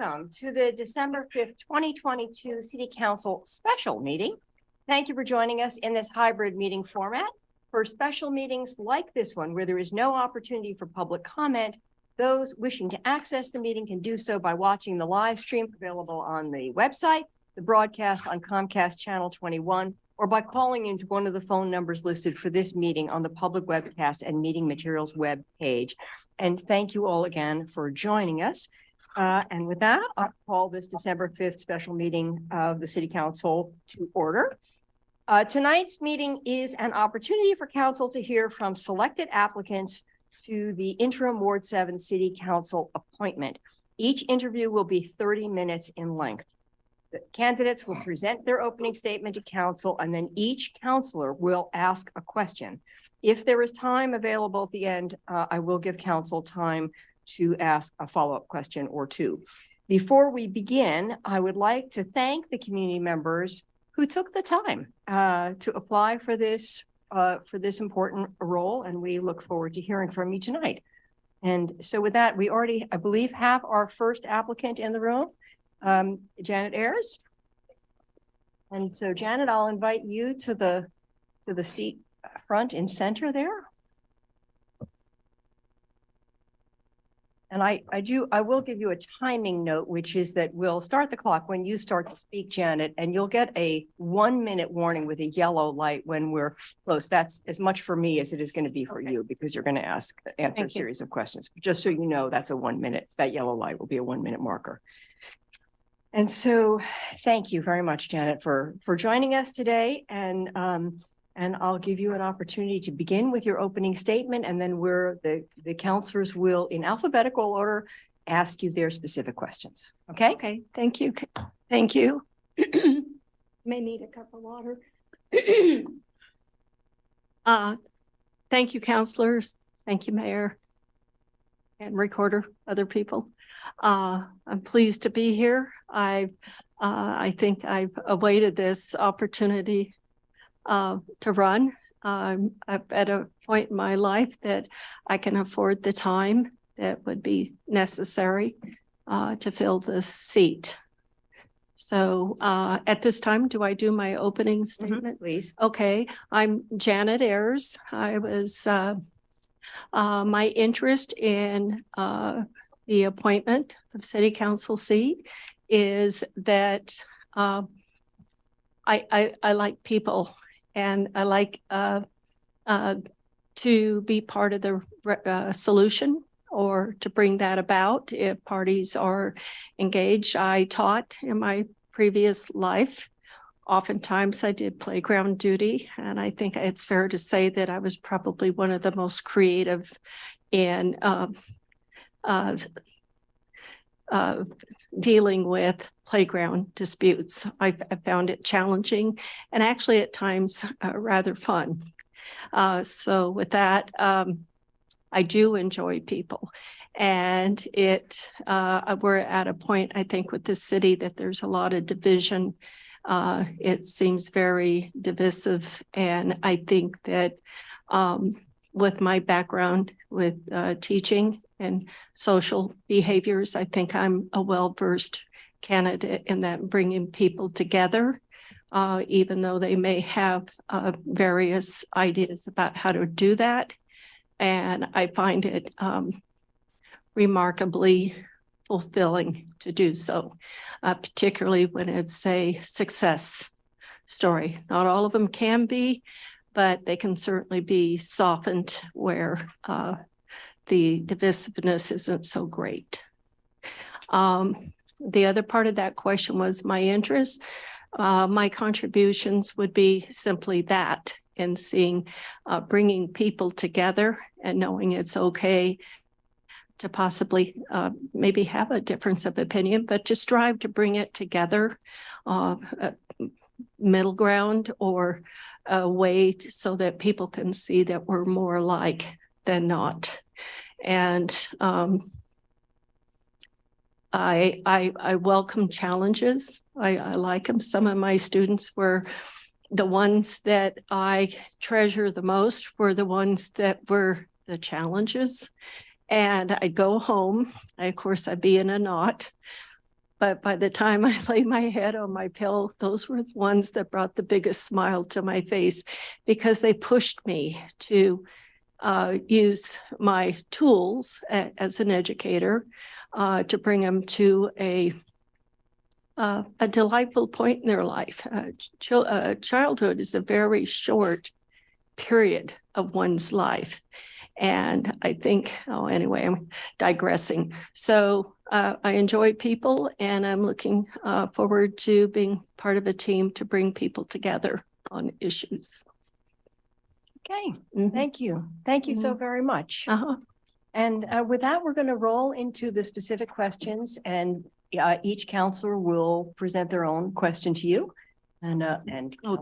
welcome to the December 5th, 2022 City Council special meeting. Thank you for joining us in this hybrid meeting format. For special meetings like this one, where there is no opportunity for public comment, those wishing to access the meeting can do so by watching the live stream available on the website, the broadcast on Comcast Channel 21, or by calling into one of the phone numbers listed for this meeting on the public webcast and meeting materials web page. And thank you all again for joining us. And with that, I'll call this December 5th special meeting of the City Council to order. Tonight's meeting is an opportunity for council to hear from selected applicants to the interim Ward 7 City Council appointment. Each interview will be 30 minutes in length. The candidates will present their opening statement to council, and then each councilor will ask a question. If there is time available at the end, I will give council time to ask a follow-up question or two. Before we begin, I would like to thank the community members who took the time to apply for this important role, and we look forward to hearing from you tonight. And so with that, we already, I believe, have our first applicant in the room. Janet Ayers. And so Janet, I'll invite you to the seat front and center there. And I will give you a timing note, which is that we'll start the clock when you start to speak, Janet, and you'll get a 1-minute warning with a yellow light when we're close. That's as much for me as it is going to be for you, because you're going to answer a series of questions. Just so you know, that's a 1 minute, that yellow light will be a 1-minute marker. And so thank you very much, Janet, for joining us today. And I'll give you an opportunity to begin with your opening statement, and then the counselors will, in alphabetical order, ask you their specific questions. Okay? Okay, thank you. Thank you. May need a cup of water. Thank you, counselors. Thank you, Mayor and recorder, other people. I'm pleased to be here. I think I've awaited this opportunity to run. I'm at a point in my life that I can afford the time that would be necessary to fill the seat. So at this time, do I do my opening statement? Please. Okay, I'm Janet Ayers. I was my interest in the appointment of City Council seat is that I like people, and I like to be part of the solution, or to bring that about if parties are engaged. I taught in my previous life. Oftentimes I did playground duty, and I think it's fair to say that I was probably one of the most creative in dealing with playground disputes. I found it challenging and actually at times rather fun. So with that, I do enjoy people, and we're at a point, I think, with this city that there's a lot of division. It seems very divisive, and I think that with my background with teaching and social behaviors, I think I'm a well-versed candidate in that, bringing people together, even though they may have various ideas about how to do that. And I find it remarkably fulfilling to do so, particularly when it's a success story. Not all of them can be, but they can certainly be softened where the divisiveness isn't so great. The other part of that question was my interest. My contributions would be simply that, in seeing, bringing people together and knowing it's okay to possibly maybe have a difference of opinion, but to strive to bring it together, middle ground, or a way so that people can see that we're more alike than not. And I welcome challenges. I like them. Some of my students were the ones that I treasure the most, were the ones that were the challenges. And I'd go home. Of course, I'd be in a knot. But by the time I lay my head on my pillow, those were the ones that brought the biggest smile to my face because they pushed me to use my tools as an educator to bring them to a delightful point in their life. Childhood is a very short period of one's life. And I think, anyway, I'm digressing. So I enjoy people, and I'm looking forward to being part of a team to bring people together on issues. Okay, Mhm. thank you. Thank you so very much. And with that, we're going to roll into the specific questions, and each counselor will present their own question to you. And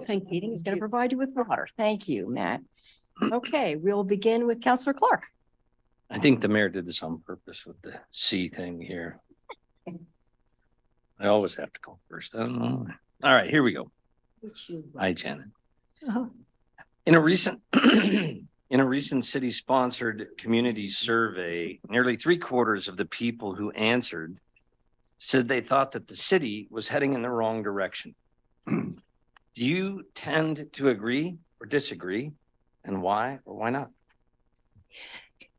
thank Keating is going to provide you with water. Thank you, Matt. Okay, we'll begin with Counselor Clark. I think the mayor did this on purpose with the C thing here. I always have to go first. I don't know. All right, here we go. Hi, Janet. In a recent city-sponsored community survey, nearly 3/4 of the people who answered said they thought that the city was heading in the wrong direction. Do you tend to agree or disagree? And why or why not?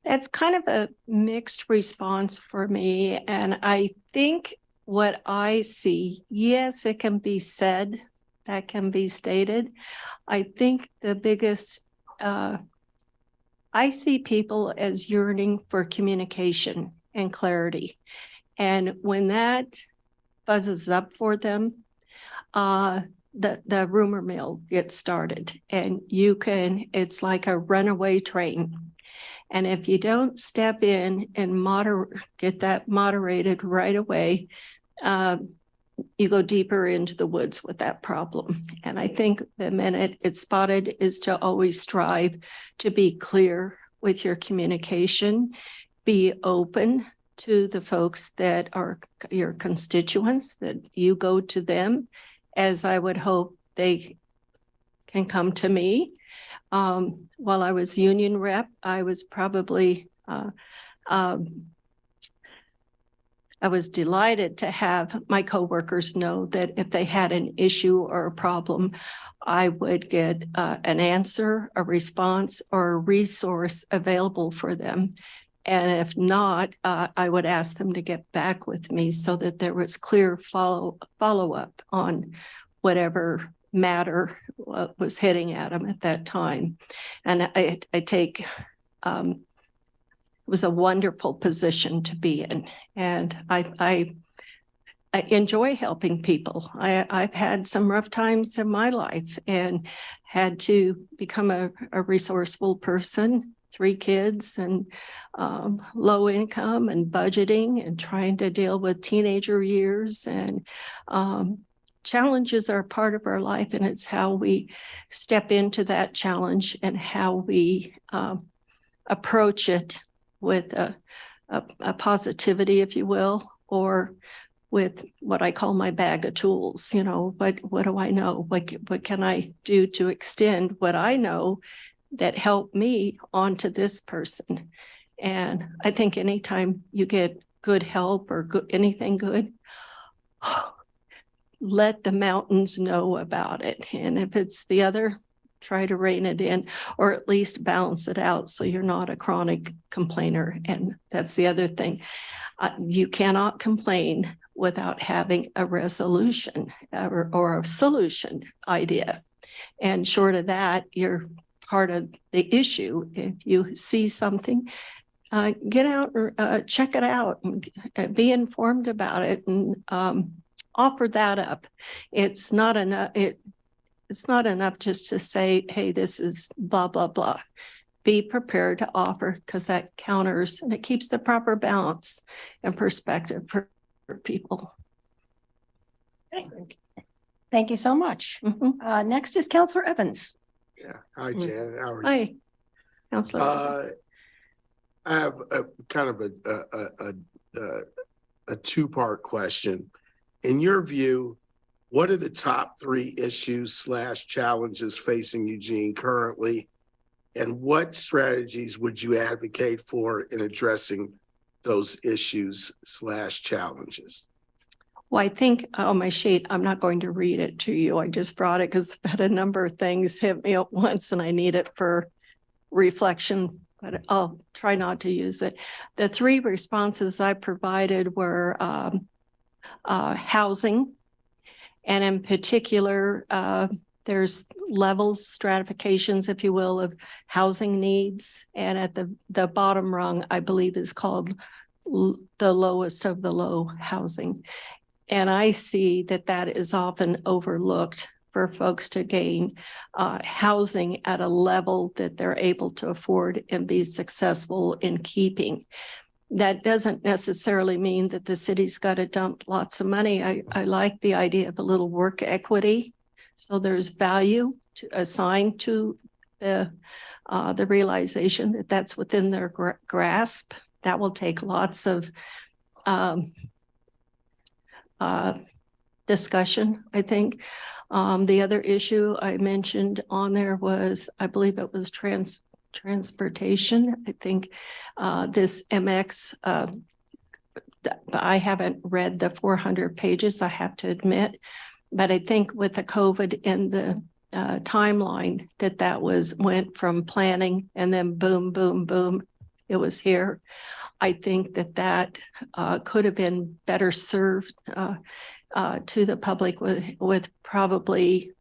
That's kind of a mixed response for me. And I think what I see, yes, it can be said, that can be stated. I think the biggest, I see people as yearning for communication and clarity. And when that buzzes up for them, the rumor mill gets started, and it's like a runaway train. And if you don't step in and get that moderated right away, you go deeper into the woods with that problem. And I think the minute it's spotted is to always strive to be clear with your communication, be open to the folks that are your constituents, that you go to them, as I would hope they can come to me. While I was union rep, I was probably, I was delighted to have my coworkers know that if they had an issue or a problem, I would get an answer, a response, or a resource available for them. And if not, I would ask them to get back with me so that there was clear follow-up on whatever matter was hitting at them at that time. And I take, it was a wonderful position to be in. And I enjoy helping people. I've had some rough times in my life and had to become a resourceful person. 3 kids and low income and budgeting and trying to deal with teenager years, and challenges are part of our life, and it's how we step into that challenge and how we approach it with a positivity, if you will, or with what I call my bag of tools. You know, what do I know? What can I do to extend what I know that helped me onto this person? And I think anytime you get good help or anything good, let the mountains know about it. And if it's the other, try to rein it in, or at least balance it out so you're not a chronic complainer. And that's the other thing. You cannot complain without having a resolution or a solution idea. And short of that, you're part of the issue. If you see something, get out or check it out and be informed about it, and offer that up. It's not enough. It's not enough just to say, hey, this is blah, blah, blah. Be prepared to offer, because that counters and it keeps the proper balance and perspective for people. Thank you so much. Next is Councilor Evans. Yeah. Hi, Janet. How are you? Hi, Councilor. I have a kind of a 2-part question. In your view, what are the top 3 issues / challenges facing Eugene currently? And what strategies would you advocate for in addressing those issues / challenges? Well, I think on my sheet, I'm not going to read it to you. I just brought it because had a number of things hit me at once and I need it for reflection, but I'll try not to use it. The three responses I provided were housing, and in particular, there's levels, stratifications, if you will, of housing needs. And at the bottom rung, I believe is called the lowest of the low housing. And I see that that is often overlooked for folks to gain housing at a level that they're able to afford and be successful in keeping. That doesn't necessarily mean that the city's got to dump lots of money. I like the idea of a little work equity. So there's value to assign to the realization that that's within their grasp. That will take lots of discussion, I think. The other issue I mentioned on there was, I believe it was transportation. I think this MX, I haven't read the 400 pages, I have to admit, but I think with the COVID in the timeline that went from planning and then boom, boom, boom, it was here. I think that could have been better served to the public with probably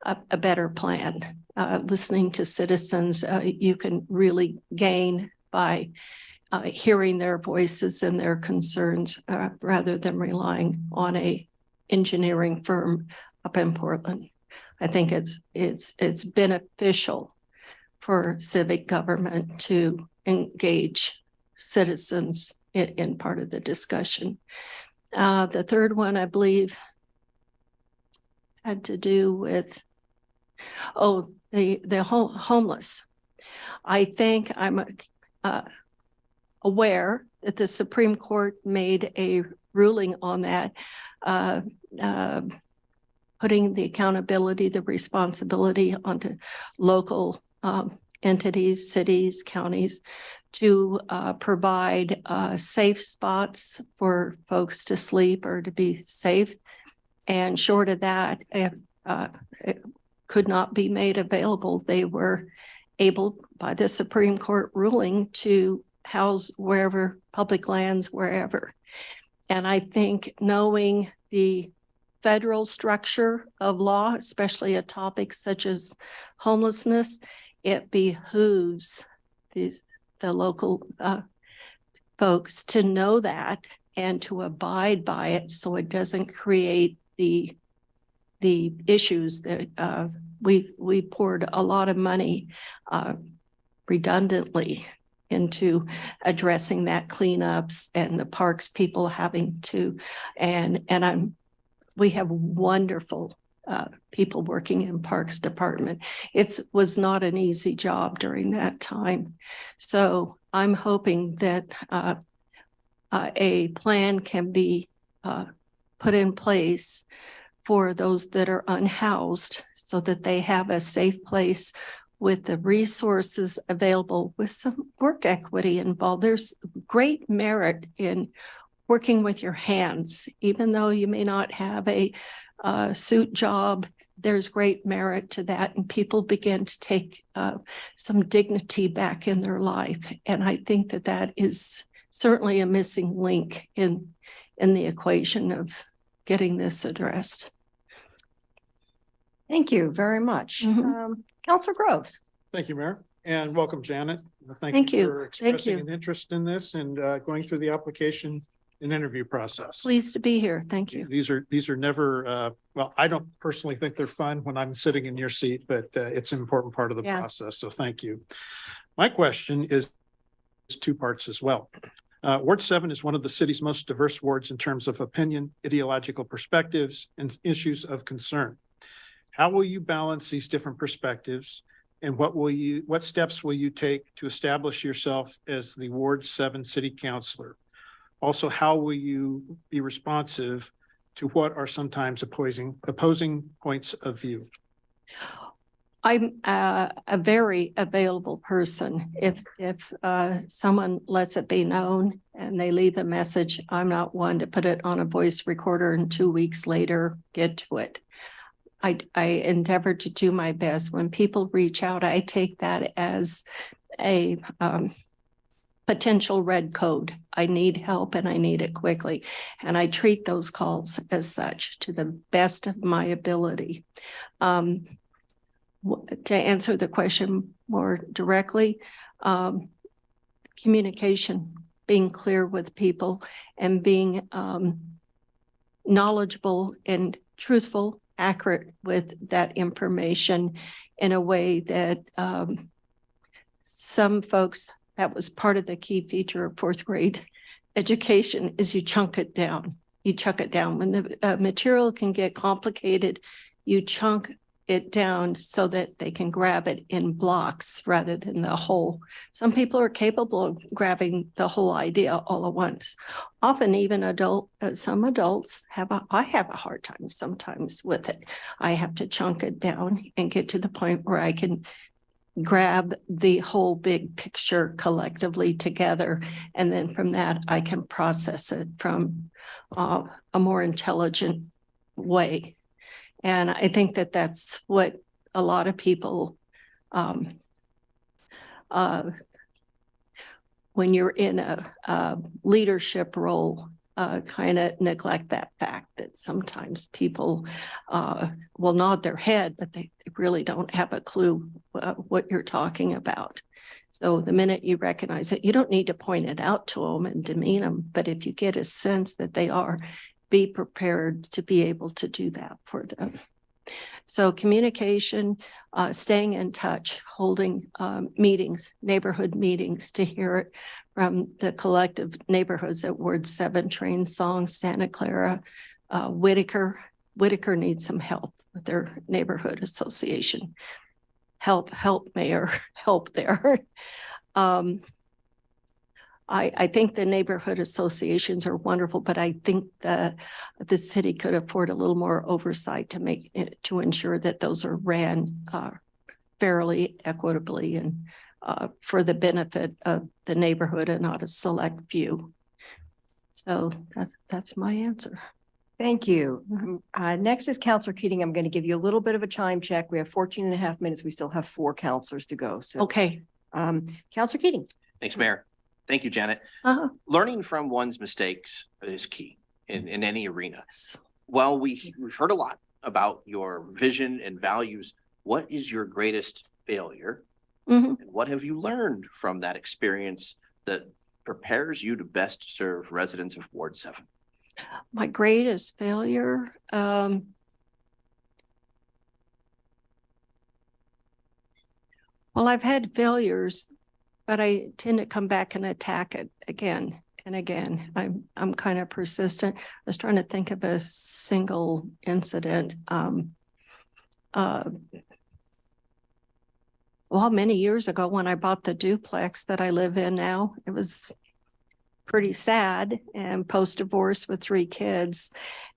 a better plan. Listening to citizens, you can really gain by hearing their voices and their concerns rather than relying on a engineering firm up in Portland. I think it's beneficial for civic government to engage citizens in part of the discussion. The third one, I believe, had to do with, the homeless. I think I'm aware that the Supreme Court made a ruling on that, putting the accountability, the responsibility onto local entities, cities, counties, to provide safe spots for folks to sleep or to be safe. And short of that, if it could not be made available, they were able by the Supreme Court ruling to house wherever, public lands, wherever. And I think knowing the federal structure of law, especially a topic such as homelessness, it behooves the local folks to know that and to abide by it, so it doesn't create the issues that we poured a lot of money redundantly into addressing that cleanups and the parks people having to, we have wonderful people working in Parks Department. It was not an easy job during that time. So I'm hoping that a plan can be put in place for those that are unhoused so that they have a safe place with the resources available with some work equity involved. There's great merit in working with your hands, even though you may not have a suit job. There's great merit to that, and people begin to take some dignity back in their life. And I think that is certainly a missing link in the equation of getting this addressed. Thank you very much. Councilor Groves. Thank you, Mayor, and welcome, Janet. Thank you for expressing an interest in this and going through the application and interview process. Pleased to be here. Thank you. These are never, well, I don't personally think they're fun when I'm sitting in your seat, but it's an important part of the process. So thank you. My question is two parts as well. Ward 7 is one of the city's most diverse wards in terms of opinion, ideological perspectives, and issues of concern. How will you balance these different perspectives, and what steps will you take to establish yourself as the Ward 7 City Councilor? Also, how will you be responsive to what are sometimes opposing points of view? I'm a very available person. If someone lets it be known and they leave a message, I'm not one to put it on a voice recorder and 2 weeks later get to it. I endeavor to do my best. When people reach out, I take that as a potential red code. I need help and I need it quickly. And I treat those calls as such to the best of my ability. To answer the question more directly, communication, being clear with people and being knowledgeable and truthful, accurate with that information in a way that some folks, that was part of the key feature of fourth grade education, is you chunk it down. You chunk it down. When the material can get complicated, you chunk it down so that they can grab it in blocks rather than the whole. Some people are capable of grabbing the whole idea all at once. Often even some adults I have a hard time sometimes with it. I have to chunk it down and get to the point where I can grab the whole big picture collectively together. And then from that, I can process it from a more intelligent way. And I think that that's what a lot of people, when you're in a leadership role, kind of neglect that fact that sometimes people will nod their head, but they really don't have a clue what you're talking about. So the minute you recognize it, you don't need to point it out to them and demean them, but if you get a sense that they are, be prepared to be able to do that for them. So communication, staying in touch, holding meetings, neighborhood meetings to hear it from the collective neighborhoods at Ward 7, Train Song, Santa Clara, Whitaker. Whitaker needs some help with their neighborhood association. Help, mayor, help there. I think the neighborhood associations are wonderful, but I think the city could afford a little more oversight to ensure that those are ran fairly, equitably, and for the benefit of the neighborhood and not a select few. So that's my answer. Thank you. Next is Councilor Keating. I'm going to give you a little bit of a time check. We have 14 and a half minutes. We still have 4 counselors to go. So, okay. Councilor Keating. Thanks, Mayor. Thank you, Janet. Learning from one's mistakes is key in any arena. Yes. Well, we've heard a lot about your vision and values. What is your greatest failure? And what have you learned from that experience that prepares you to best serve residents of Ward 7? My greatest failure, well, I've had failures, but I tend to come back and attack it again and again. I'm kind of persistent. I was trying to think of a single incident. Well, many years ago when I bought the duplex that I live in now, it was pretty sad and post-divorce with 3 kids.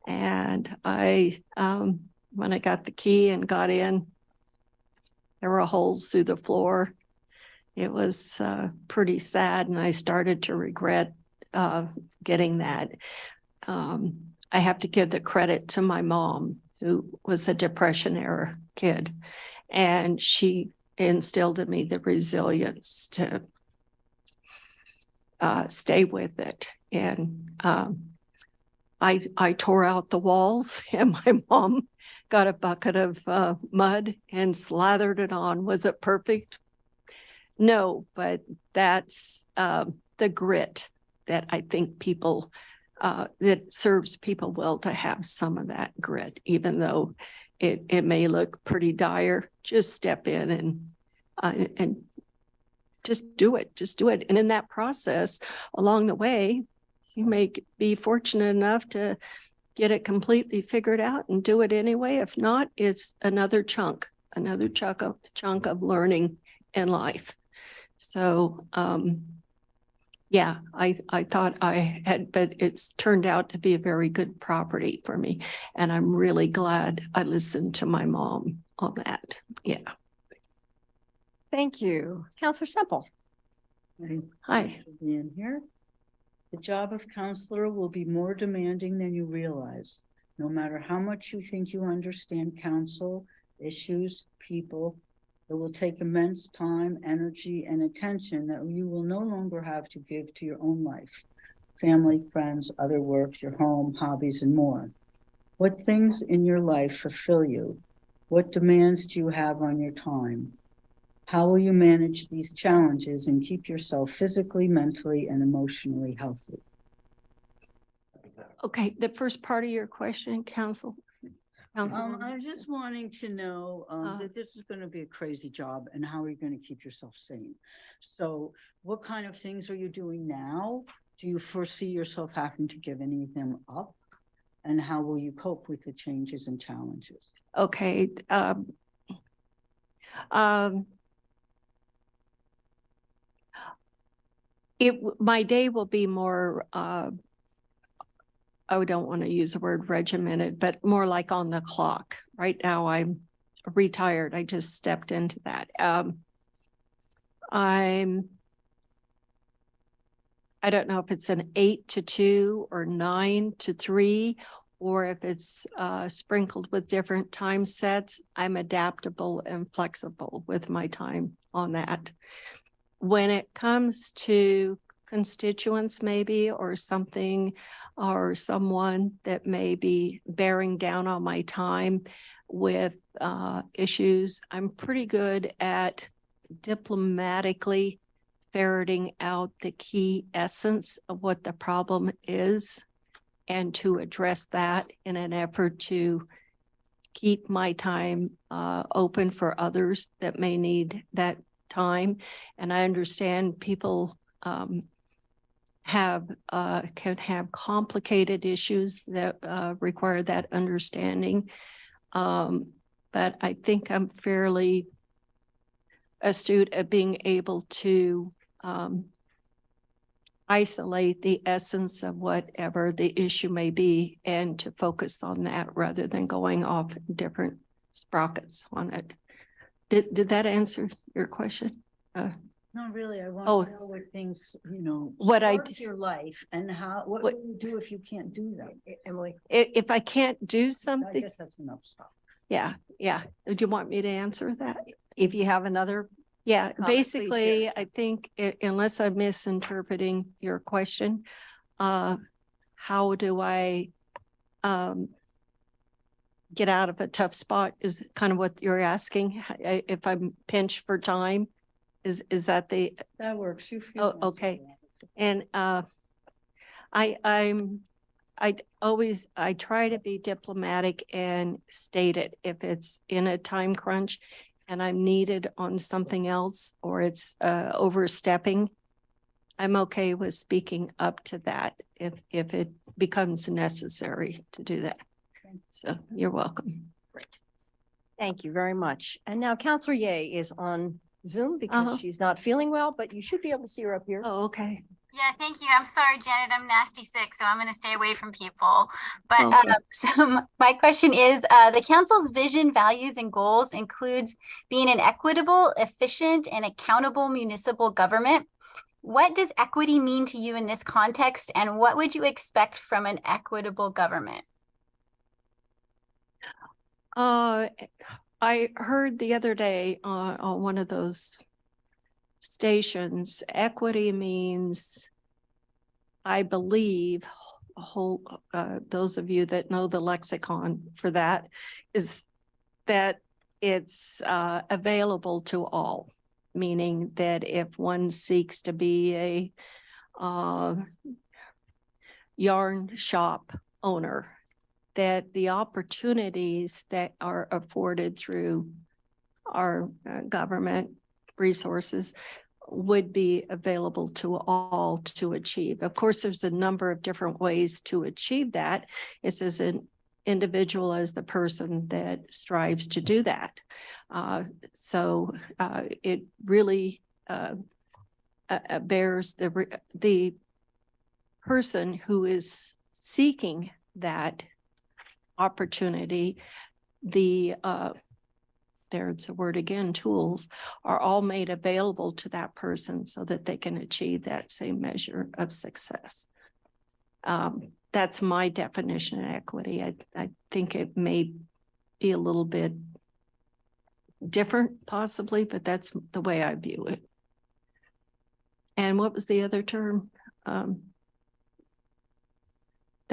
And when I got the key and got in, there were holes through the floor. It was pretty sad, and I started to regret getting that. I have to give the credit to my mom, who was a Depression-era kid, and she instilled in me the resilience to stay with it. And I tore out the walls, and my mom got a bucket of mud and slathered it on. Was it perfect? No, but that's the grit that I think people, that serves people well to have some of that grit, even though it may look pretty dire. Just step in and just do it. Just do it. And in that process, along the way, you may be fortunate enough to get it completely figured out and do it anyway. If not, it's another chunk of learning in life. So, yeah, I thought I had, but it's turned out to be a very good property for me. And I'm really glad I listened to my mom on that. Yeah. Thank you. Counselor Semple. Hi. Being here. The job of counselor will be more demanding than you realize. No matter how much you think you understand counsel, issues, people, it will take immense time, energy, and attention that you will no longer have to give to your own life, family, friends, other work, your home, hobbies, and more. What things in your life fulfill you? What demands do you have on your time? How will you manage these challenges and keep yourself physically, mentally, and emotionally healthy? Okay, the first part of your question, Council. I'm just wanting to know Uh. that this is going to be a crazy job, and how are you going to keep yourself sane? So what kind of things are you doing now? Do you foresee yourself having to give any of them up? And how will you cope with the changes and challenges? Okay, my day will be more, I don't want to use the word regimented, but more like on the clock. Right now I'm retired. I just stepped into that. I don't know if it's an 8 to 2 or 9 to 3, or if it's sprinkled with different time sets. I'm adaptable and flexible with my time on that. When it comes to constituents maybe, or something, or someone that may be bearing down on my time with issues, I'm pretty good at diplomatically ferreting out the key essence of what the problem is and to address that in an effort to keep my time open for others that may need that time. And I understand people can have complicated issues that require that understanding. But I think I'm fairly astute at being able to isolate the essence of whatever the issue may be and to focus on that rather than going off different sprockets on it. Did that answer your question? Not really. I Oh. want to know what things, you know, What I spark your life, and what What- will you do if you can't do that? Emily. If I can't do I something, guess that's enough stuff. yeah. Do you want me to answer that? If you have another, Yeah, Comment, please basically, share. I think unless I'm misinterpreting your question, how do I get out of a tough spot is kind of what you're asking. If I'm pinched for time, is that the, That works. You feel. Oh, okay. and I try to be diplomatic and state it if it's in a time crunch and I'm needed on something else, or it's overstepping. I'm okay with speaking up to that if it becomes necessary to do that. So you're welcome. thank you very much. And now Counselor Ye is on Zoom because Uh-huh. she's not feeling well, but you should be able to see her up here. Oh, okay. Yeah, thank you. I'm sorry, Janet. I'm nasty sick, so I'm going to stay away from people. But Okay. my question is, the council's vision, values, and goals includes being an equitable, efficient, and accountable municipal government. What does equity mean to you in this context, and what would you expect from an equitable government? I heard the other day on one of those stations, equity means, I believe, those of you that know the lexicon for that, is that it's available to all, meaning that if one seeks to be a yarn shop owner, that the opportunities that are afforded through our government resources would be available to all to achieve. Of course, there's a number of different ways to achieve that. It's as an individual as the person that strives to do that. So it really bears the person who is seeking that opportunity, the there's a word again, tools are all made available to that person so that they can achieve that same measure of success. That's my definition of equity. I think it may be a little bit different possibly, but that's the way I view it. And what was the other term? That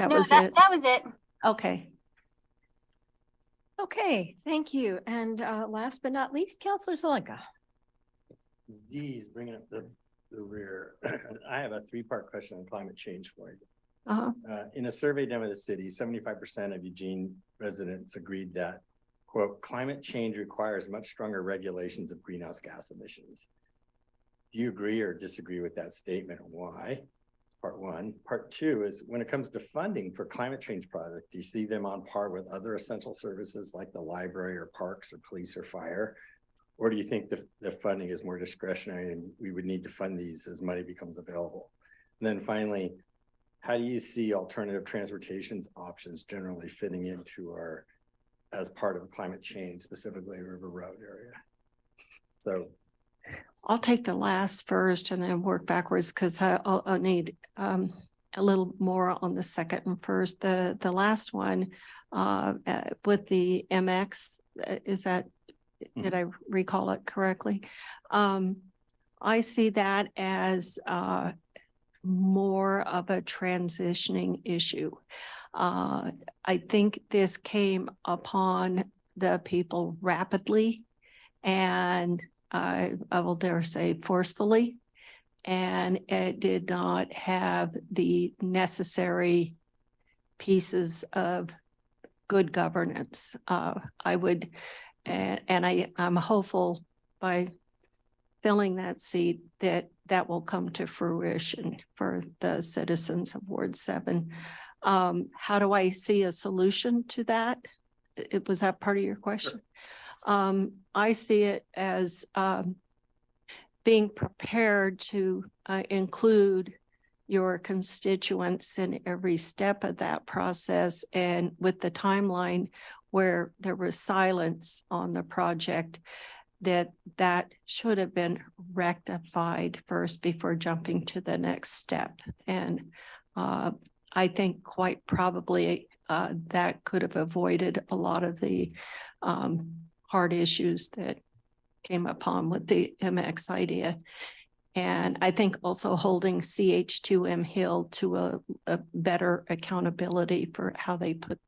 was it. That was it. Okay. Okay, thank you. And last but not least, Counselor Zelenka. Z's bringing up the rear. I have a three-part question on climate change for you. In a survey done with the city, 75% of Eugene residents agreed that, quote, climate change requires much stronger regulations of greenhouse gas emissions. Do you agree or disagree with that statement, and why? Part one. Part two is, when it comes to funding for climate change projects, do you see them on par with other essential services like the library or parks or police or fire? Or do you think the funding is more discretionary and we would need to fund these as money becomes available? And then finally, how do you see alternative transportations options generally fitting into our, as part of climate change, specifically River Road area? So I'll take the last first and then work backwards because I'll need a little more on the second and first. The last one with the MX, is that, did I recall it correctly? I see that as more of a transitioning issue. I think this came upon the people rapidly and I will dare say forcefully, and it did not have the necessary pieces of good governance. I would, I'm hopeful by filling that seat that will come to fruition for the citizens of Ward 7. How do I see a solution to that? Was that part of your question? Sure. I see it as being prepared to include your constituents in every step of that process, and with the timeline where there was silence on the project, that should have been rectified first before jumping to the next step. And I think quite probably that could have avoided a lot of the hard issues that came upon with the MX idea. And I think also holding CH2M Hill to a better accountability for how they put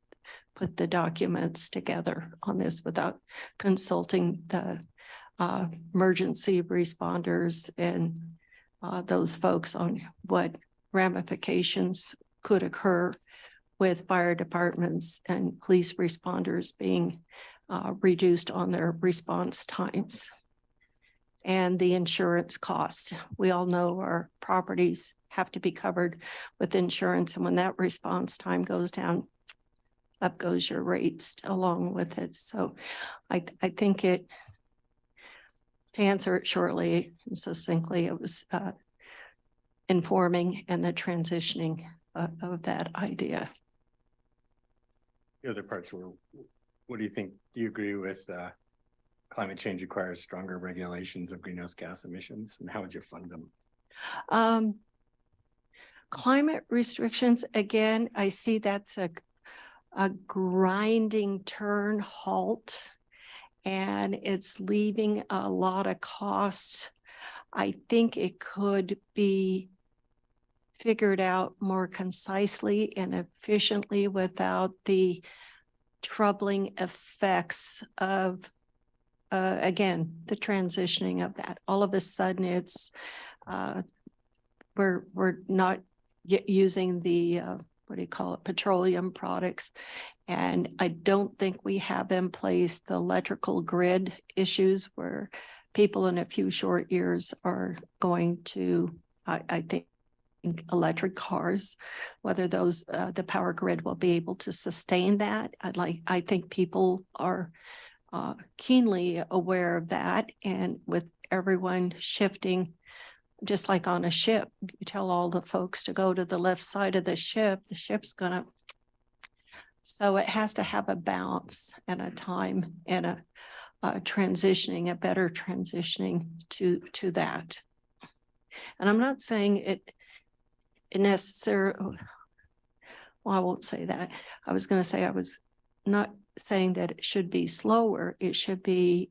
the documents together on this without consulting the emergency responders and those folks on what ramifications could occur with fire departments and police responders being reduced on their response times. And the insurance cost. We all know our properties have to be covered with insurance, and when that response time goes down, up goes your rates along with it. So I think it, to answer it shortly and succinctly, it was informing and the transitioning of that idea. The other parts were, what do you think? Do you agree with climate change requires stronger regulations of greenhouse gas emissions, and how would you fund them? Climate restrictions, again, I see that's a grinding turn halt, and it's leaving a lot of costs. I think it could be figured out more concisely and efficiently without the troubling effects of, again, the transitioning of that. All of a sudden it's, we're not using the, what do you call it, petroleum products. And I don't think we have in place the electrical grid issues where people in a few short years are going to, I think, electric cars, whether those the power grid will be able to sustain that. I think people are keenly aware of that, and with everyone shifting, just like on a ship, you tell all the folks to go to the left side of the ship's gonna. So it has to have a balance and a time and transitioning, a better transitioning to that. And I'm not saying it necessarily, well, I won't say that. I was going to say I was not saying that it should be slower. It should be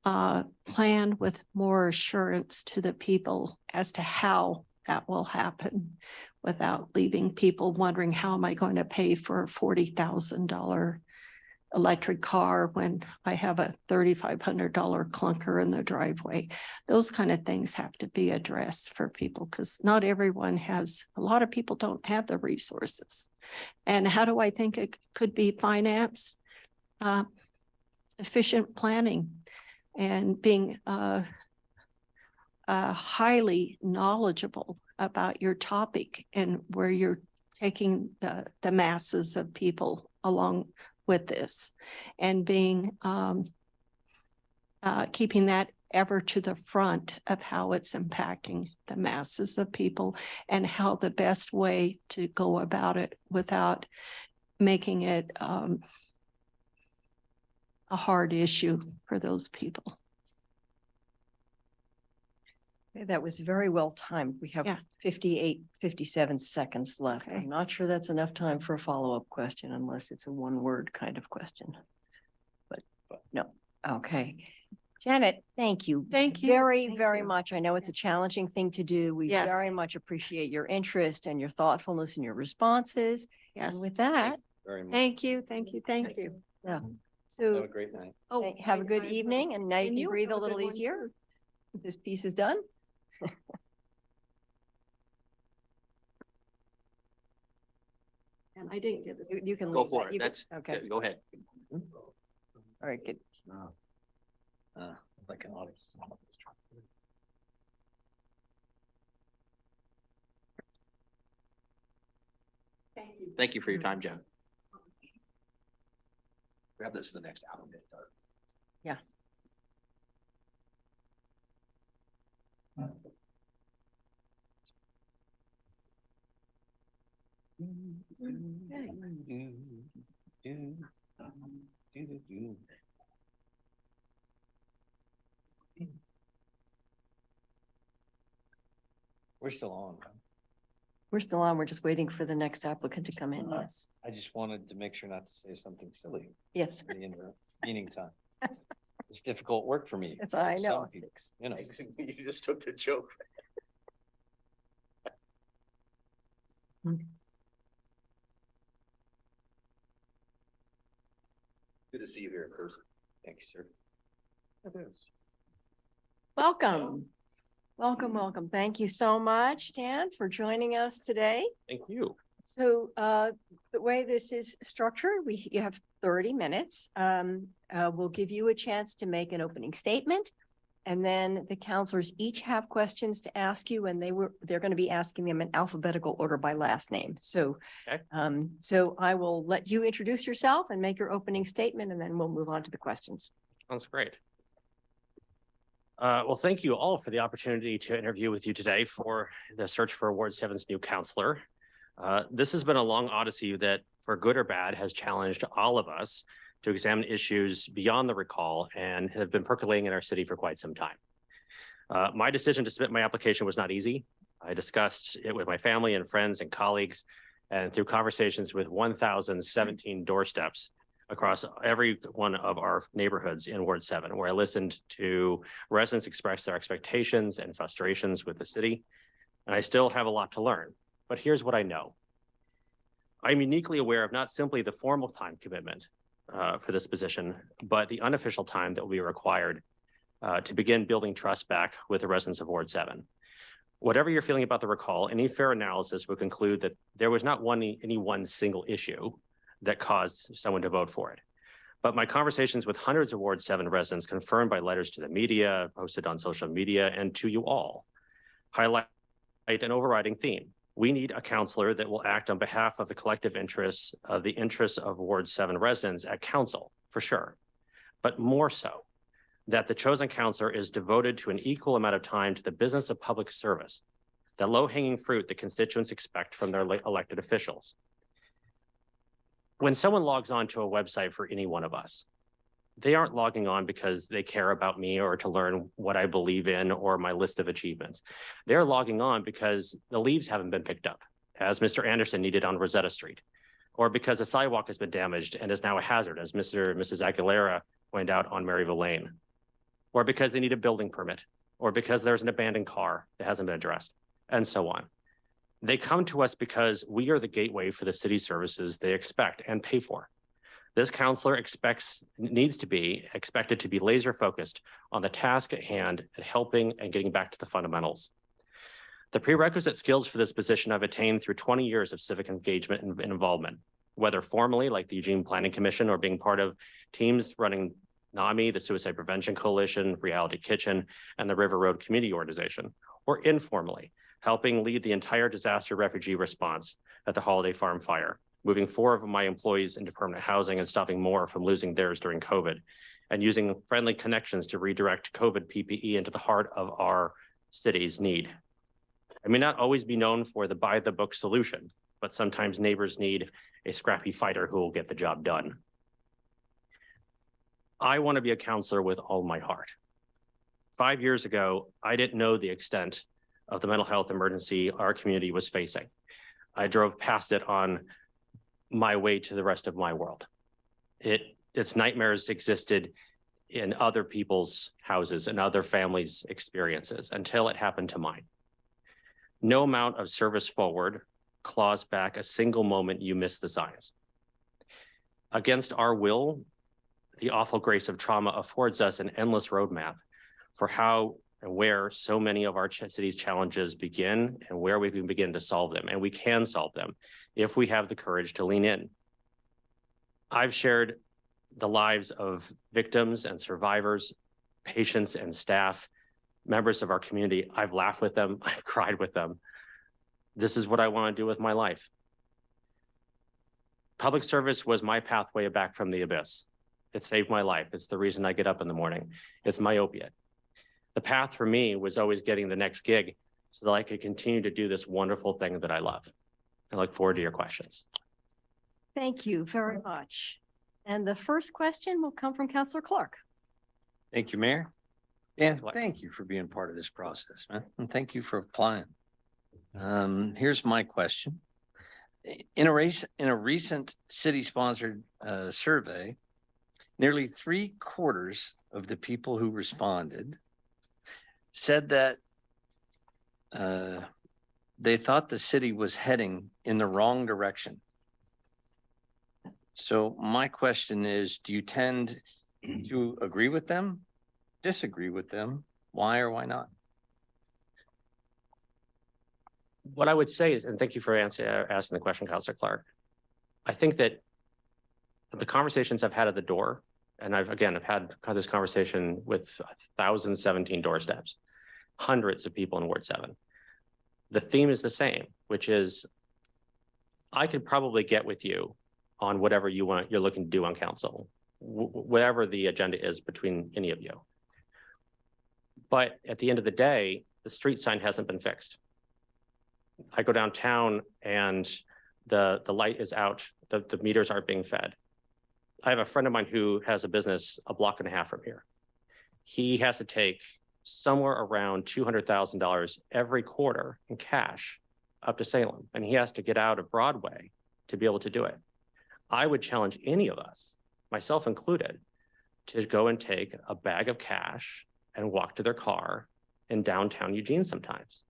planned with more assurance to the people as to how that will happen without leaving people wondering, how am I going to pay for a $40,000 electric car when I have a $3,500 clunker in the driveway? Those kind of things have to be addressed for people, because not everyone has, a lot of people don't have the resources. And how do I think it could be financed? Efficient planning and being highly knowledgeable about your topic and where you're taking the masses of people along with this, and being keeping that ever to the front of how it's impacting the masses of people and how the best way to go about it without making it a hard issue for those people. That was very well timed. We have Yeah. 57 seconds left. Okay. I'm not sure that's enough time for a follow-up question unless it's a one-word kind of question. But no, okay. Janet, thank you. Thank you. Very, Thank very you. much. I know it's a challenging thing to do. We Yes. very much appreciate your interest and your thoughtfulness and your responses. Yes. And with that, Very much. Thank you. Thank you. Thank you. yeah. Have a So great night. have a good evening, and now you And can you breathe a have a good little one, easier. too. This piece is done. And I didn't get this. You can Go leave for that. it. You can- That's, Okay, go ahead. all right, good. Like an audience. Thank you for your time, Jen. Grab this for the next album. Yeah. We're still on. Right? We're still on. We're just waiting for the next applicant to come in. Yes. I just wanted to make sure not to say something silly Yes, in the intervening time. It's difficult work for me. that's, I Some know. people, You know, You just took the joke. Good to see you here in person. thank you, sir. Welcome. Welcome, welcome. Thank you so much, Dan, for joining us today. Thank you. So the way this is structured, you have 30 minutes. We'll give you a chance to make an opening statement. And then the counselors each have questions to ask you, and they're going to be asking them in alphabetical order by last name. So, Okay. So I will let you introduce yourself and make your opening statement, and then we'll move on to the questions. Sounds great. Well, thank you all for the opportunity to interview with you today for the search for Ward 7's new counselor. This has been a long odyssey that, for good or bad, has challenged all of us to examine issues beyond the recall and have been percolating in our city for quite some time. My decision to submit my application was not easy. I discussed it with my family and friends and colleagues, and through conversations with 1,017 doorsteps across every one of our neighborhoods in Ward 7, where I listened to residents express their expectations and frustrations with the city. And I still have a lot to learn, but here's what I know. I'm uniquely aware of not simply the formal time commitment for this position, but the unofficial time that will be required to begin building trust back with the residents of Ward 7. Whatever you're feeling about the recall, any fair analysis would conclude that there was not any one single issue that caused someone to vote for it. But my conversations with hundreds of Ward 7 residents, confirmed by letters to the media, posted on social media, and to you all, highlight an overriding theme. We need a counselor that will act on behalf of the collective interests of Ward 7 residents at council, for sure. But more so, that the chosen counselor is devoted to an equal amount of time to the business of public service, the low-hanging fruit that constituents expect from their elected officials. When someone logs on to a website for any one of us, they aren't logging on because they care about me or to learn what I believe in or my list of achievements. They're logging on because the leaves haven't been picked up, as Mr. Anderson needed on Rosetta Street, or because a sidewalk has been damaged and is now a hazard, as Mr. and Mrs. Aguilera pointed out on Maryville Lane, or because they need a building permit, or because there's an abandoned car that hasn't been addressed, and so on. They come to us because we are the gateway for the city services they expect and pay for. This counselor needs to be expected to be laser focused on the task at hand and helping and getting back to the fundamentals. The prerequisite skills for this position I've attained through 20 years of civic engagement and involvement, whether formally like the Eugene Planning Commission or being part of teams running NAMI, the Suicide Prevention Coalition, Reality Kitchen, and the River Road Community Organization, or informally, helping lead the entire disaster refugee response at the Holiday Farm fire, moving 4 of my employees into permanent housing and stopping more from losing theirs during COVID, and using friendly connections to redirect COVID PPE into the heart of our city's need. I may not always be known for the by-the-book solution, but sometimes neighbors need a scrappy fighter who will get the job done. I want to be a counselor with all my heart. 5 years ago, I didn't know the extent of the mental health emergency our community was facing. I drove past it on my way to the rest of my world. Its nightmares existed in other people's houses and other families' experiences until it happened to mine. No amount of service forward claws back a single moment you miss the signs. Against our will, the awful grace of trauma affords us an endless roadmap for how and where so many of our city's challenges begin and where we can begin to solve them. And we can solve them if we have the courage to lean in. I've shared the lives of victims and survivors, patients and staff, members of our community. I've laughed with them, I've cried with them. This is what I want to do with my life. Public service was my pathway back from the abyss. It saved my life. It's the reason I get up in the morning. It's my opiate. The path for me was always getting the next gig so that I could continue to do this wonderful thing that I love. I look forward to your questions. Thank you very much. And the first question will come from Councilor Clark. Thank you, Mayor. Dan, thank you for being part of this process, man. And thank you for applying. Here's my question. In a recent city-sponsored survey, nearly 3/4 of the people who responded said that they thought the city was heading in the wrong direction. So my question is, do you tend to agree with them, disagree with them? Why or why not? What I would say is, and thank you for asking the question, Councilor Clark. I think that the conversations I've had at the door, and I've had this conversation with 1,017 doorsteps, hundreds of people in Ward 7. The theme is the same, which is I could probably get with you on whatever you're looking to do on council, whatever the agenda is between any of you. But at the end of the day, the street sign hasn't been fixed. I go downtown and the light is out, the meters aren't being fed. I have a friend of mine who has a business a block and a half from here. He has to take somewhere around $200,000 every quarter in cash up to Salem, and he has to get out of Broadway to be able to do it. I would challenge any of us, myself included, to go and take a bag of cash and walk to their car in downtown Eugene sometimes.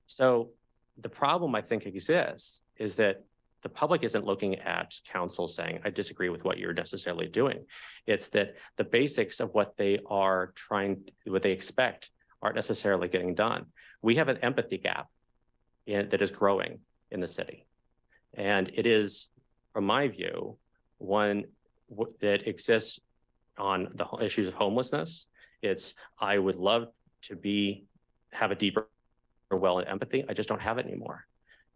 So the problem I think exists is that the public isn't looking at council saying, I disagree with what you're necessarily doing. It's that the basics of what they expect aren't necessarily getting done. We have an empathy gap that is growing in the city. And it is, from my view, one that exists on the issues of homelessness. It's, I would love to have a deeper well in empathy. I just don't have it anymore.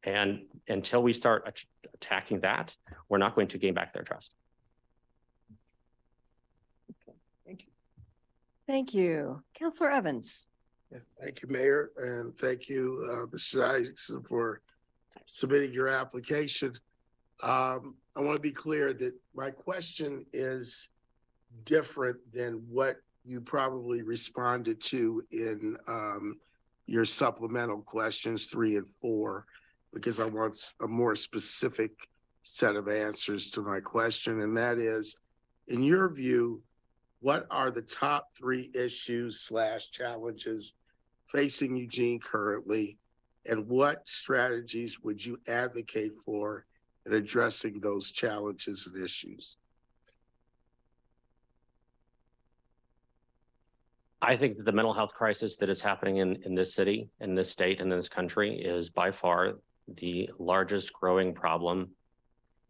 And until we start attacking that, we're not going to gain back their trust. Thank you. Thank you. Councilor Evans. Yeah, thank you, Mayor, and thank you, Mr. Isaacson, for submitting your application. I want to be clear that my question is different than what you probably responded to in your supplemental questions 3 and 4, because I want a more specific set of answers to my question. And that is, in your view, what are the top 3 issues / challenges facing Eugene currently? And what strategies would you advocate for in addressing those challenges and issues? I think that the mental health crisis that is happening in this city, in this state, and in this country is by far the largest growing problem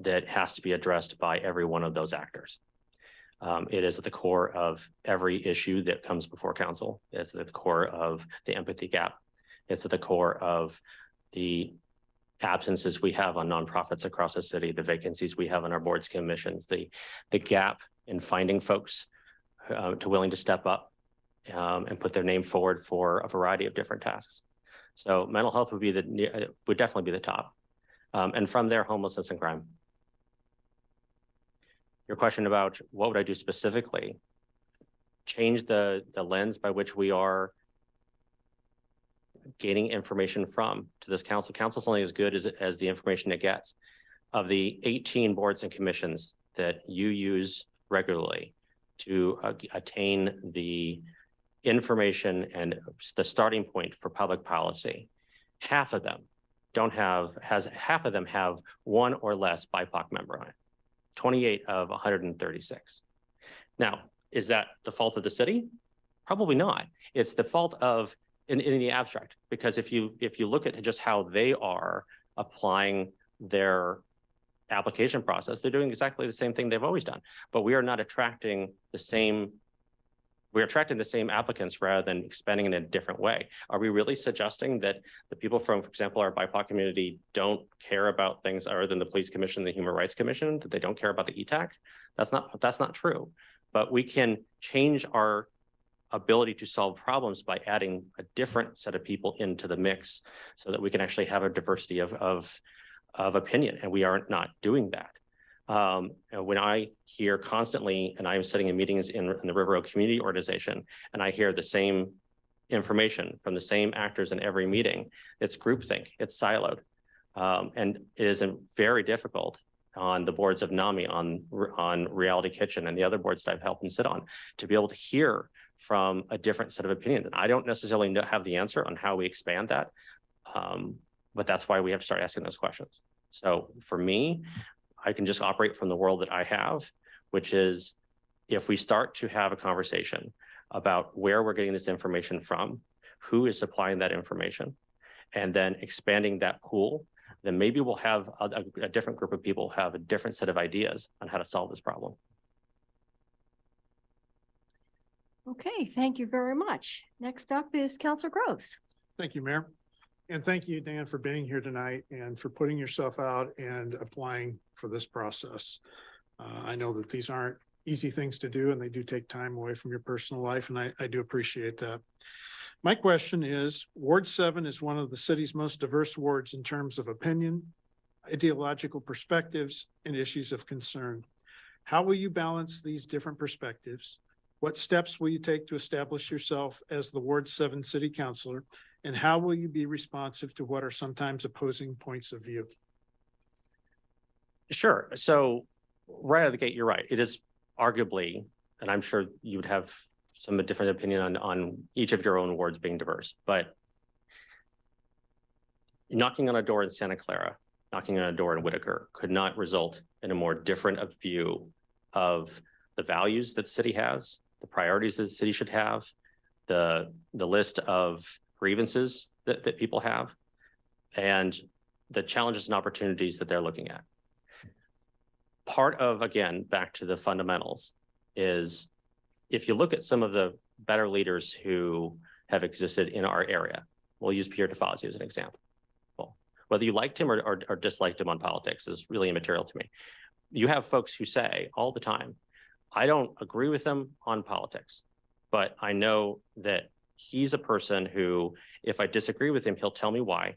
that has to be addressed by every one of those actors. It is at the core of every issue that comes before council. It's at the core of the empathy gap. It's at the core of the absences we have on nonprofits across the city, the vacancies we have on our boards, commissions, the gap in finding folks to willing to step up and put their name forward for a variety of different tasks. So mental health would definitely be the top. And from there, homelessness and crime. Your question about what would I do specifically? Change the lens by which we are gaining information from to this council. Council's only as good as the information it gets. Of the 18 boards and commissions that you use regularly to attain the information and the starting point for public policy, half of them have one or less BIPOC member on it. 28 of 136. Now, is that the fault of the city? Probably not. It's the fault of in the abstract, because if you look at just how they are applying their application process, they're doing exactly the same thing they've always done. But we are not attracting the same. We're attracting the same applicants rather than expanding in a different way. Are we really suggesting that the people from, for example, our BIPOC community don't care about things other than the Police Commission, the Human Rights Commission, that they don't care about the ETAC? That's not true. But we can change our ability to solve problems by adding a different set of people into the mix so that we can actually have a diversity of opinion, and we are not doing that. When I hear constantly, and I'm sitting in meetings in the River Oak Community Organization, and I hear the same information from the same actors in every meeting, it's groupthink, it's siloed. And it is very difficult on the boards of NAMI, on Reality Kitchen, and the other boards that I've helped and sit on, to be able to hear from a different set of opinions. And I don't necessarily have the answer on how we expand that, but that's why we have to start asking those questions. So for me, I can just operate from the world that I have, which is if we start to have a conversation about where we're getting this information from, who is supplying that information, and then expanding that pool, then maybe we'll have a different group of people have a different set of ideas on how to solve this problem. Okay, thank you very much. Next up is Councilor Groves. Thank you, Mayor. And thank you, Dan, for being here tonight and for putting yourself out and applying for this process. I know that these aren't easy things to do, and they do take time away from your personal life, and I do appreciate that. My question is, Ward 7 is one of the city's most diverse wards in terms of opinion, ideological perspectives, and issues of concern. How will you balance these different perspectives? What steps will you take to establish yourself as the Ward 7 City Councilor? And how will you be responsive to what are sometimes opposing points of view? Sure. So right out of the gate, you're right. It is arguably, and I'm sure you would have some different opinion on each of your own wards being diverse, but knocking on a door in Santa Clara, knocking on a door in Whitaker could not result in a more different view of the values that the city has, the priorities that the city should have, the list of grievances that people have, and the challenges and opportunities that they're looking at. Part of, again, back to the fundamentals, is if you look at some of the better leaders who have existed in our area, we'll use Pierre DeFazio as an example. Whether you liked him or disliked him on politics is really immaterial to me. You have folks who say all the time, I don't agree with him on politics, but I know that he's a person who, if I disagree with him, he'll tell me why.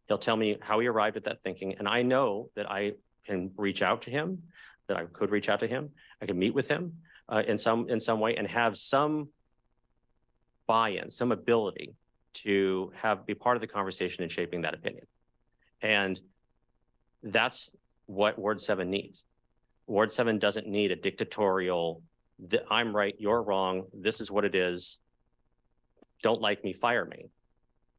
He'll tell me how he arrived at that thinking. And I know that I can reach out to him, that I could reach out to him. I can meet with him. in some way and have some buy-in, some ability to be part of the conversation and shaping that opinion. And that's what Ward 7 needs. Ward 7 doesn't need a dictatorial, I'm right, you're wrong, this is what it is, don't like me, fire me.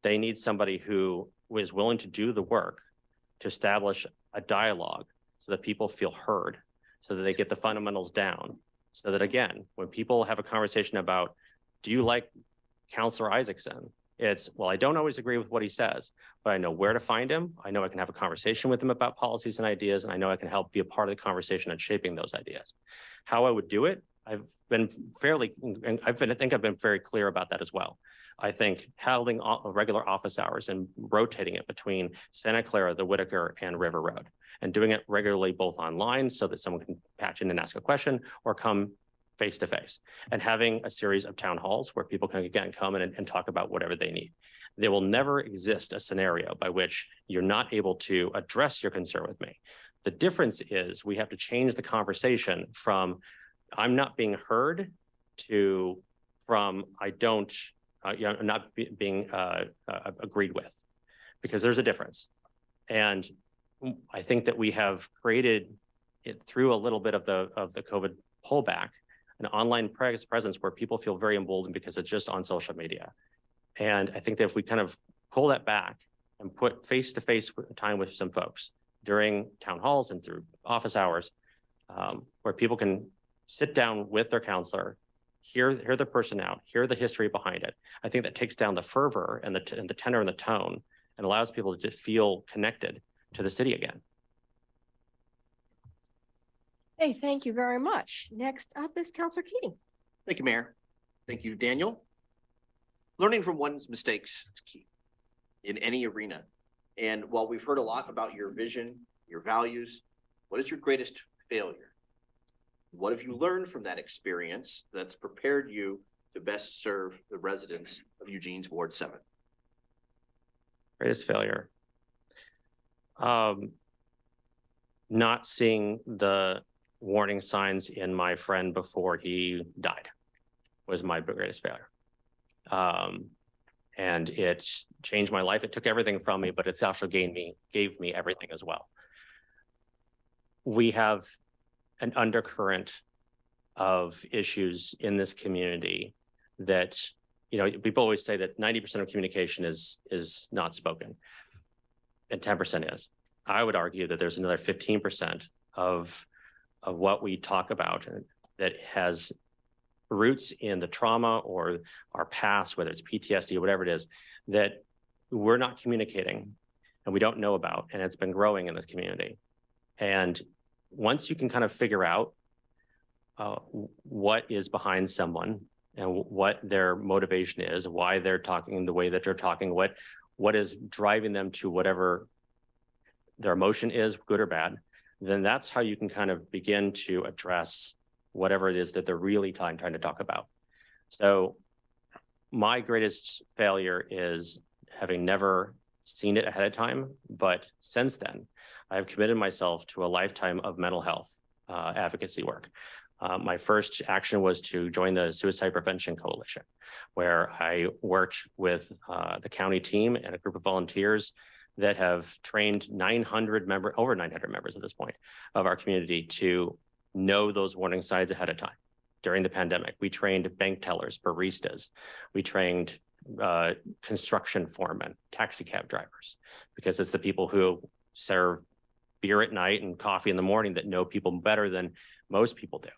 They need somebody who is willing to do the work to establish a dialogue so that people feel heard, so that they get the fundamentals down, so that again, when people have a conversation about, do you like Counselor Isaacson? It's, well, I don't always agree with what he says, but I know where to find him. I know I can have a conversation with him about policies and ideas, and I know I can help be a part of the conversation and shaping those ideas. How I would do it, I think I've been very clear about that as well. I think having regular office hours and rotating it between Santa Clara, the Whitaker, and River Road, and doing it regularly both online so that someone can patch in and ask a question or come face to face, and having a series of town halls where people can again come in and talk about whatever they need. There will never exist a scenario by which you're not able to address your concern with me. The difference is we have to change the conversation from I'm not being heard to from I don't, not being agreed with, because there's a difference. And I think that we have created it through a little bit of the COVID pullback, an online presence where people feel very emboldened because it's just on social media. And I think that if we kind of pull that back and put face-to-face time with some folks during town halls and through office hours, where people can sit down with their counselor, hear the person out, hear the history behind it. I think that takes down the fervor and the tenor and the tone and allows people to just feel connected to the city again. Hey, thank you very much. Next up is Councilor Keating. Thank you, Mayor. Thank you, Daniel. Learning from one's mistakes is key in any arena. And while we've heard a lot about your vision, your values, what is your greatest failure? What have you learned from that experience that's prepared you to best serve the residents of Eugene's Ward 7? Greatest failure. Not seeing the warning signs in my friend before he died was my greatest failure. And it changed my life. It took everything from me, but it's also gave me everything as well. We have an undercurrent of issues in this community that, you know, people always say that 90% of communication is not spoken and 10% is. I would argue that there's another 15% of what we talk about that has roots in the trauma or our past, whether it's PTSD or whatever it is, that we're not communicating and we don't know about, and it's been growing in this community. And once you can kind of figure out what is behind someone and what their motivation is, why they're talking the way that they're talking, what is driving them to whatever their emotion is, good or bad, then that's how you can kind of begin to address whatever it is that they're really trying to talk about. So my greatest failure is having never seen it ahead of time, but since then, I've committed myself to a lifetime of mental health advocacy work. My first action was to join the Suicide Prevention Coalition, where I worked with the county team and a group of volunteers that have trained over 900 members at this point of our community to know those warning signs ahead of time. During the pandemic, we trained bank tellers, baristas, we trained construction foremen, taxi cab drivers, because it's the people who serve beer at night and coffee in the morning that know people better than most people do.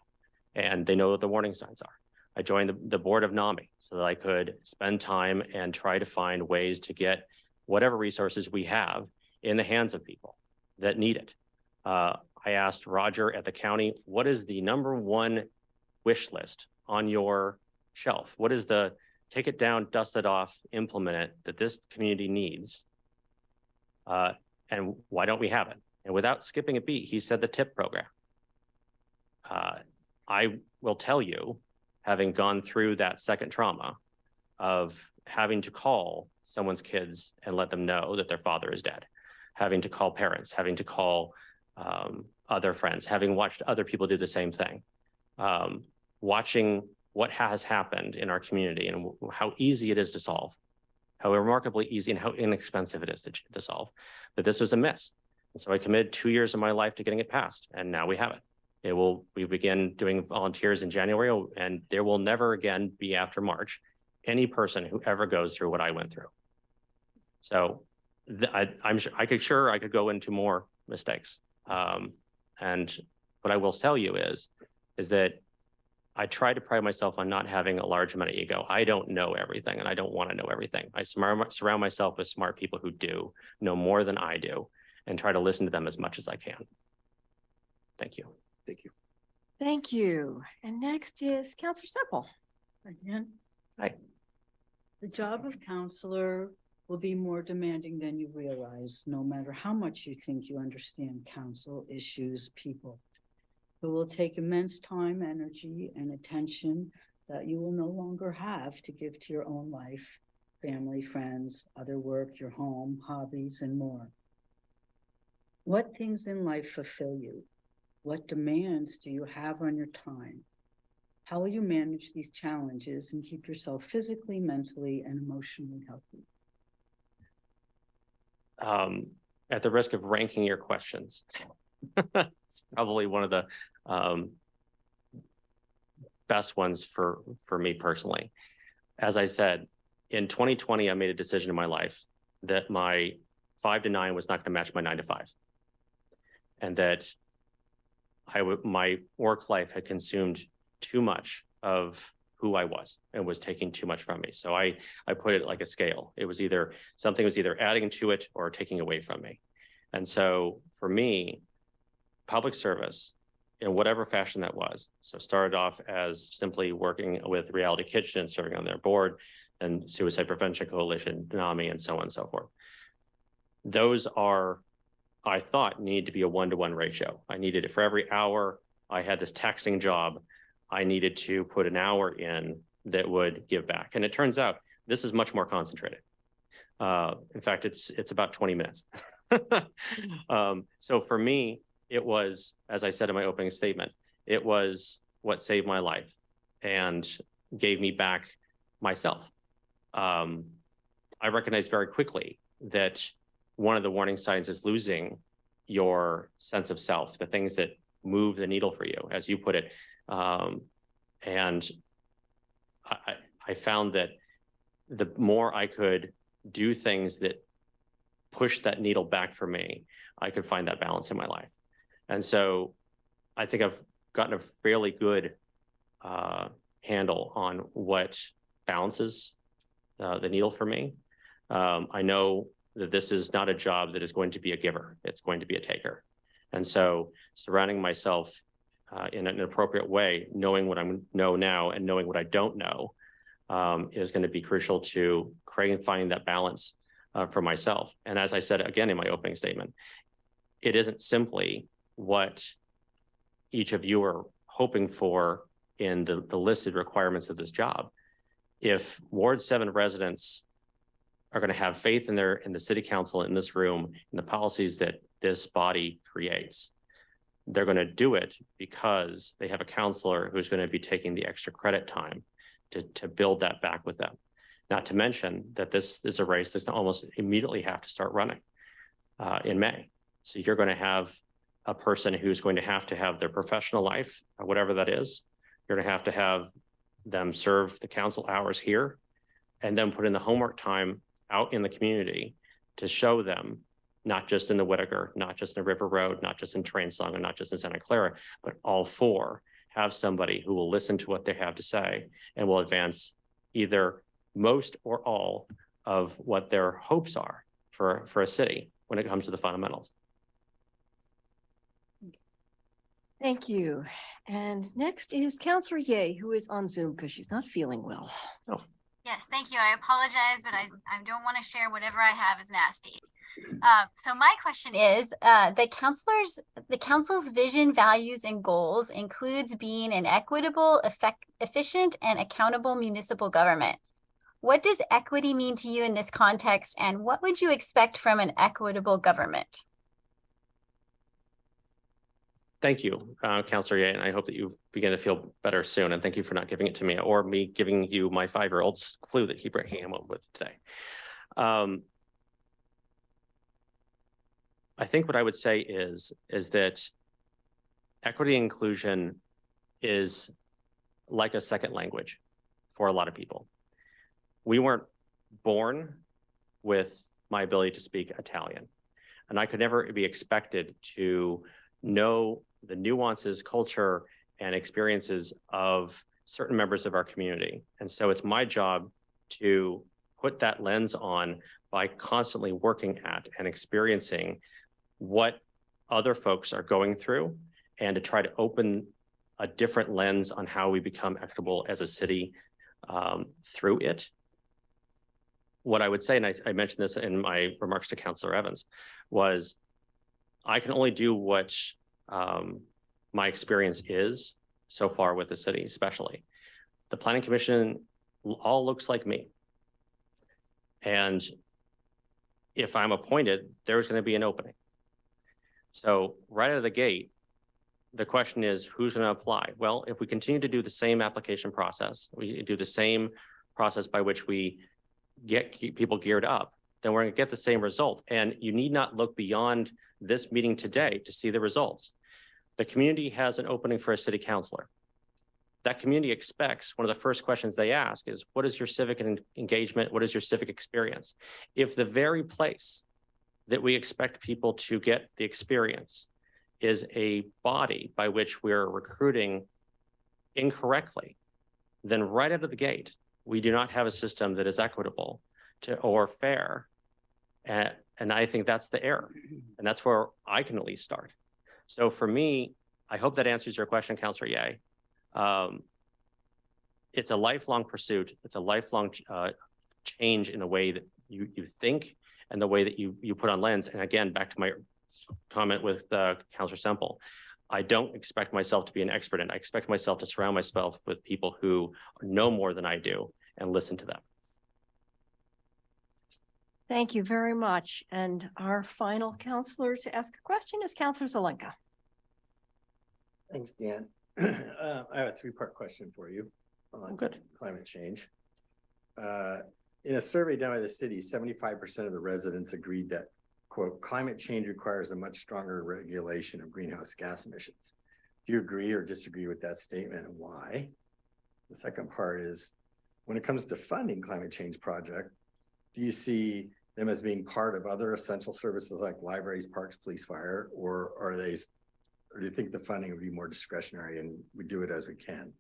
And they know what the warning signs are. I joined the board of NAMI so that I could spend time and try to find ways to get whatever resources we have in the hands of people that need it. I asked Roger at the county, what is the #1 wish list on your shelf? What is the take it down, dust it off, implement it that this community needs? And why don't we have it? And without skipping a beat, he said the TIP program. I will tell you, having gone through that second trauma of having to call someone's kids and let them know that their father is dead, having to call parents, having to call other friends, having watched other people do the same thing. watching what has happened in our community and how easy it is to solve, how remarkably easy and how inexpensive it is to solve, that this was a miss. And so I committed 2 years of my life to getting it passed, and now we have it. We begin doing volunteers in January, and there will never again be after March any person who ever goes through what I went through. So I'm sure I could go into more mistakes. And what I will tell you is that I try to pride myself on not having a large amount of ego. I don't know everything, and I don't want to know everything. I surround myself with smart people who do know more than I do, and try to listen to them as much as I can. Thank you. Thank you. Thank you. And next is Counselor Semple. Again. Hi. The job of counselor will be more demanding than you realize, no matter how much you think you understand council issues, people. It will take immense time, energy, and attention that you will no longer have to give to your own life, family, friends, other work, your home, hobbies, and more. What things in life fulfill you? What demands do you have on your time? How will you manage these challenges and keep yourself physically, mentally, and emotionally healthy? At the risk of ranking your questions, it's probably one of the best ones for me personally. As I said, in 2020, I made a decision in my life that my 5 to 9 was not going to match my 9 to 5. And that my work life had consumed too much of who I was and was taking too much from me. So I put it like a scale. It was either something was either adding to it or taking away from me. And so for me, public service in whatever fashion that was. So started off as simply working with Reality Kitchen and serving on their board, and Suicide Prevention Coalition, NAMI, and so on and so forth. Those are, I thought, need to be a 1-to-1 ratio. I needed it for every hour I had this taxing job. I needed to put an hour in that would give back. And it turns out this is much more concentrated. In fact, it's about 20 minutes. So for me, it was, as I said in my opening statement, it was what saved my life and gave me back myself. I recognized very quickly that one of the warning signs is losing your sense of self, the things that move the needle for you, as you put it. And I found that the more I could do things that push that needle back for me, I could find that balance in my life. And so I think I've gotten a fairly good handle on what balances the needle for me. I know that this is not a job that is going to be a giver. It's going to be a taker. And so surrounding myself in an appropriate way, knowing what I know now and knowing what I don't know is going to be crucial to creating and finding that balance for myself. And as I said, again, in my opening statement, it isn't simply what each of you are hoping for in the listed requirements of this job. If Ward 7 residents are going to have faith in the city council in this room and the policies that this body creates, they're going to do it because they have a counselor who's going to be taking the extra credit time to build that back with them. Not to mention that this is a race that's almost immediately have to start running in May. So you're going to have a person who's going to have their professional life, whatever that is. You're going to have them serve the council hours here and then put in the homework time out in the community to show them, not just in the Whitaker, not just in River Road, not just in Train Song, and not just in Santa Clara, but all four have somebody who will listen to what they have to say and will advance either most or all of what their hopes are for a city when it comes to the fundamentals. Thank you. And next is Counselor Ye, who is on Zoom because she's not feeling well. Oh. Yes, thank you. I apologize, but I don't want to share whatever I have is nasty. So my question is, the council's vision, values, and goals includes being an equitable, efficient, and accountable municipal government. What does equity mean to you in this context, and what would you expect from an equitable government? Thank you, Councillor Ye, and I hope that you begin to feel better soon. And thank you for not giving it to me or me giving you my 5-year-old's flu that he came up with today. I think what I would say is that equity and inclusion is like a second language for a lot of people. We weren't born with my ability to speak Italian, and I could never be expected to know the nuances, culture, and experiences of certain members of our community. And so it's my job to put that lens on by constantly working at and experiencing what other folks are going through, and to try to open a different lens on how we become equitable as a city through it. What I would say, and I mentioned this in my remarks to Councillor Evans, was I can only do what my experience is so far with the city, especially. The Planning Commission all looks like me. And if I'm appointed, there's going to be an opening. So right out of the gate, the question is, who's going to apply? Well, if we continue to do the same application process, we do the same process by which we keep people geared up, then we're going to get the same result. And you need not look beyond this meeting today to see the results. The community has an opening for a city councilor. That community expects, one of the first questions they ask is, what is your civic engagement? What is your civic experience? If the very place that we expect people to get the experience is a body by which we're recruiting incorrectly, then right out of the gate, we do not have a system that is equitable or fair. And I think that's the error. And that's where I can at least start. So for me, I hope that answers your question, Councillor Ye. It's a lifelong pursuit. It's a lifelong change in the way that you think and the way that you put on lens. And again, back to my comment with Councillor Semple, I don't expect myself to be an expert, and I expect myself to surround myself with people who know more than I do and listen to them. Thank you very much. And our final counselor to ask a question is Councillor Zelenka. Thanks, Dan. I have a 3-part question for you on climate change. In a survey done by the city, 75% of the residents agreed that, quote, climate change requires a much stronger regulation of greenhouse gas emissions. Do you agree or disagree with that statement, and why? The second part is, when it comes to funding climate change project, do you see them as being part of other essential services like libraries, parks, police, fire, or do you think the funding would be more discretionary and we do it as we can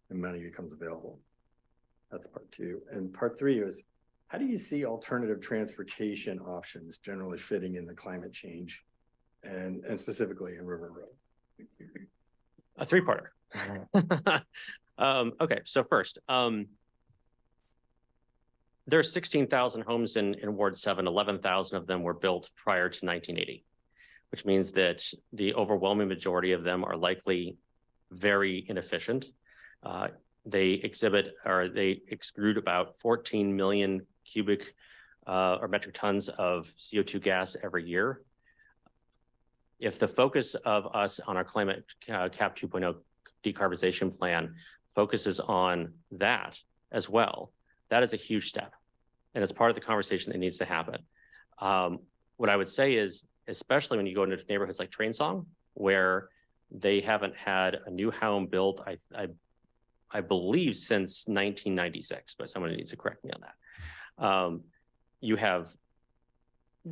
and money becomes available? That's part 2. And part 3 is, how do you see alternative transportation options generally fitting in the climate change and specifically in River Road? A 3-parter. Okay, so first, there's 16,000 homes in Ward 7, 11,000 of them were built prior to 1980, which means that the overwhelming majority of them are likely very inefficient. They extrude about 14 million cubic or metric tons of CO2 gas every year. If the focus of us on our climate cap 2.0 decarbonization plan focuses on that as well, that is a huge step. And it's part of the conversation that needs to happen. What I would say is, especially when you go into neighborhoods like Trainsong, where they haven't had a new home built, I believe since 1996, but someone needs to correct me on that. You have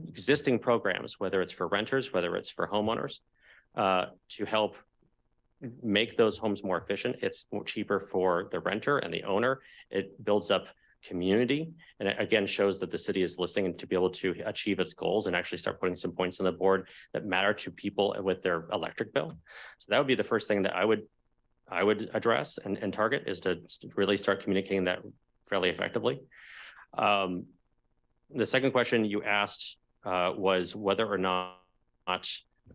existing programs, whether it's for renters, whether it's for homeowners, to help make those homes more efficient. It's more cheaper for the renter and the owner. It builds up community, and it again shows that the city is listening to be able to achieve its goals and actually start putting some points on the board that matter to people with their electric bill. So that would be the first thing that I would address and target, is to really start communicating that fairly effectively. The second question you asked was whether or not, well,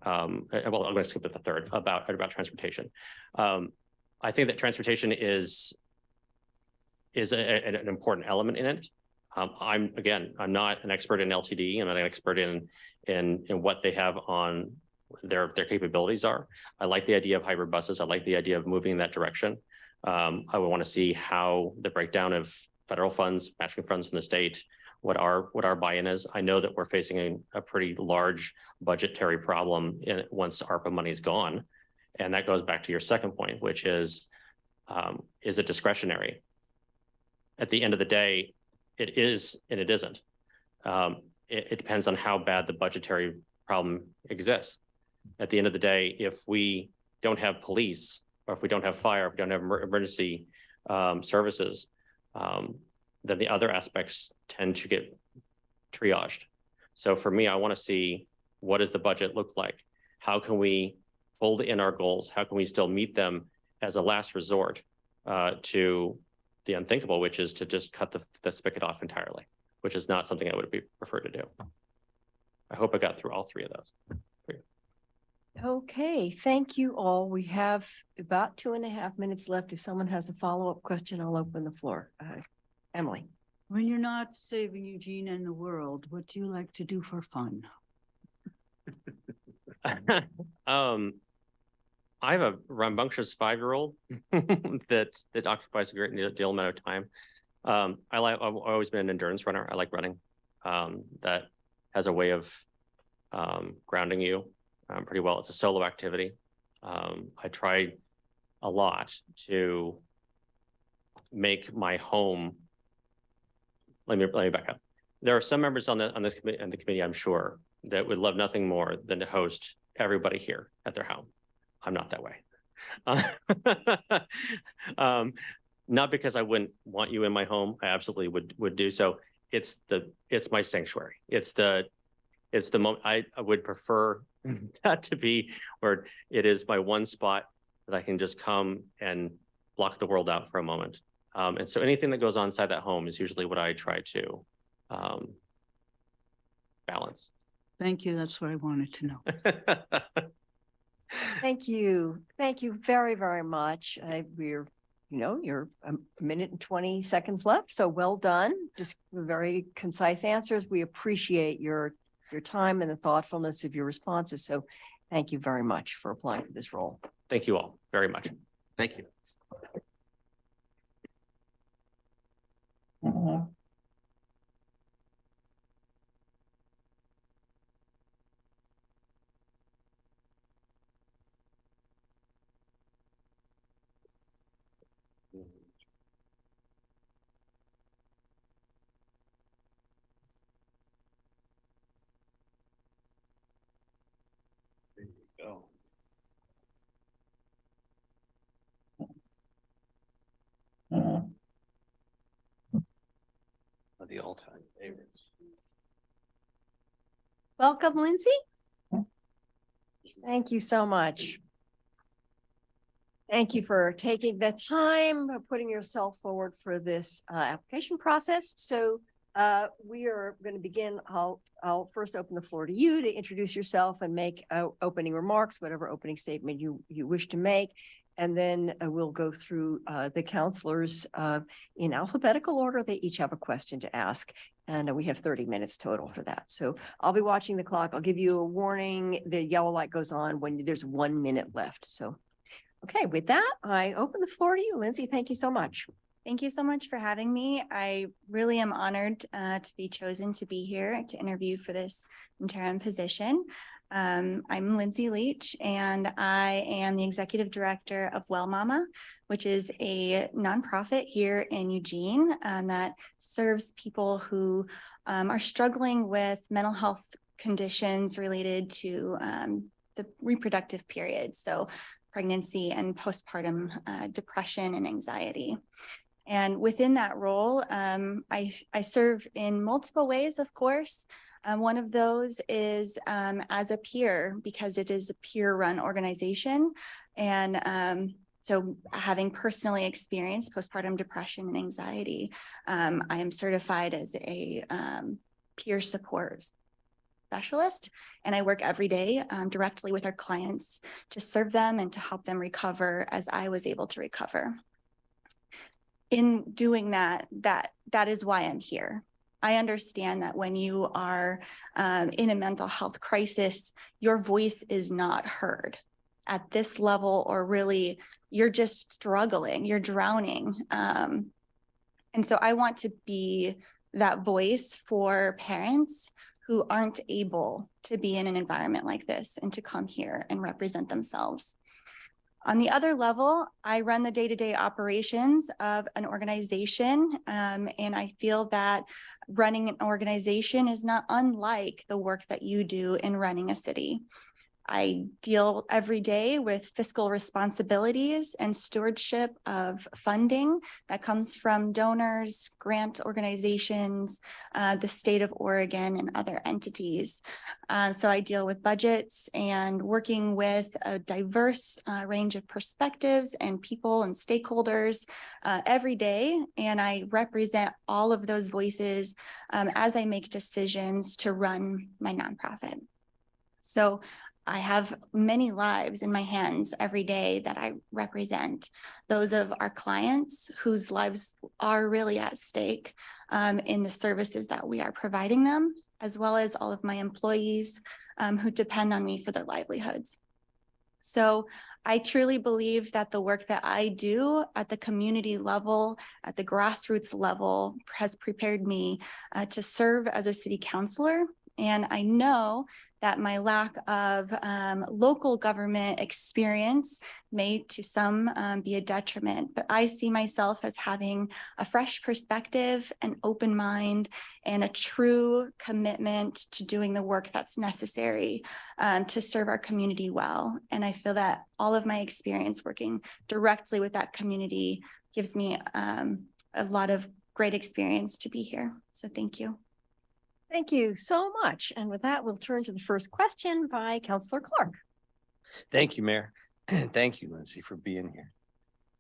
I'm going to skip at the third about transportation. I think that transportation is an important element in it. I'm not an expert in LTD. I'm not an expert in what they have on their capabilities are. I like the idea of hybrid buses. I like the idea of moving in that direction. I would want to see how the breakdown of federal funds, matching funds from the state, what our buy-in is. I know that we're facing a pretty large budgetary problem once ARPA money is gone. And that goes back to your second point, which is it discretionary? At the end of the day, it is and it isn't. It depends on how bad the budgetary problem exists. At the end of the day, if we don't have police, or if we don't have fire, if we don't have emergency services, then the other aspects tend to get triaged. So for me, I want to see, what does the budget look like? How can we fold in our goals? How can we still meet them as a last resort to the unthinkable, which is to just cut the spigot off entirely, which is not something I would prefer to do. I hope I got through all three of those. Okay, thank you all. We have about 2.5 minutes left. If someone has a follow-up question, I'll open the floor. Emily. When you're not saving Eugene and the world, what do you like to do for fun? I have a rambunctious 5-year-old that occupies a great deal amount of time. I've always been an endurance runner. I like running. That has a way of grounding you pretty well. It's a solo activity. I tried a lot to make my home. Let me back up. There are some members on the committee, I'm sure, that would love nothing more than to host everybody here at their home. I'm not that way. Not because I wouldn't want you in my home. I absolutely would do so. It's my sanctuary. It's the moment. I would prefer that to be where it is my one spot that I can just come and block the world out for a moment. And so anything that goes on inside that home is usually what I try to balance. Thank you. That's what I wanted to know. Thank you. Thank you very, very much. You're a minute and 20 seconds left. So well done. Just very concise answers. We appreciate your time and the thoughtfulness of your responses. So thank you very much for applying for this role. Thank you all very much. Thank you. Go. The all-time favorites. Welcome, Lindsay. Thank you so much. Thank you for taking the time, putting yourself forward for this application process. So we are going to begin. I'll first open the floor to you to introduce yourself and make opening remarks, whatever opening statement you wish to make. And then we'll go through the counselors in alphabetical order. They each have a question to ask. And we have 30 minutes total for that. So I'll be watching the clock. I'll give you a warning. The yellow light goes on when there's 1 minute left. So, okay, with that, I open the floor to you, Lindsay. Thank you so much. Thank you so much for having me. I really am honored to be chosen to be here to interview for this interim position. I'm Lindsay Leach, and I am the executive director of Well Mama, which is a nonprofit here in Eugene that serves people who are struggling with mental health conditions related to the reproductive period. So pregnancy and postpartum depression and anxiety. And within that role, I serve in multiple ways, of course. One of those is as a peer, because it is a peer-run organization. And so having personally experienced postpartum depression and anxiety, I am certified as a peer support specialist, and I work every day directly with our clients to serve them and to help them recover as I was able to recover. In doing that is why I'm here. I understand that when you are in a mental health crisis, your voice is not heard at this level, or really you're just struggling, you're drowning. And so I want to be that voice for parents who aren't able to be in an environment like this and to come here and represent themselves. On the other level, I run the day-to-day operations of an organization, and I feel that running an organization is not unlike the work that you do in running a city. I deal every day with fiscal responsibilities and stewardship of funding that comes from donors, grant organizations, the state of Oregon, and other entities. So I deal with budgets and working with a diverse range of perspectives and people and stakeholders every day. And I represent all of those voices as I make decisions to run my nonprofit. So I have many lives in my hands every day that I represent. Those of our clients whose lives are really at stake in the services that we are providing them, as well as all of my employees who depend on me for their livelihoods. So I truly believe that the work that I do at the community level, at the grassroots level, has prepared me to serve as a city councilor. And I know that my lack of local government experience may to some be a detriment, but I see myself as having a fresh perspective, an open mind, and a true commitment to doing the work that's necessary to serve our community well. And I feel that all of my experience working directly with that community gives me a lot of great experience to be here. So thank you. Thank you so much. And with that, we'll turn to the first question by Councillor Clark. Thank you, Mayor. Thank you, Lindsay, for being here.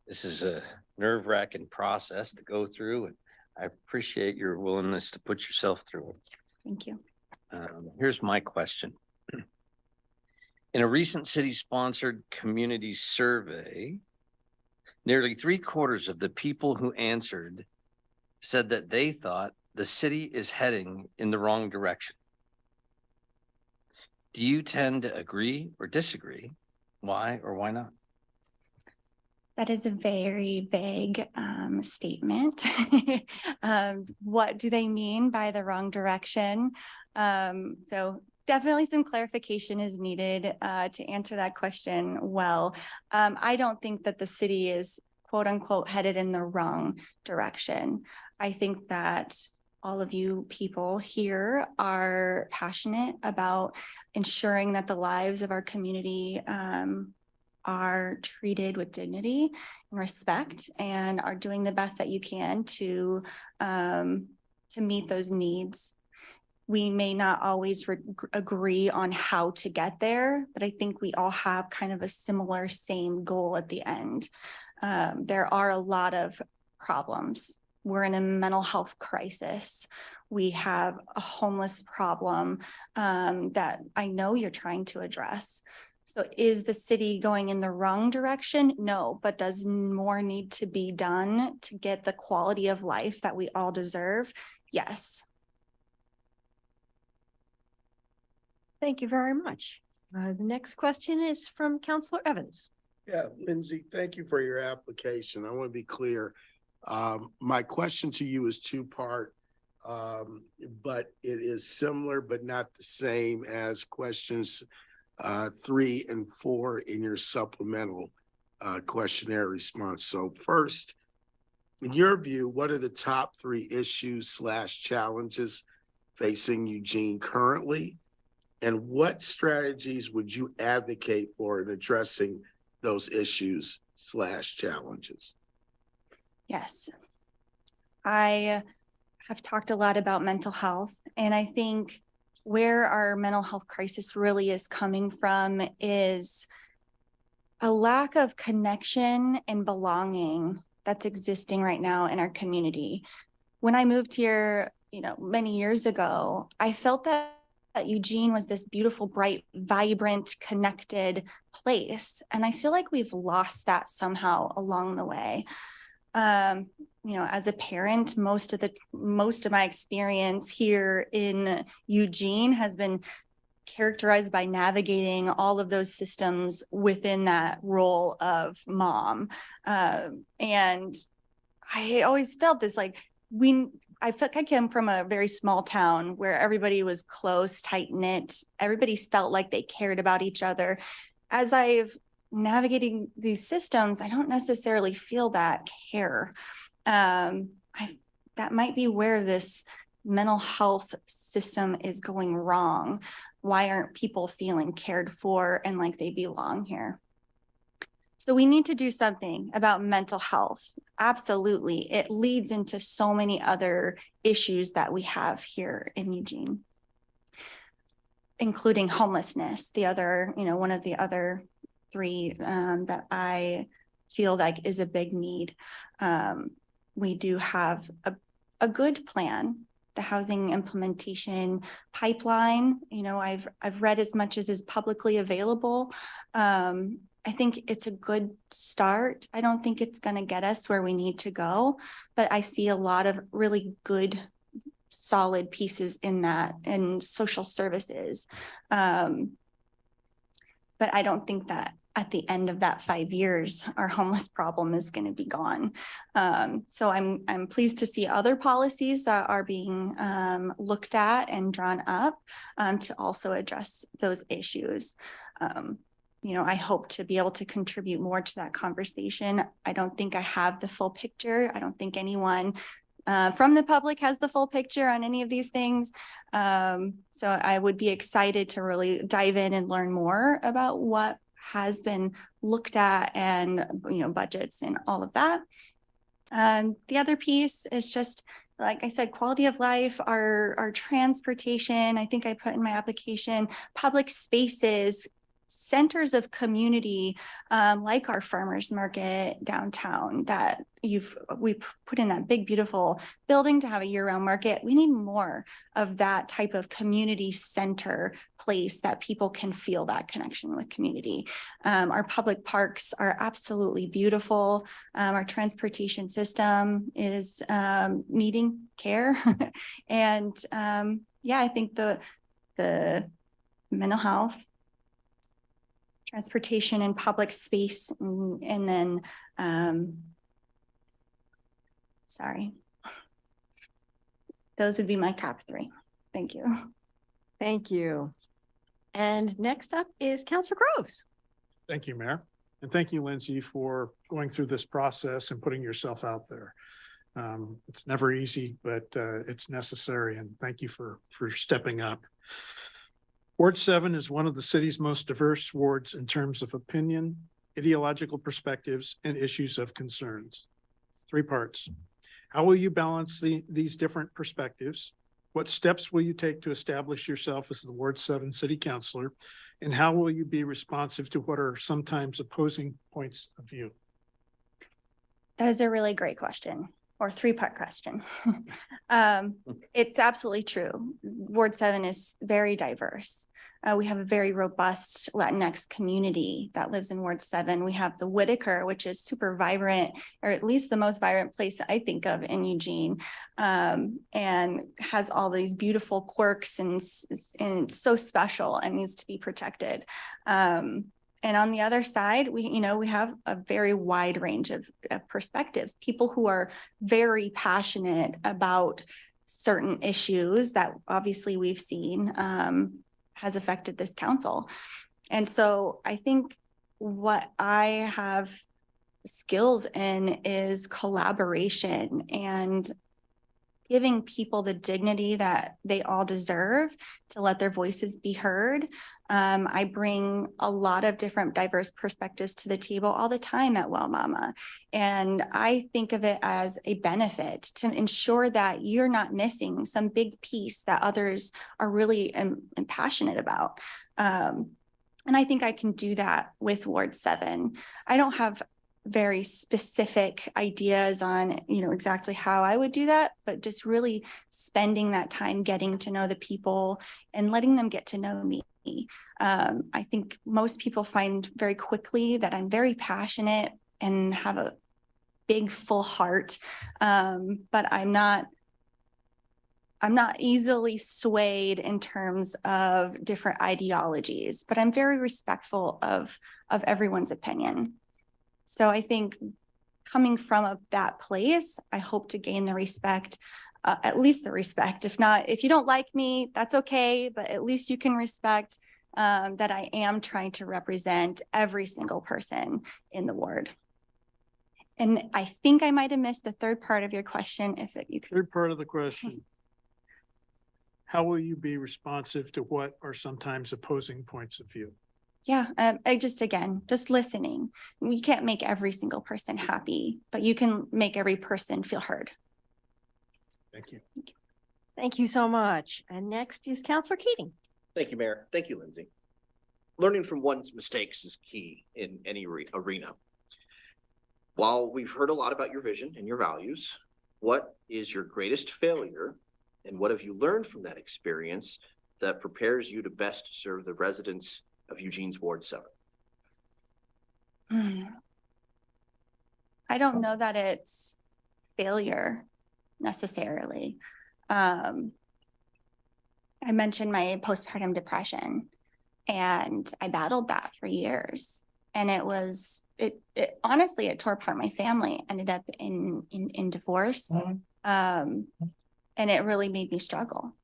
This is a nerve-wracking process to go through, and I appreciate your willingness to put yourself through it. Thank you. Here's my question. In a recent city-sponsored community survey, nearly 3/4 of the people who answered said that they thought the city is heading in the wrong direction. Do you tend to agree or disagree? Why or why not? That is a very vague statement. What do they mean by the wrong direction? So definitely some clarification is needed to answer that question well. I don't think that the city is quote unquote headed in the wrong direction. I think that all of you people here are passionate about ensuring that the lives of our community are treated with dignity and respect, and are doing the best that you can to meet those needs. We may not always agree on how to get there, but I think we all have kind of a similar same goal at the end. There are a lot of problems. We're in a mental health crisis. We have a homeless problem that I know you're trying to address. So is the city going in the wrong direction? No, but does more need to be done to get the quality of life that we all deserve? Yes. Thank you very much. The next question is from Councillor Evans. Yeah, Lindsay, thank you for your application. I want to be clear. My question to you is two-part, but it is similar but not the same as questions 3 and 4 in your supplemental questionnaire response. So first, in your view, what are the top 3 issues / challenges facing Eugene currently? And what strategies would you advocate for in addressing those issues / challenges? Yes, I have talked a lot about mental health, and I think where our mental health crisis really is coming from is a lack of connection and belonging that's existing right now in our community. When I moved here, many years ago, I felt that Eugene was this beautiful, bright, vibrant, connected place. And I feel like we've lost that somehow along the way. you know, as a parent, most of my experience here in Eugene has been characterized by navigating all of those systems within that role of mom. And I always felt this, like, I felt I came from a very small town where everybody was close, tight knit. Everybody felt like they cared about each other. As I've navigating these systems, I don't necessarily feel that care. That might be where this mental health system is going wrong. Why aren't people feeling cared for and like they belong here? So we need to do something about mental health. Absolutely. It leads into so many other issues that we have here in Eugene, including homelessness, the other, you know, one of the other three that I feel like is a big need. We do have a good plan, the housing implementation pipeline. You know, I've read as much as is publicly available. I think it's a good start. I don't think it's going to get us where we need to go, but I see a lot of really good, solid pieces in that, and social services. But I don't think that at the end of that 5 years, our homeless problem is going to be gone. So I'm pleased to see other policies that are being looked at and drawn up to also address those issues. You know, I hope to be able to contribute more to that conversation. I don't think I have the full picture. I don't think anyone from the public has the full picture on any of these things. So I would be excited to really dive in and learn more about what has been looked at, and, you know, budgets and all of that. The other piece is just, like I said, quality of life, our transportation. I think I put in my application, public spaces, centers of community, like our farmers market downtown that we put in that big, beautiful building to have a year-round market. We need more of that type of community center place that people can feel that connection with community. Our public parks are absolutely beautiful. Our transportation system is needing care. And yeah, I think the mental health, transportation and public space, and then sorry, those would be my top three. Thank you. Thank you. And next up is Councilor Groves. Thank you, Mayor. And thank you, Lindsay, for going through this process and putting yourself out there. It's never easy, but it's necessary. And thank you for stepping up. Ward 7 is one of the city's most diverse wards in terms of opinion, ideological perspectives, and issues of concerns. 3 parts. How will you balance these different perspectives? What steps will you take to establish yourself as the Ward 7 City Councilor? And how will you be responsive to what are sometimes opposing points of view? That is a really great question, or 3-part question. It's absolutely true. Ward 7 is very diverse. We have a very robust Latinx community that lives in Ward 7. We have the Whitaker, which is super vibrant, or at least the most vibrant place I think of in Eugene, and has all these beautiful quirks and it's so special and needs to be protected. And on the other side, we have a very wide range of perspectives, people who are very passionate about certain issues that obviously we've seen has affected this council. And so I think what I have skills in is collaboration and giving people the dignity that they all deserve to let their voices be heard. I bring a lot of different diverse perspectives to the table all the time at Well Mama. And I think of it as a benefit to ensure that you're not missing some big piece that others are really passionate about. And I think I can do that with Ward 7. I don't have very specific ideas on, exactly how I would do that, but just really spending that time getting to know the people and letting them get to know me. I think most people find very quickly that I'm very passionate and have a big, full heart. But I'm not easily swayed in terms of different ideologies, but I'm very respectful of everyone's opinion. So I think coming from that place, I hope to gain the respect, at least the respect. If not, if you don't like me, that's okay, but at least you can respect that I am trying to represent every single person in the ward. And I think I might have missed the third part of your question. If you could. Third part of the question. How will you be responsive to what are sometimes opposing points of view? Yeah, just listening. You can't make every single person happy, but you can make every person feel heard. Thank you. Thank you so much. And next is Councilor Keating. Thank you, Mayor. Thank you, Lindsay. Learning from one's mistakes is key in any arena. While we've heard a lot about your vision and your values, what is your greatest failure? And what have you learned from that experience that prepares you to best serve the residents of Eugene's Ward 7? I don't know that it's failure necessarily. I mentioned my postpartum depression, and I battled that for years. And it honestly, it tore apart my family, ended up in divorce. And it really made me struggle.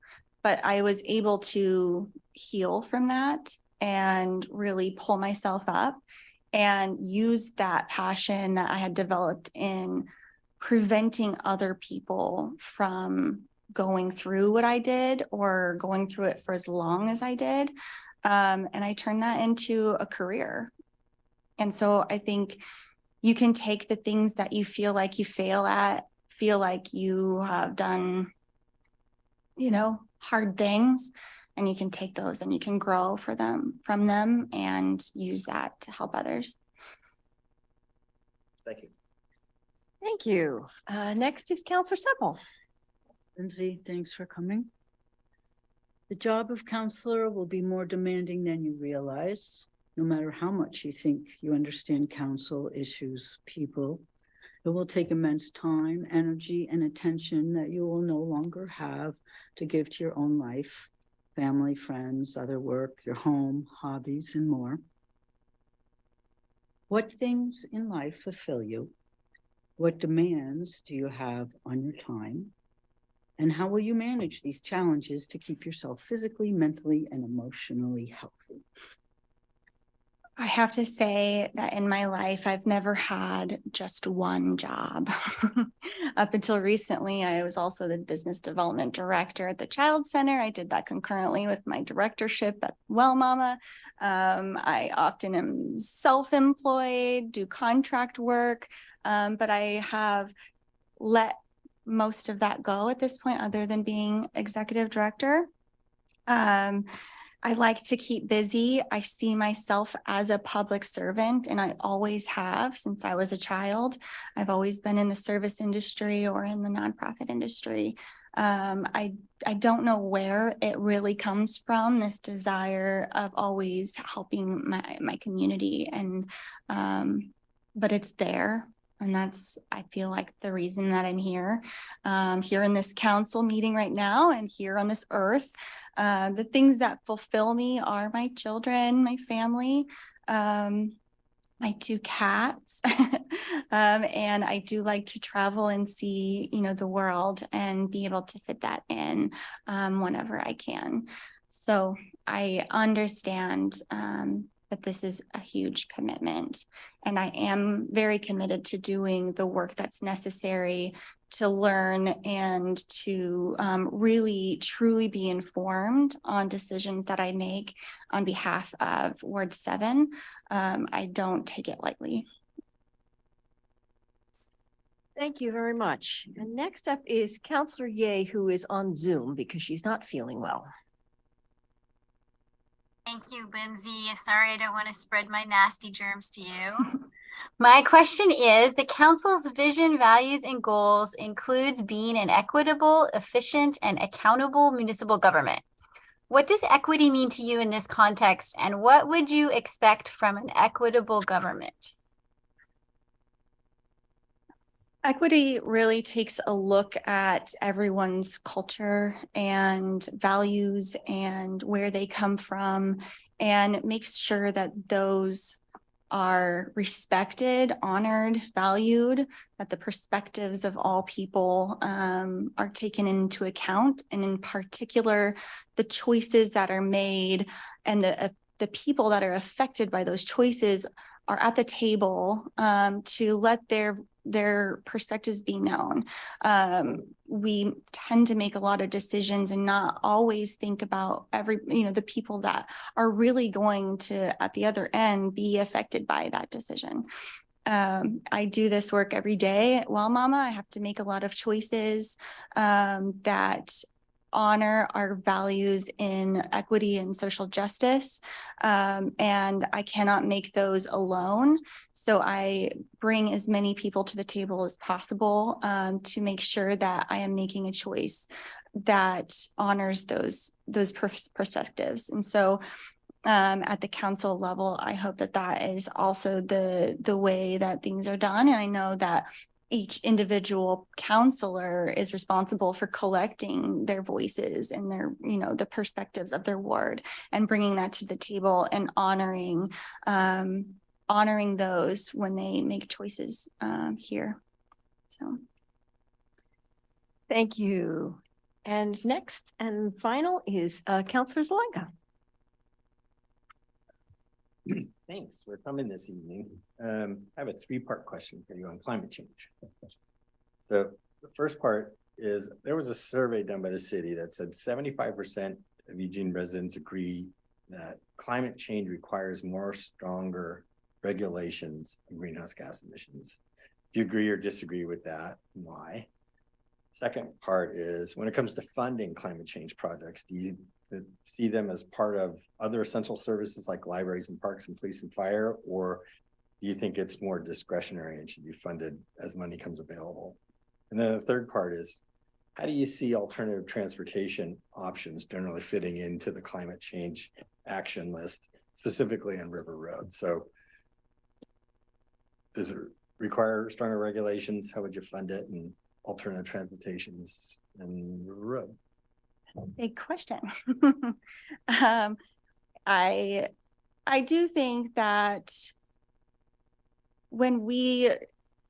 But I was able to heal from that and really pull myself up and use that passion that I had developed in preventing other people from going through what I did or going through it for as long as I did. And I turned that into a career. And so I think you can take the things that you feel like you fail at, feel like you have done, hard things, and you can take those and you can grow from them and use that to help others. Thank you. Thank you. Next is Councilor Semple. Lindsay, thanks for coming. The job of counselor will be more demanding than you realize. No matter how much you think you understand council issues, people, it will take immense time, energy, and attention that you will no longer have to give to your own life, family, friends, other work, your home, hobbies, and more. What things in life fulfill you? What demands do you have on your time? And how will you manage these challenges to keep yourself physically, mentally, and emotionally healthy? I have to say that in my life, I've never had just one job. Up until recently, I was also the business development director at the Child Center. I did that concurrently with my directorship at Well Mama. I often am self-employed, do contract work, but I have let most of that go at this point, other than being executive director. I like to keep busy. I see myself as a public servant, and I always have since I was a child. I've always been in the service industry or in the nonprofit industry. I don't know where it really comes from, this desire of always helping my community, and but it's there. And that's, I feel like, the reason that I'm here, here in this council meeting right now and here on this earth. The things that fulfill me are my children, my family, my two cats, and I do like to travel and see, the world and be able to fit that in whenever I can. So I understand that this is a huge commitment, and I am very committed to doing the work that's necessary to learn and to really truly be informed on decisions that I make on behalf of Ward 7. I don't take it lightly. Thank you very much. And next up is Councilor Ye, who is on Zoom because she's not feeling well. Thank you, Lindsay. Sorry, I don't want to spread my nasty germs to you. My question is, the council's vision, values, and goals includes being an equitable, efficient, and accountable municipal government. What does equity mean to you in this context, and what would you expect from an equitable government? Equity really takes a look at everyone's culture and values and where they come from, and makes sure that those are respected, honored, valued, that the perspectives of all people are taken into account, and in particular, the choices that are made and the people that are affected by those choices are at the table to let their perspectives be known. We tend to make a lot of decisions and not always think about the people that are really going to, at the other end, be affected by that decision. I do this work every day at Well Mama. I have to make a lot of choices that honor our values in equity and social justice. And I cannot make those alone. So I bring as many people to the table as possible to make sure that I am making a choice that honors those perspectives. And so at the council level, I hope that that is also the way that things are done. And I know that each individual counselor is responsible for collecting their voices and their, the perspectives of their ward and bringing that to the table and honoring those when they make choices here. So. Thank you. And next and final is Councilor Zelenka. Thanks for coming this evening. I have a three-part question for you on climate change. So the first part is there was a survey done by the city that said 75% of Eugene residents agree that climate change requires more stronger regulations of greenhouse gas emissions. Do you agree or disagree with that? Why? Second part is when it comes to funding climate change projects, do you see them as part of other essential services like libraries and parks and police and fire, or do you think it's more discretionary and should be funded as money comes available? And then the third part is, how do you see alternative transportation options generally fitting into the climate change action list, specifically on River Road? So does it require stronger regulations? How would you fund it, and alternative transportations in River Road? Big question. I do think that when we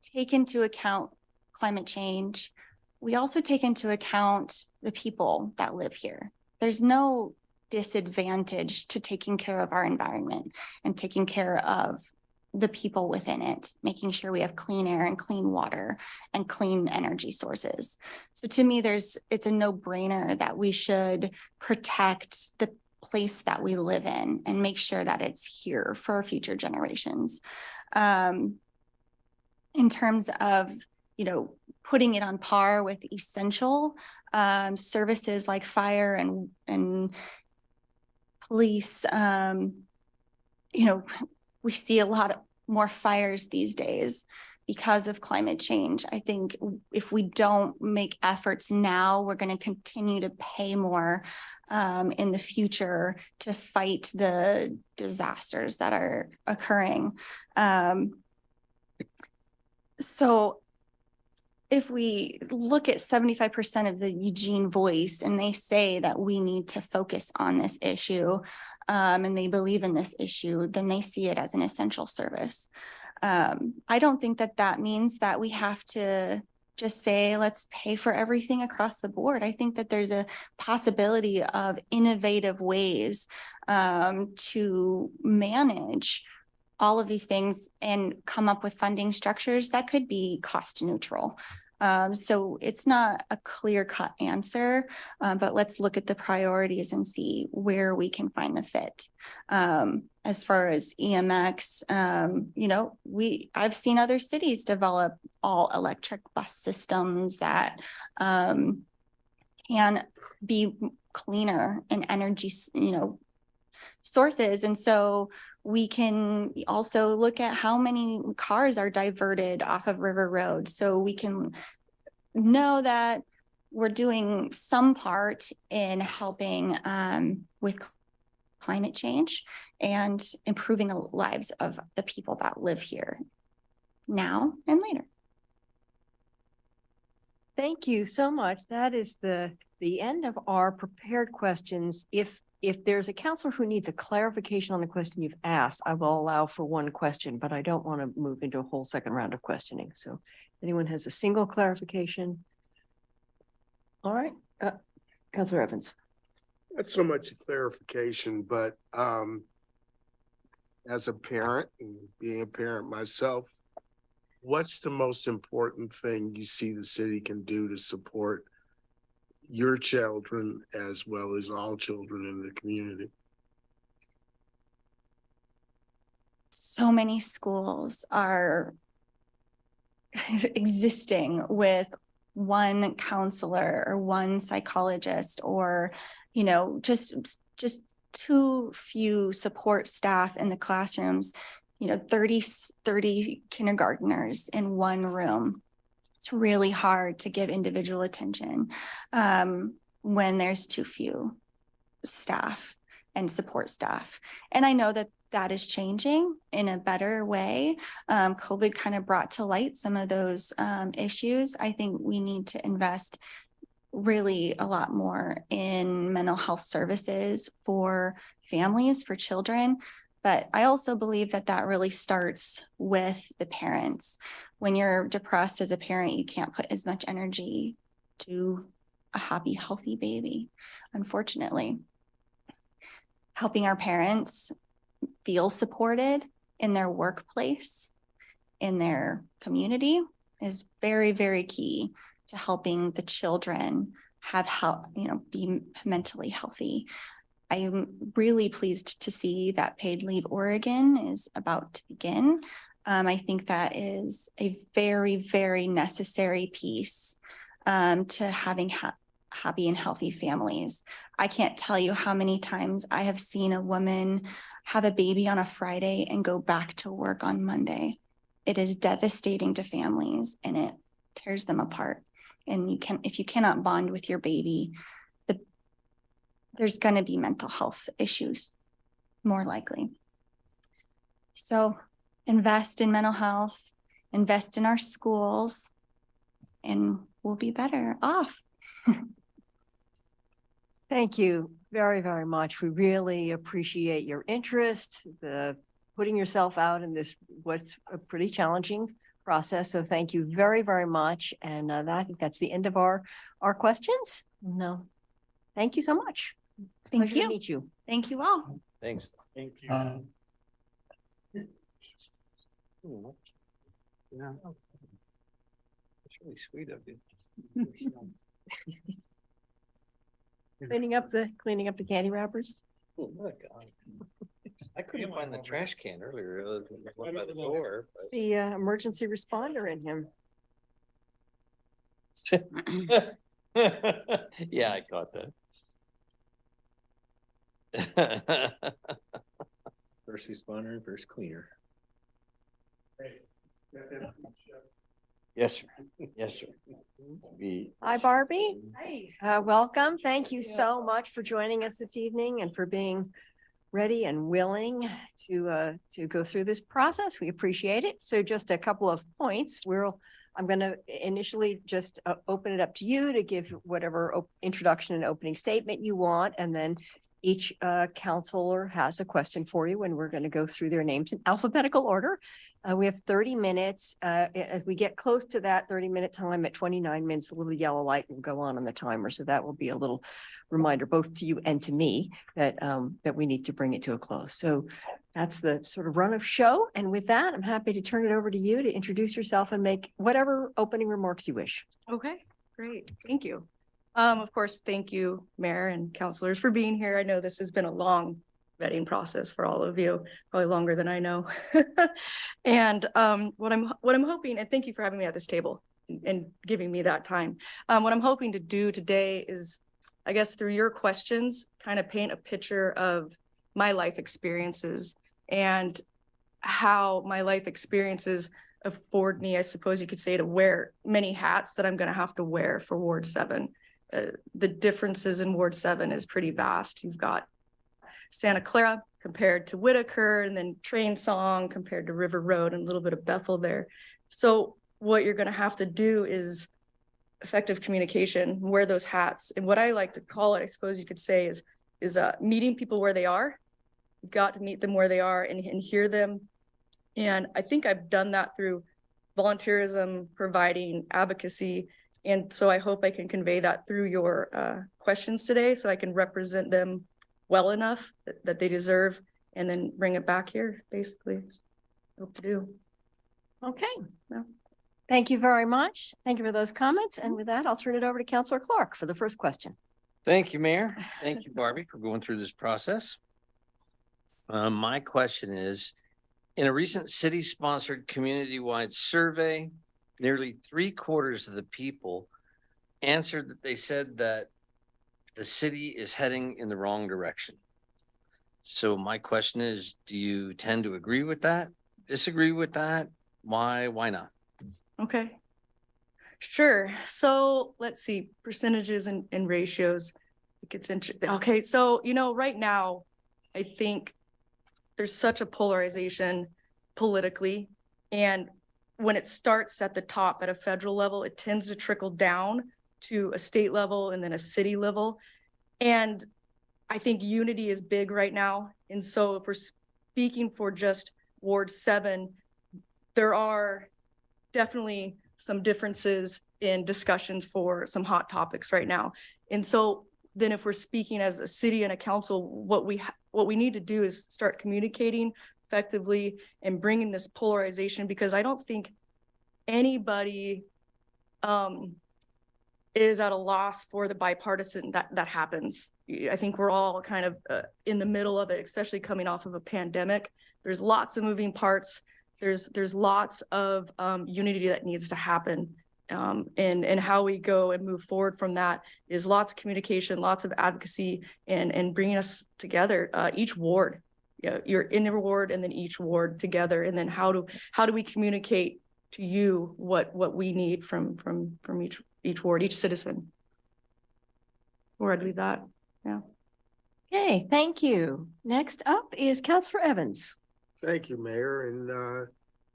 take into account climate change, we also take into account the people that live here. There's no disadvantage to taking care of our environment and taking care of the people within it, making sure we have clean air and clean water and clean energy sources. So to me, it's a no-brainer that we should protect the place that we live in and make sure that it's here for future generations. In terms of, putting it on par with essential services like fire and police, we see a lot more fires these days because of climate change. I think if we don't make efforts now, we're going to continue to pay more in the future to fight the disasters that are occurring. So if we look at 75% of the Eugene Voice and they say that we need to focus on this issue, and they believe in this issue, then they see it as an essential service. I don't think that means that we have to just say, let's pay for everything across the board. I think that there's a possibility of innovative ways to manage all of these things and come up with funding structures that could be cost neutral. So it's not a clear-cut answer, but let's look at the priorities and see where we can find the fit. As far as EMX, I've seen other cities develop all electric bus systems that can be cleaner in energy, sources. And so we can also look at how many cars are diverted off of River Road, so we can know that we're doing some part in helping with climate change and improving the lives of the people that live here now and later. Thank you so much. That is the end of our prepared questions. If there's a counselor who needs a clarification on the question you've asked, I will allow for one question, but I don't want to move into a whole second round of questioning. So if anyone has a single clarification. All right, Counselor Evans. Not so much a clarification, but as a parent and being a parent myself, what's the most important thing you see the city can do to support your children as well as all children in the community? So many schools are existing with one counselor or one psychologist, or, you know, just too few support staff in the classrooms, you know, 30 kindergartners in one room. It's really hard to give individual attention when there's too few staff and support staff. And I know that that is changing in a better way. COVID kind of brought to light some of those issues. I think we need to invest really a lot more in mental health services for families, for children. But I also believe that that really starts with the parents. When you're depressed as a parent, you can't put as much energy to a happy, healthy baby, unfortunately. Helping our parents feel supported in their workplace, in their community is very, very key to helping the children have help, you know, be mentally healthy. I am really pleased to see that Paid Leave Oregon is about to begin. I think that is a very, very necessary piece to having happy and healthy families. I can't tell you how many times I have seen a woman have a baby on a Friday and go back to work on Monday. It is devastating to families and it tears them apart. And if you cannot bond with your baby, there's going to be mental health issues, more likely. So invest in mental health, invest in our schools, and we'll be better off. Thank you very, very much. We really appreciate your interest, the putting yourself out in this, what's a pretty challenging process. So thank you very, very much. And I think that's the end of our questions. No, thank you so much. Thank Pleasure you. to meet you. Thank you all. Thanks. Thank you. Yeah. It's really sweet of you. Cleaning up the candy wrappers. Oh my God. I couldn't find the trash can earlier. By the door. It's the emergency responder in him. Yeah, I caught that. First responder and first cleaner. Yes, sir. Yes, sir. Hi, Barbie. Hi. Welcome. Thank you so much for joining us this evening and for being ready and willing to go through this process. We appreciate it. So just a couple of points. I'm going to initially just open it up to you to give whatever introduction and opening statement you want, and then each counselor has a question for you, and we're going to go through their names in alphabetical order. We have 30 minutes. As we get close to that 30-minute time at 29 minutes, a little yellow light will go on the timer. So that will be a little reminder both to you and to me that we need to bring it to a close. So that's the sort of run of show. And with that, I'm happy to turn it over to you to introduce yourself and make whatever opening remarks you wish. Okay, great. Thank you. Of course, thank you, Mayor and counselors, for being here. I know this has been a long vetting process for all of you, probably longer than I know. And what I'm hoping, and thank you for having me at this table and giving me that time. What I'm hoping to do today is, I guess, through your questions, kind of paint a picture of my life experiences and how my life experiences afford me, I suppose you could say, to wear many hats that I'm going to have to wear for Ward 7. The differences in Ward 7 is pretty vast. You've got Santa Clara compared to Whitaker, and then Train Song compared to River Road, and a little bit of Bethel there. So what you're going to have to do is effective communication, wear those hats. And what I like to call it, I suppose you could say, is meeting people where they are. You've got to meet them where they are and hear them. And I think I've done that through volunteerism, providing advocacy. And so I hope I can convey that through your questions today, so I can represent them well enough that they deserve, and then bring it back here, basically. Hope to do. Okay. Yeah. Thank you very much. Thank you for those comments. And with that, I'll turn it over to Councilor Clark for the first question. Thank you, Mayor. Thank you, Barbie, for going through this process. My question is, in a recent city-sponsored community-wide survey, nearly 3/4 of the people answered that they said that the city is heading in the wrong direction. So my question is, do you tend to agree with that? Disagree with that? Why not? Okay. Sure. So let's see, percentages and ratios. It gets interesting. Okay. So, right now, I think there's such a polarization politically. And when it starts at the top at a federal level, it tends to trickle down to a state level and then a city level. And I think unity is big right now. And so if we're speaking for just Ward 7, there are definitely some differences in discussions for some hot topics right now. And so then if we're speaking as a city and a council, what we need to do is start communicating effectively and bringing this polarization, because I don't think anybody is at a loss for the bipartisan that happens. I think we're all kind of in the middle of it, especially coming off of a pandemic. There's lots of moving parts. There's lots of unity that needs to happen. And how we go and move forward from that is lots of communication, lots of advocacy, and bringing us together, each ward. You're in your ward and then each ward together. And then how do we communicate to you what we need from each ward, each citizen? Where I'd leave that. Yeah. Okay, thank you. Next up is Councilor Evans. Thank you, Mayor, and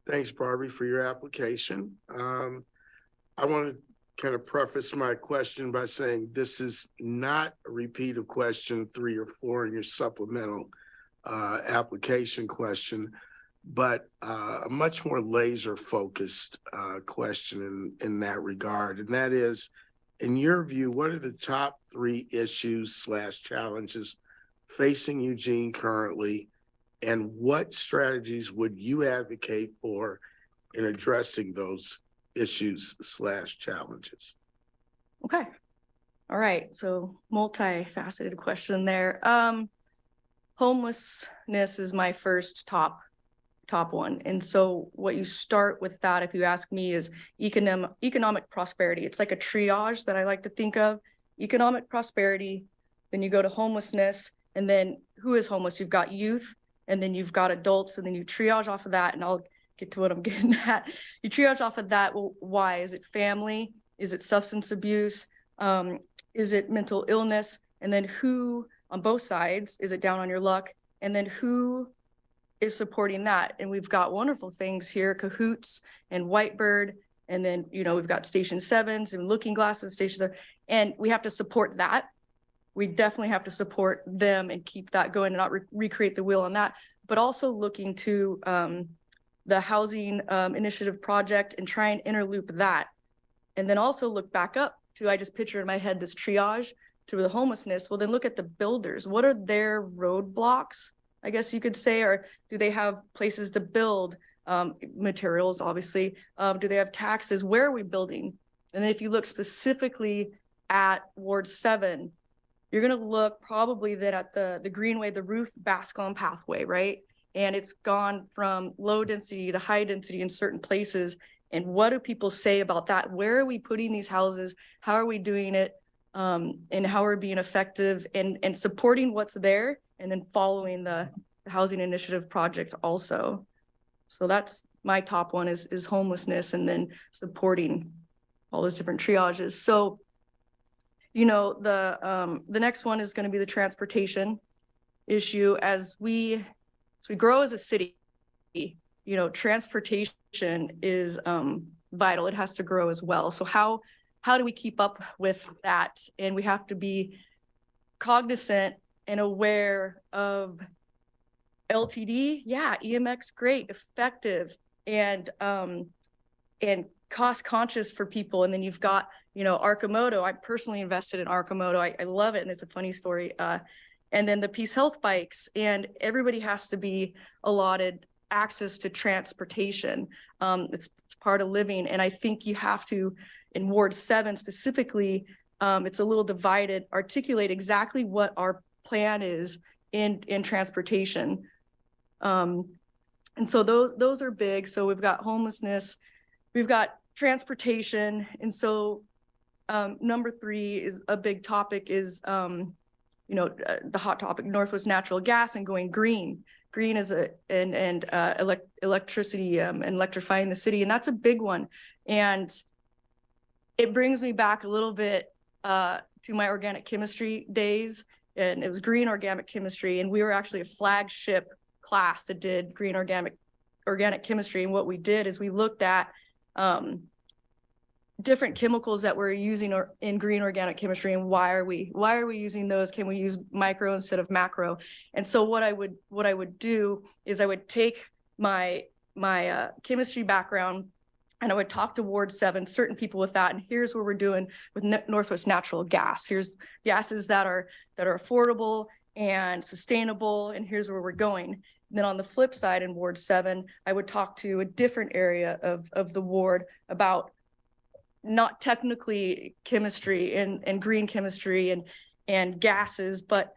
thanks, Barbie, for your application. I want to kind of preface my question by saying this is not a repeat of question 3 or 4 in your supplemental application question, but a much more laser focused question in that regard. And that is, in your view, what are the top 3 issues / challenges facing Eugene currently, and what strategies would you advocate for in addressing those issues / challenges? Okay. All right. So multifaceted question there. Homelessness is my first top one. And so what you start with that, if you ask me, is economic prosperity. It's like a triage that I like to think of. Economic prosperity, then you go to homelessness, and then who is homeless? You've got youth, and then you've got adults, and then you triage off of that, and I'll get to what I'm getting at. You triage off of that. Well, why? Is it family? Is it substance abuse? Is it mental illness? And then who on both sides? Is it down on your luck? And then who is supporting that? And we've got wonderful things here, Cahoots and Whitebird. And then, we've got Station 7s and Looking Glasses, Stations, and we have to support that. We definitely have to support them and keep that going and not recreate the wheel on that, but also looking to the housing initiative project and try and interloop that. And then also look back up to, I just picture in my head this triage to the homelessness. Well, then look at the builders. What are their roadblocks, I guess you could say, or do they have places to build materials, obviously? Do they have taxes? Where are we building? And then if you look specifically at Ward 7, you're going to look probably then at the Greenway, the Ruth Bascom pathway, right? And it's gone from low density to high density in certain places. And what do people say about that? Where are we putting these houses? How are we doing it? And how are we being effective and supporting what's there, and then following the housing initiative project also. So that's my top one is homelessness, and then supporting all those different triages. So, the next one is going to be the transportation issue. As we grow as a city, transportation is vital. It has to grow as well. So how how do we keep up with that? And we have to be cognizant and aware of LTD. Yeah, EMX, great, effective, and cost conscious for people. And then you've got, you know, Arcimoto. I'm personally invested in Arcimoto. I love it. And it's a funny story. And then the Peace Health bikes, and everybody has to be allotted access to transportation. It's part of living. And I think you have to, in Ward 7 specifically, it's a little divided, articulate exactly what our plan is in transportation. And so those are big. So we've got homelessness, we've got transportation. And so number 3 is a big topic is, you know, the hot topic, Northwest Natural Gas and going green. Green is electricity and electrifying the city. And that's a big one. And it brings me back a little bit to my organic chemistry days. And it was green organic chemistry. And we were actually a flagship class that did green organic chemistry. And what we did is we looked at different chemicals that we're using in green organic chemistry, and why are we using those? Can we use micro instead of macro? And so what I would do is I would take my chemistry background, and I would talk to Ward 7, certain people with that. And here's what we're doing with Northwest Natural Gas. Here's gases that are affordable and sustainable, and here's where we're going. And then on the flip side, in Ward 7, I would talk to a different area of the ward about not technically chemistry and green chemistry and gases, but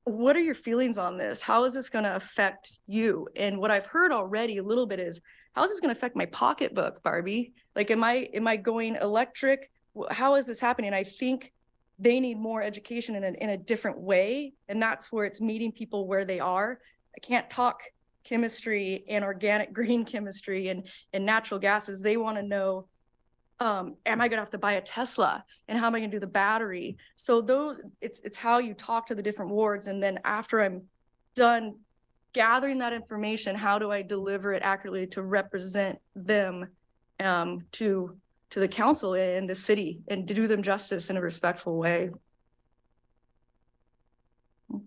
what are your feelings on this? How is this going to affect you? And what I've heard already a little bit is, how is this going to affect my pocketbook, Barbie? Like, am I going electric? How is this happening? I think they need more education in a different way. And that's where it's meeting people where they are. I can't talk chemistry and organic green chemistry and natural gases. They want to know, am I gonna have to buy a Tesla, and how am I gonna do the battery? So it's how you talk to the different wards. And then after I'm done gathering that information, how do I deliver it accurately to represent them to the council in the city, and to do them justice in a respectful way.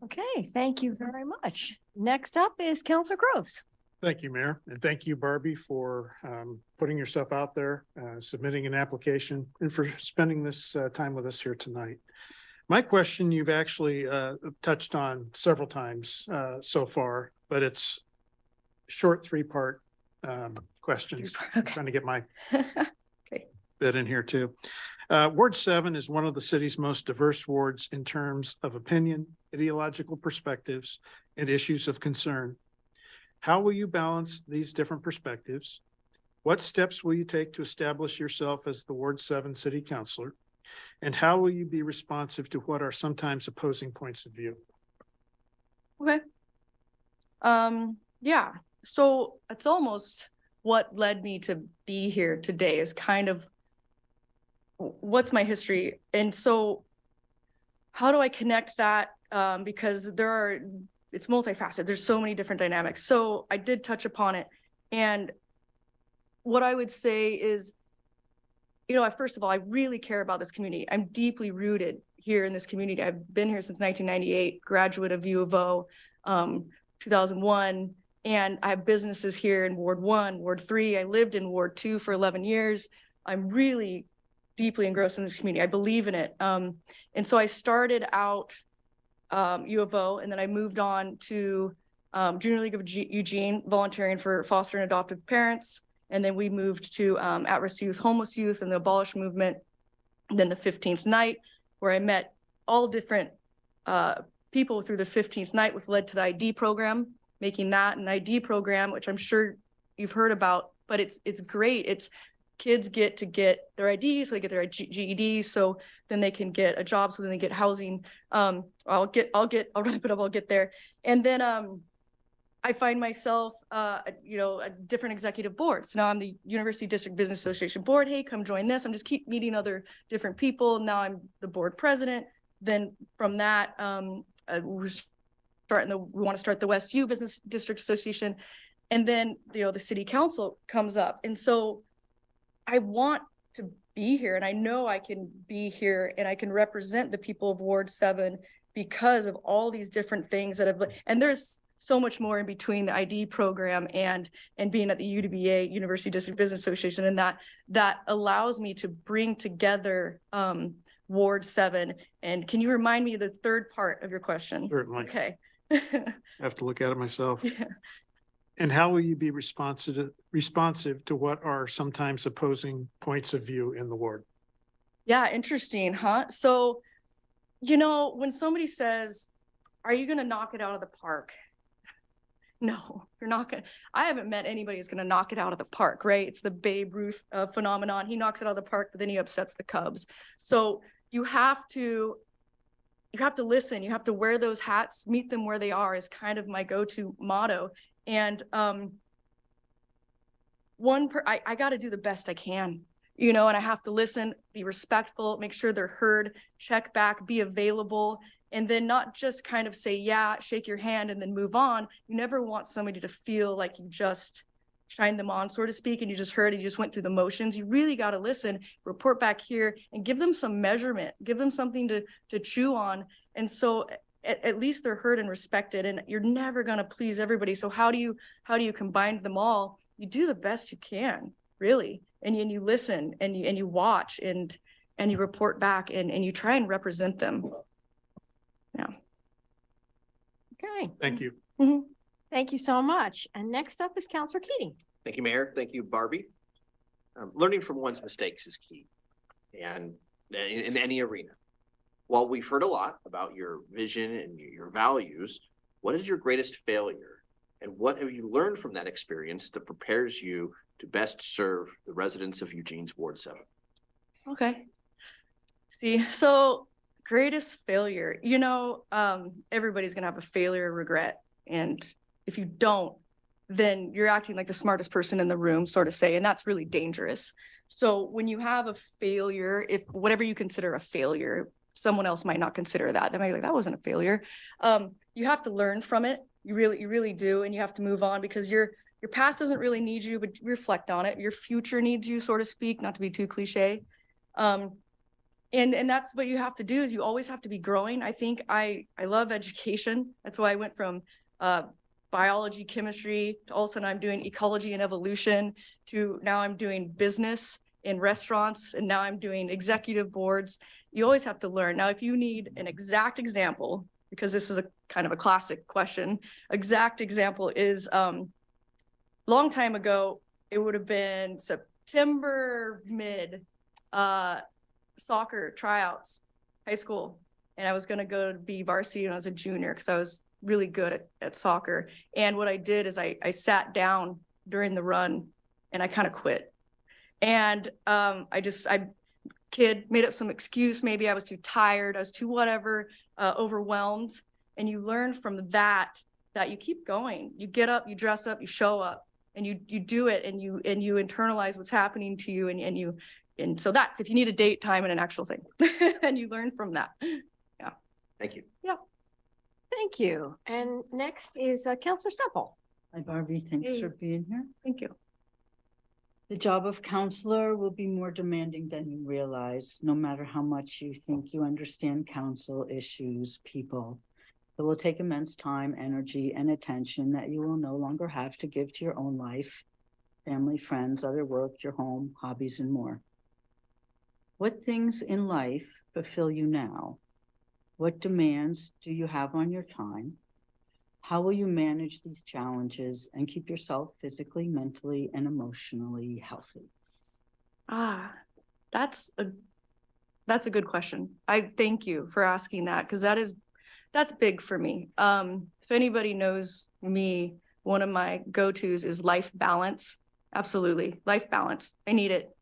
Okay, thank you very much. Next up is Councilor Gross. Thank you, Mayor, and thank you, Barbie, for putting yourself out there, submitting an application, and for spending this time with us here tonight. My question you've actually touched on several times so far, but it's short 3-part questions. Okay. I'm trying to get my Okay. bit in here too. Ward 7 is one of the city's most diverse wards in terms of opinion, ideological perspectives, and issues of concern. How will you balance these different perspectives? What steps will you take to establish yourself as the Ward 7 City Councilor? And how will you be responsive to what are sometimes opposing points of view? Okay. Yeah, so it's almost what led me to be here today, is kind of what's my history. And so how do I connect that? Because it's multifaceted. There's so many different dynamics. So I did touch upon it. And what I would say is, you know, first of all, I really care about this community. I'm deeply rooted here in this community. I've been here since 1998, graduate of U of O, 2001. And I have businesses here in Ward 1, Ward 3. I lived in Ward 2 for 11 years. I'm really deeply engrossed in this community. I believe in it. And so I started out U of O, and then I moved on to Junior League of Eugene, volunteering for foster and adoptive parents. And then we moved to at-risk youth, homeless youth, and the Abolish movement. And then the 15th Night, where I met all different people through the 15th Night, which led to the ID program, making that an ID program, which I'm sure you've heard about, but it's great. It's kids get their IDs, so they get their GEDs, so then they can get a job, so then they get housing. I'll wrap it up, I'll get there. And then I find myself, you know, a different executive board. So now I'm the University District Business Association board. Hey, come join this. I'm just keep meeting other different people. Now I'm the board president. Then from that, we want to start the West U Business District Association. And then, you know, the city council comes up. And so I want to be here, and I know I can be here and I can represent the people of Ward 7 because of all these different things that have, and there's so much more in between the ID program and being at the UDBA, University District Business Association, and that allows me to bring together Ward 7. And can you remind me of the third part of your question? Certainly. Okay. I have to look at it myself. Yeah. And how will you be responsive to what are sometimes opposing points of view in the ward? Yeah, interesting, huh? So, you know, when somebody says, are you going to knock it out of the park? No, you're not going to. I haven't met anybody who's going to knock it out of the park, right? It's the Babe Ruth phenomenon. He knocks it out of the park, but then he upsets the Cubs. So you have to listen. You have to wear those hats, meet them where they are is kind of my go-to motto. And I got to do the best I can, you know, and I have to listen, be respectful, make sure they're heard, check back, be available, and then not just kind of say, yeah, shake your hand and then move on. You never want somebody to feel like you just shined them on, so to speak, and you just heard, and you just went through the motions. You really got to listen, report back here, and give them some measurement, give them something to chew on. And so at least they're heard and respected, and you're never going to please everybody. So how do you combine them all? You do the best you can, really. And you listen and you watch and you report back and you try and represent them. Yeah. Okay. Thank you. Mm-hmm. Thank you so much. And next up is Councilor Keating. Thank you, Mayor. Thank you, Barbie. Learning from one's mistakes is key, and in any arena. While we've heard a lot about your vision and your values, what is your greatest failure? And what have you learned from that experience that prepares you to best serve the residents of Eugene's Ward 7? Okay. See, so greatest failure, you know, everybody's gonna have a failure or regret. And if you don't, then you're acting like the smartest person in the room, sort of say, and that's really dangerous. So when you have a failure, if whatever you consider a failure, someone else might not consider that. They might be like, that wasn't a failure. You have to learn from it. You really do. And you have to move on because your past doesn't really need you, but reflect on it. Your future needs you, so to speak, not to be too cliche. And that's what you have to do is you always have to be growing. I think I love education. That's why I went from biology, chemistry, to all of a sudden I'm doing ecology and evolution, to now I'm doing business in restaurants, and now I'm doing executive boards. You always have to learn. Now, if you need an exact example, because this is a kind of a classic question, exact example is long time ago, it would have been September mid soccer tryouts, high school. And I was going to go to be varsity when I was a junior because I was really good at soccer. And what I did is I sat down during the run and I kind of quit. And kid made up some excuse. Maybe I was too tired. I was too whatever, overwhelmed. And you learn from that you keep going. You get up, you dress up, you show up, and you do it, and you internalize what's happening to you, and so that's if you need a date, time, and an actual thing, and you learn from that. Yeah. Thank you. Yeah. Thank you. And next is Councilor Semple. Hi, Barbie. Thanks for being here. Thank you. The job of counselor will be more demanding than you realize, no matter how much you think you understand council issues, people. It will take immense time, energy, and attention that you will no longer have to give to your own life, family, friends, other work, your home, hobbies, and more. What things in life fulfill you now? What demands do you have on your time? How will you manage these challenges and keep yourself physically, mentally, and emotionally healthy? That's a good question. I thank you for asking that because that's big for me. If anybody knows me, one of my go-tos is life balance. Absolutely, life balance. I need it.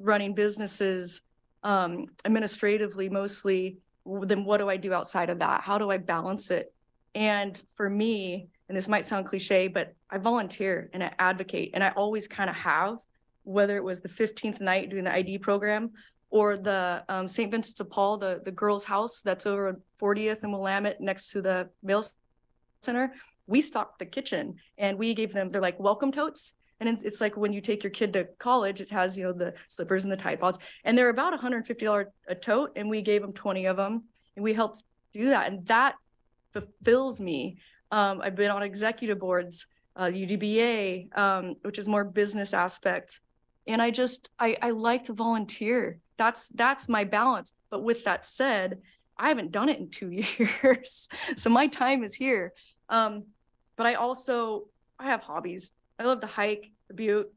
Running businesses, administratively mostly, then what do I do outside of that? How do I balance it? And for me, and this might sound cliche, but I volunteer and I advocate, and I always kind of have, whether it was the 15th night doing the ID program or the St. Vincent de Paul, the girls' house that's over on 40th and Willamette next to the mail center. We stocked the kitchen and we gave them, they're like welcome totes. And it's like when you take your kid to college, it has, you know, the slippers and the Tide Pods, and they're about $150 a tote. And we gave them 20 of them, and we helped do that. And that fulfills me. I've been on executive boards, UDBA, which is more business aspect. And I like to volunteer. That's my balance. But with that said, I haven't done it in 2 years. So my time is here. But I have hobbies. I love to hike the Butte,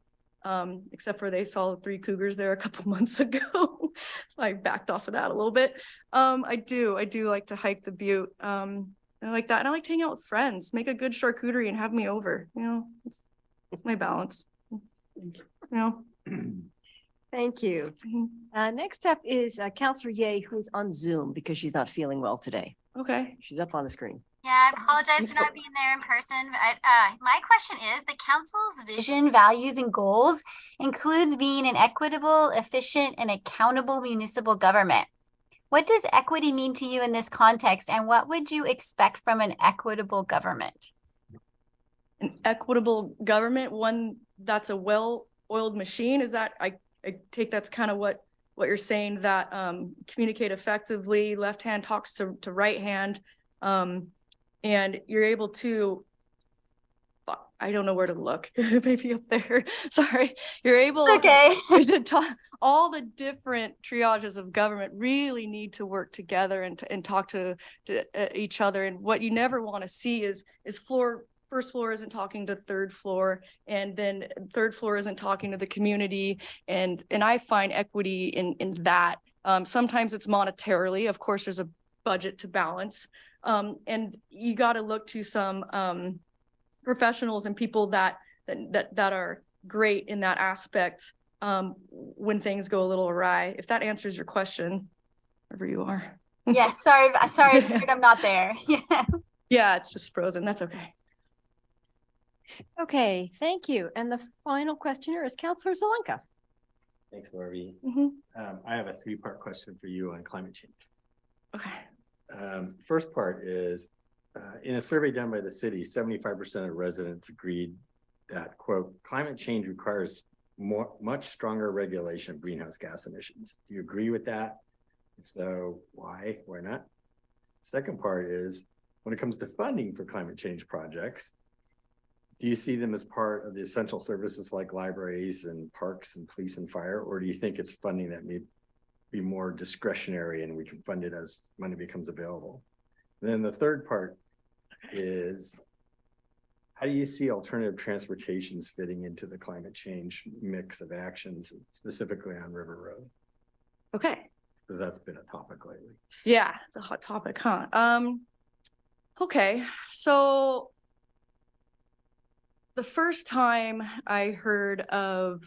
except for they saw 3 cougars there a couple months ago. So I backed off of that a little bit. I do like to hike the Butte. I like that. And I like to hang out with friends, make a good charcuterie and have me over. You know, it's my balance. You know. Thank you. Next up is Counselor Ye, who's on Zoom because she's not feeling well today. Okay. She's up on the screen. Yeah, I apologize for not being there in person. But, my question is, the council's vision, values, and goals includes being an equitable, efficient, and accountable municipal government. What does equity mean to you in this context, and what would you expect from an equitable government? An equitable government, one that's a well-oiled machine. Is that I take that's kind of what you're saying, that communicate effectively, left hand talks to right hand, and you're able to, I don't know where to look, maybe up there. Sorry. You're able to talk. All the different triages of government really need to work together and talk to each other. And what you never want to see is first floor isn't talking to third floor, and then third floor isn't talking to the community. And I find equity in that. Sometimes it's monetarily. Of course, there's a budget to balance. And you got to look to some professionals and people that are great in that aspect when things go a little awry. If that answers your question, wherever you are. Yes, sorry, it's weird I'm not there. Yeah. Yeah, it's just frozen. That's okay. Okay, thank you. And the final questioner is Counselor Zelenka. Thanks, Barbie. Mm-hmm. I have a 3-part question for you on climate change. Okay. First part is, in a survey done by the city, 75% of residents agreed that, quote, climate change requires much stronger regulation of greenhouse gas emissions. Do you agree with that? If so, why? Why not? Second part is, when it comes to funding for climate change projects, do you see them as part of the essential services like libraries and parks and police and fire, or do you think it's funding that may be more discretionary and we can fund it as money becomes available? And then the third part is, how do you see alternative transportations fitting into the climate change mix of actions, specifically on River Road? Okay. Because that's been a topic lately. Yeah, it's a hot topic, huh? Okay, so the first time I heard of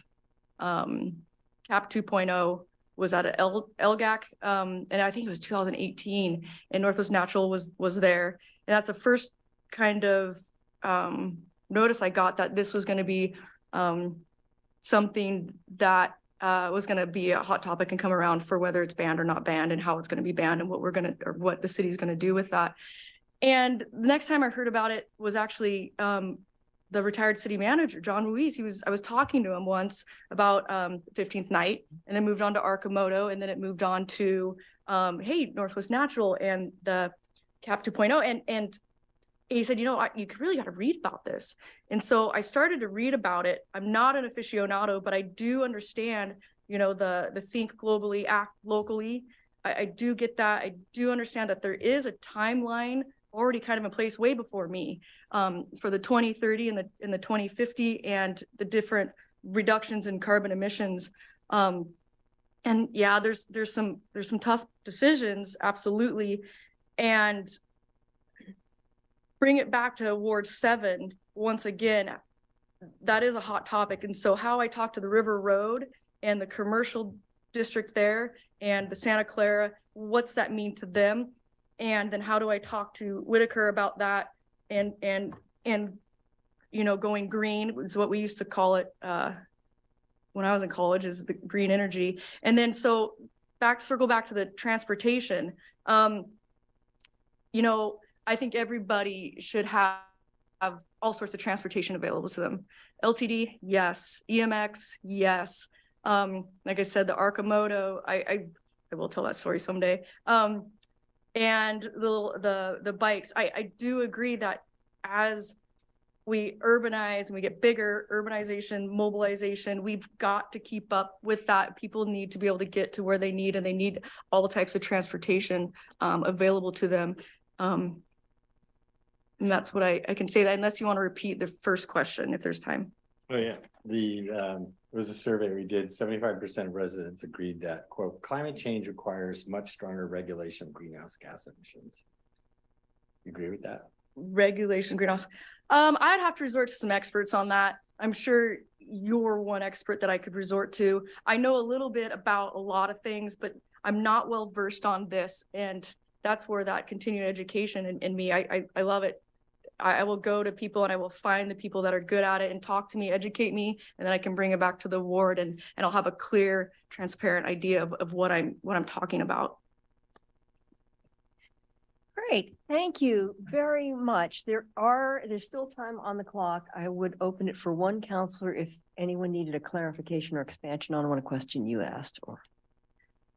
CAP 2.0 was at a LGAC, and I think it was 2018, and Northwest Natural was there. And that's the first kind of notice I got that this was going to be something that was going to be a hot topic and come around for whether it's banned or not banned, and how it's going to be banned, and what the city's going to do with that. And the next time I heard about it was actually the retired city manager, John Ruiz. I was talking to him once about 15th Night, and then moved on to Arcimoto, and then it moved on to hey, Northwest Natural and the CAP 2.0. And he said, you know, you really got to read about this. And so I started to read about it. I'm not an aficionado, but I do understand, you know, the think globally, act locally. I do get that. I do understand that there is a timeline already kind of in place way before me for the 2030 and the 2050 and the different reductions in carbon emissions. And yeah, there's some tough decisions, absolutely. And bring it back to Ward 7 once again, that is a hot topic. And so how I talk to the River Road and the commercial district there and the Santa Clara, what's that mean to them? And then how do I talk to Whitaker about that? And you know, going green is what we used to call it when I was in college, is the green energy. And then so circle back to the transportation. You know, I think everybody should have have all sorts of transportation available to them. LTD, yes. EMX, yes. Like I said, the Arcimoto, I will tell that story someday. And the bikes, I do agree that as we urbanize and we get bigger, urbanization, mobilization, we've got to keep up with that. People need to be able to get to where they need, and they need all types of transportation available to them. And that's what I can say, that unless you want to repeat the first question, if there's time. Oh, yeah. It was a survey we did. 75% of residents agreed that, quote, climate change requires much stronger regulation of greenhouse gas emissions. You agree with that? Regulation, greenhouse. I'd have to resort to some experts on that. I'm sure you're one expert that I could resort to. I know a little bit about a lot of things, but I'm not well versed on this. And that's where that continued education in me, I love it. I will go to people and I will find the people that are good at it and talk to me, educate me, and then I can bring it back to the ward, and I'll have a clear, transparent idea of what I'm talking about. Great, thank you very much. There's still time on the clock. I would open it for one counselor if anyone needed a clarification or expansion on one question you asked,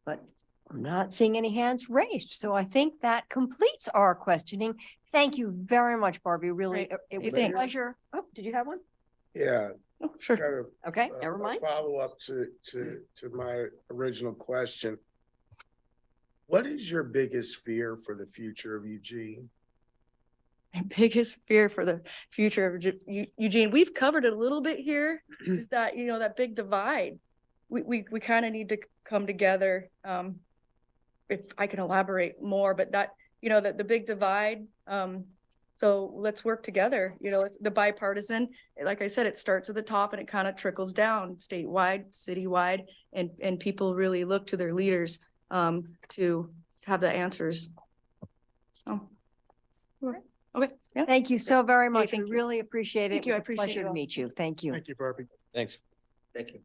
but I'm not seeing any hands raised. So I think that completes our questioning. Thank you very much, Barbie. Really, it was a pleasure. Oh, did you have one? Yeah. Oh, sure. Kind of, Okay, never mind. Follow up to my original question. What is your biggest fear for the future of Eugene? My biggest fear for the future of Eugene, we've covered it a little bit here, is that, that big divide. We kind of need to come together. If I can elaborate more, but that, the big divide. So let's work together. It's the bipartisan. Like I said, it starts at the top and it kind of trickles down statewide, citywide, and people really look to their leaders to have the answers. So, okay. Yeah. Thank you so very much. Thank We you. really appreciate it. Thank It you. was I a appreciate pleasure it to all. meet you. Thank you. Thank you, Barbie. Thanks. Thank you.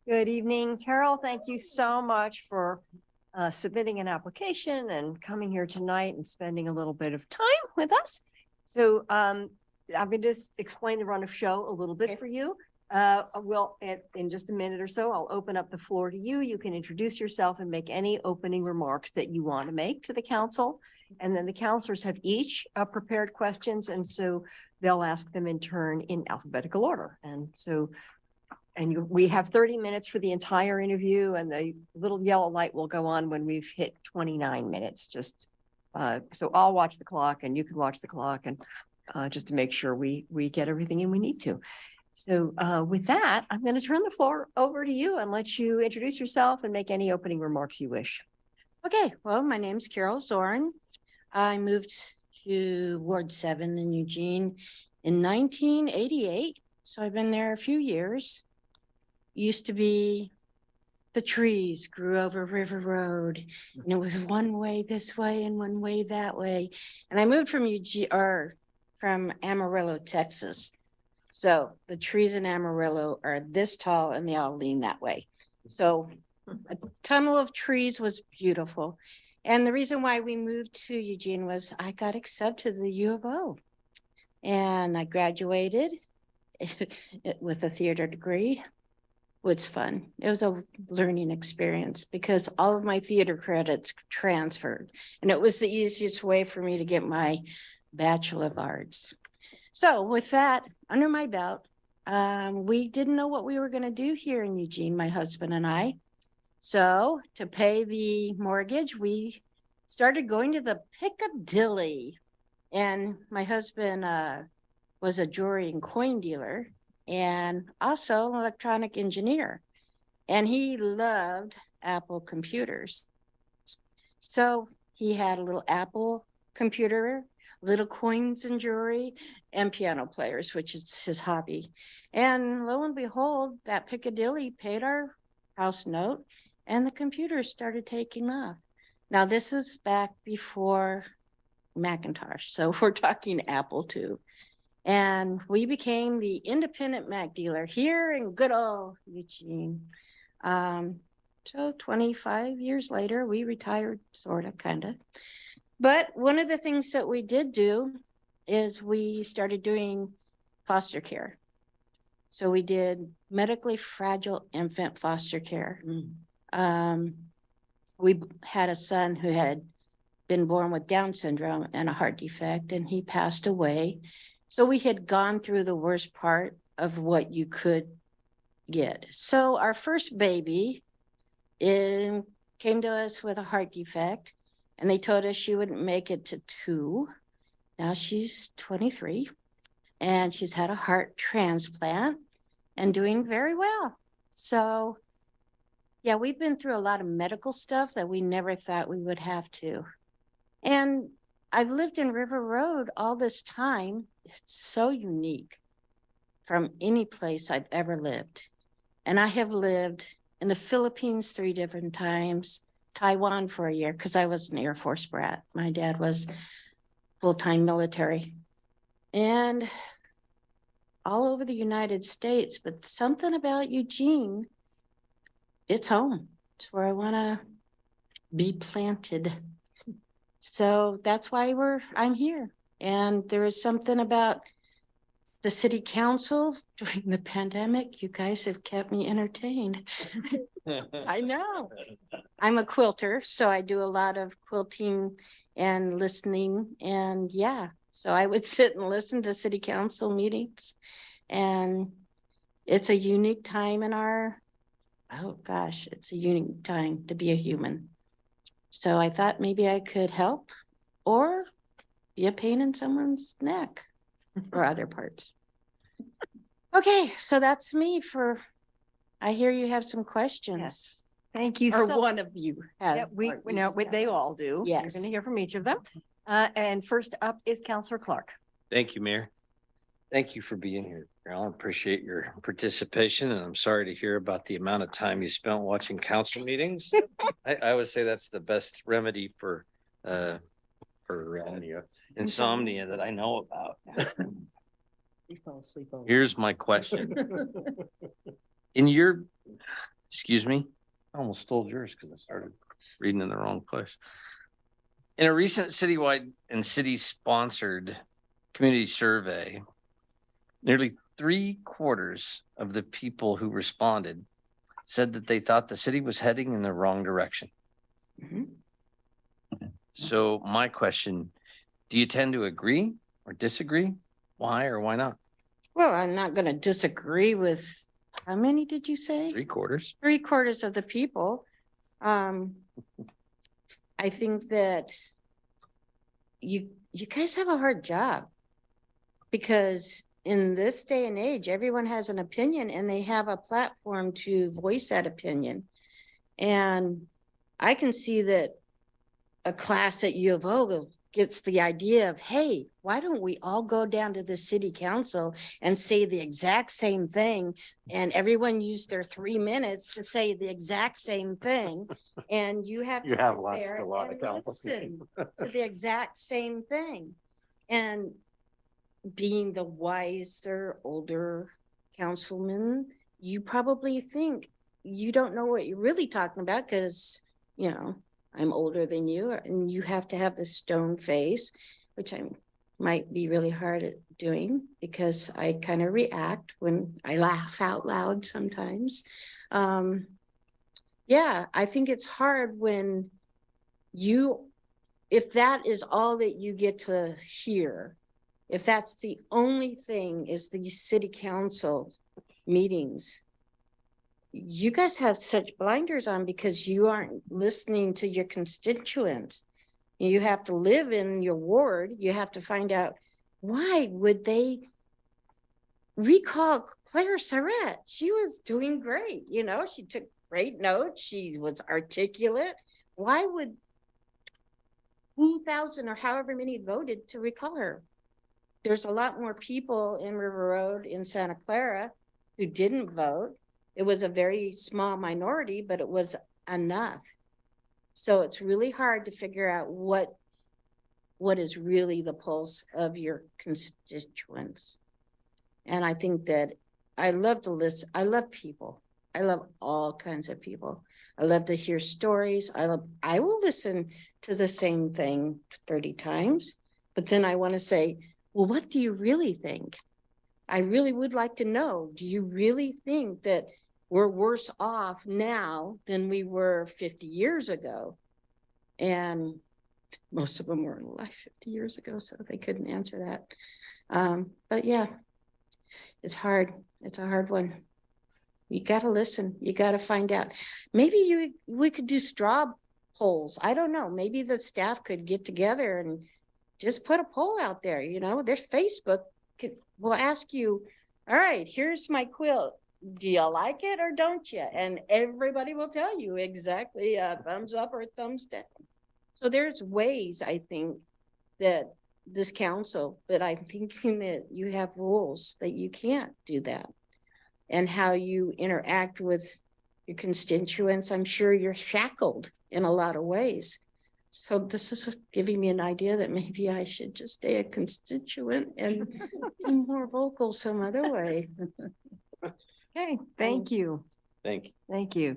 Good evening, Carol. Thank you so much for submitting an application and coming here tonight and spending a little bit of time with us. So I'm going to just explain the run of show a little bit for you. In just a minute or so, I'll open up the floor to you. You can introduce yourself and make any opening remarks that you want to make to the council. And then the counselors have each prepared questions. And so they'll ask them in turn in alphabetical order. We have 30 minutes for the entire interview, and the little yellow light will go on when we've hit 29 minutes. So I'll watch the clock and you can watch the clock, and just to make sure we get everything in we need to. So with that, I'm going to turn the floor over to you and let you introduce yourself and make any opening remarks you wish. Okay, well, my name's Carol Zorn. I moved to Ward 7 in Eugene in 1988, so I've been there a few years. Used to be the trees grew over River Road, and it was one way this way and one way that way. And I moved from from Amarillo, Texas. So the trees in Amarillo are this tall and they all lean that way. So a tunnel of trees was beautiful. And the reason why we moved to Eugene was I got accepted to the U of O. And I graduated with a theater degree. It was fun. It was a learning experience because all of my theater credits transferred. And it was the easiest way for me to get my Bachelor of Arts. So with that under my belt, we didn't know what we were going to do here in Eugene, my husband and I. So to pay the mortgage, we started going to the Piccadilly. And my husband was a jewelry and coin dealer and also an electronic engineer. And he loved Apple computers. So He had a little Apple computer, little coins and jewelry, and piano players, which is his hobby. And lo and behold, that Piccadilly paid our house note and the computer started taking off. Now, this is back before Macintosh, so we're talking Apple II. And we became the independent Mac dealer here in good old Eugene. So 25 years later, we retired, sort of, kind of. But one of the things that we did do is we started doing foster care. So we did medically fragile infant foster care. We had a son who had been born with Down syndrome and a heart defect, and he passed away. So we had gone through the worst part of what you could get. So our first baby came to us with a heart defect, and they told us she wouldn't make it to 2. Now she's 23, and she's had a heart transplant and doing very well. So yeah, we've been through a lot of medical stuff that we never thought we would have to. And I've lived in River Road all this time. It's so unique from any place I've ever lived. And I have lived in the Philippines 3 different times, Taiwan for a year, because I was an Air Force brat. My dad was full-time military. And all over the United States, but something about Eugene, it's home. It's where I want to be planted. So that's why I'm here. And there is something about the city council during the pandemic. You guys have kept me entertained. I know. I'm a quilter, so I do a lot of quilting and listening. And yeah, so I would sit and listen to city council meetings. And it's a unique time in it's a unique time to be a human. So I thought maybe I could help or be a pain in someone's neck or other parts. Okay, so that's me I hear you have some questions. Yes. Thank you. Or so one of you has. Yeah, we know they all do. Yes. You're going to hear from each of them. And first up is Councillor Clark. Thank you, Mayor. Thank you for being here, Carol. I appreciate your participation, and I'm sorry to hear about the amount of time you spent watching council meetings. I would say that's the best remedy for insomnia that I know about. You fall asleep. Here's my question. Excuse me, I almost stole yours because I started reading in the wrong place. In a recent citywide and city-sponsored community survey, nearly 3/4 of the people who responded said that they thought the city was heading in the wrong direction. So my question, do you tend to agree or disagree? Why or why not? Well, I'm not going to disagree with, how many did you say? 3/4. 3/4 of the people. I think that you guys have a hard job, because in this day and age, everyone has an opinion and they have a platform to voice that opinion. And I can see that a class at U of O gets the idea of, hey, why don't we all go down to the city council and say the exact same thing, and everyone use their 3 minutes to say the exact same thing, and you have to sit there and listen to the exact same thing. And being the wiser, older councilman, you probably think you don't know what you're really talking about, because, you know, I'm older than you, and you have to have the stone face, which I might be really hard at doing because I kind of react when I laugh out loud sometimes. Yeah, I think it's hard when if that is all that you get to hear, if that's the only thing is these city council meetings, you guys have such blinders on because you aren't listening to your constituents. You have to live in your ward. You have to find out, why would they recall Claire Surratt? She was doing great. You know, she took great notes. She was articulate. Why would 3,000 or however many voted to recall her. There's a lot more people in River Road in Santa Clara who didn't vote. It was a very small minority, but it was enough. So it's really hard to figure out what is really the pulse of your constituents. And I think that I love to listen. I love people. I love all kinds of people. I love to hear stories. I will listen to the same thing 30 times, but then I want to say, well, what do you really think? I really would like to know, do you really think that we're worse off now than we were 50 years ago? And most of them were alive 50 years ago, so they couldn't answer that. But yeah, it's hard. It's a hard one. You got to listen. You got to find out. Maybe we could do straw polls. I don't know. Maybe the staff could get together and just put a poll out there. You know, their Facebook will ask you, all right, here's my quilt. Do you like it or don't you? And everybody will tell you exactly thumbs up or thumbs down. So there's ways, I think, that this council, but I'm thinking that you have rules that you can't do that. And how you interact with your constituents, I'm sure you're shackled in a lot of ways. So this is giving me an idea that maybe I should just stay a constituent and be more vocal some other way. Okay, thank you. Thank you. Thank you.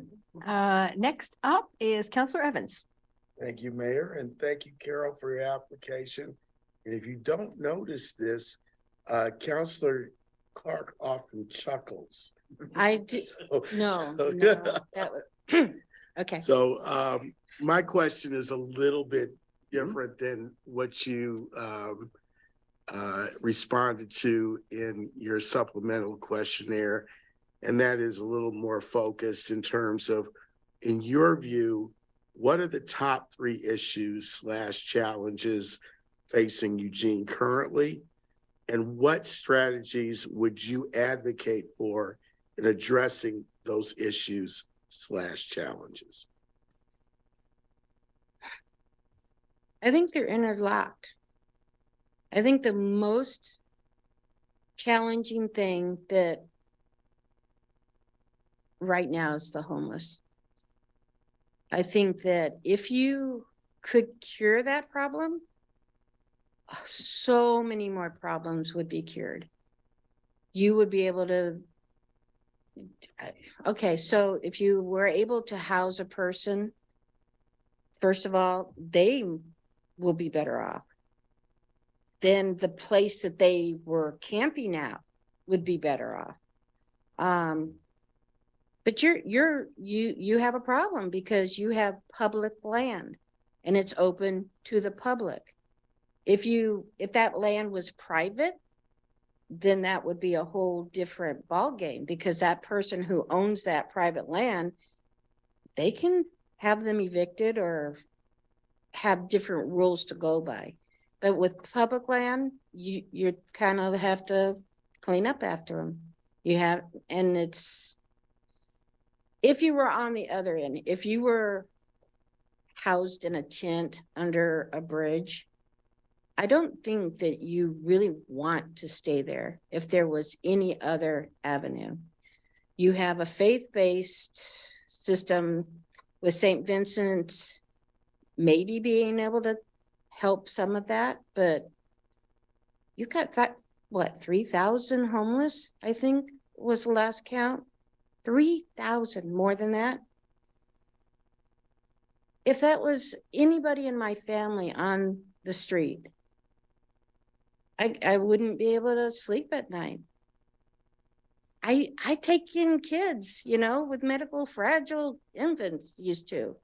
Next up is Councilor Evans. Thank you, Mayor, and thank you, Carol, for your application. And if you don't notice this, Councilor Clark often chuckles. I did. No, that was okay. So my question is a little bit different than what you responded to in your supplemental questionnaire. And that is a little more focused in terms of, in your view, what are the top 3 issues / challenges facing Eugene currently? And what strategies would you advocate for in addressing those issues / challenges? I think they're interlocked. I think the most challenging thing that right now is the homeless. I think that if you could cure that problem, so many more problems would be cured. You would be able to, okay, so if you were able to house a person, first of all, they will be better off. Then the place that they were camping at would be better off. But you have a problem because you have public land and it's open to the public. If that land was private, then that would be a whole different ballgame, because that person who owns that private land, they can have them evicted or have different rules to go by. But with public land, you kind of have to clean up after them. And it's, if you were on the other end, if you were housed in a tent under a bridge, I don't think that you really want to stay there if there was any other avenue. You have a faith-based system with St. Vincent maybe being able to help some of that, but you got that, what, 3,000 homeless, I think was the last count. 3,000, more than that. If that was anybody in my family on the street, I wouldn't be able to sleep at night. I take in kids, you know, with medical fragile infants used to.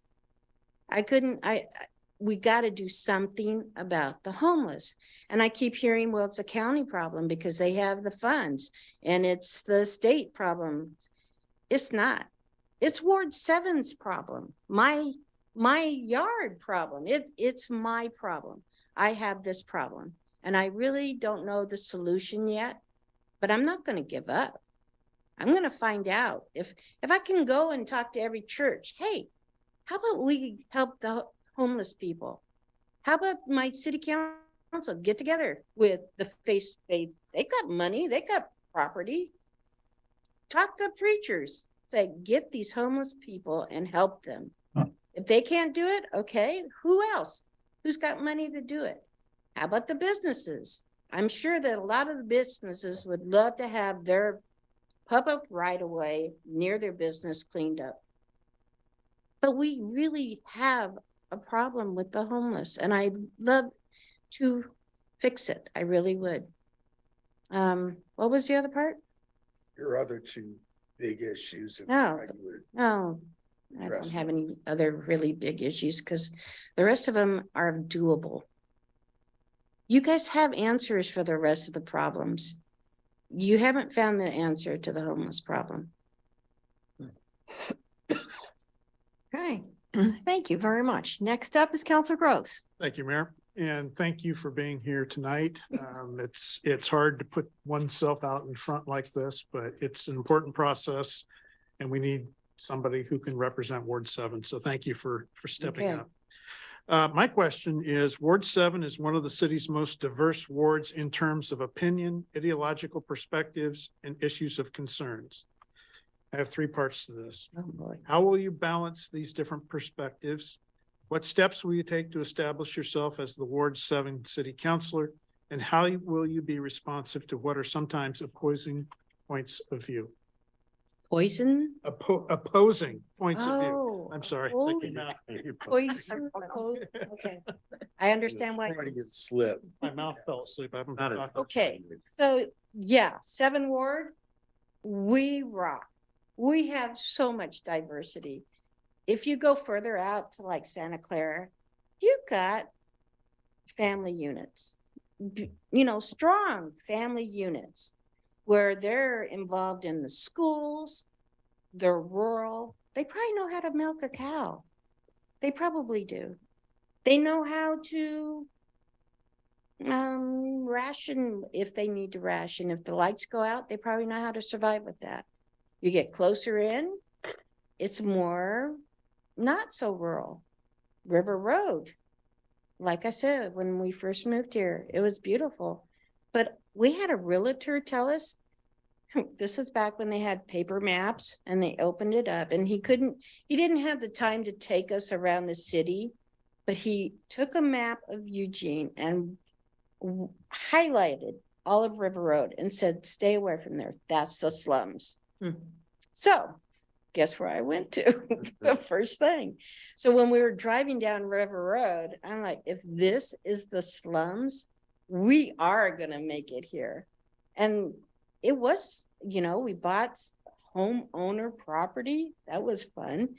We got to do something about the homeless. And I keep hearing, well, it's a county problem because they have the funds and it's the state problem. It's not. It's Ward 7's problem. My yard problem. It's my problem. I have this problem. And I really don't know the solution yet, but I'm not going to give up. I'm going to find out if I can go and talk to every church. Hey, how about we help the homeless people? How about my city council get together with the they got money, they got property. Talk to preachers, say, get these homeless people and help them. If they can't do it, okay, who else? Who's got money to do it? How about the businesses? I'm sure that a lot of the businesses would love to have their public right of way near their business cleaned up. But we really have a problem with the homeless, and I'd love to fix it. I really would. What was the other part? Your other two big issues. and No, how you would no, I address don't them. have any other really big issues because the rest of them are doable. You guys have answers for the rest of the problems. You haven't found the answer to the homeless problem. Okay, thank you very much. Next up is Counselor Gross. Thank you, Mayor, and thank you for being here tonight. It's hard to put oneself out in front like this, but it's an important process, and we need somebody who can represent Ward 7. So thank you for stepping Okay. up. My question is, Ward 7 is one of the city's most diverse wards in terms of opinion, ideological perspectives, and issues of concerns. I have 3 parts to this. Oh, boy. How will you balance these different perspectives? What steps will you take to establish yourself as the Ward 7 city councilor? And how will you be responsive to what are sometimes opposing points of view? Poison? Opposing points of view. Oh, I'm sorry. poison. Poison. Okay. I understand why. Trying to get slip. My mouth fell asleep. I haven't Not been as- talking. Okay, so yeah, 7 Ward, we rock. We have so much diversity. If you go further out to like Santa Clara, you've got family units, strong family units where they're involved in the schools, they're rural. They probably know how to milk a cow. They probably do. They know how to ration if they need to ration. If the lights go out, they probably know how to survive with that. You get closer in, it's more not so rural. River Road, like I said, when we first moved here, it was beautiful. But we had a realtor tell us, this is back when they had paper maps and they opened it up, and he didn't have the time to take us around the city, but he took a map of Eugene and highlighted all of River Road and said, stay away from there. That's the slums. So guess where I went to the first thing. So when we were driving down River Road, I'm like, if this is the slums, we are going to make it here. And it was, we bought homeowner property. That was fun.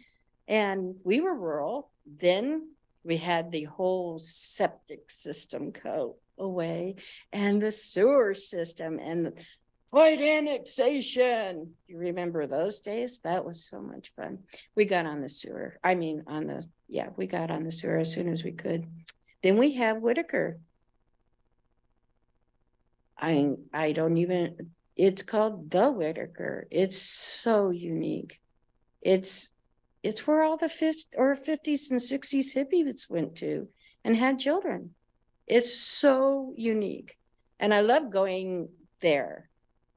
And we were rural. Then we had the whole septic system go away and the sewer system and fight annexation. You remember those days? That was so much fun. We got on the sewer. We got on the sewer as soon as we could. Then we have Whitaker. I don't even, it's called the Whitaker. It's so unique. It's where all the 50s and 60s hippies went to and had children. It's so unique. And I love going there.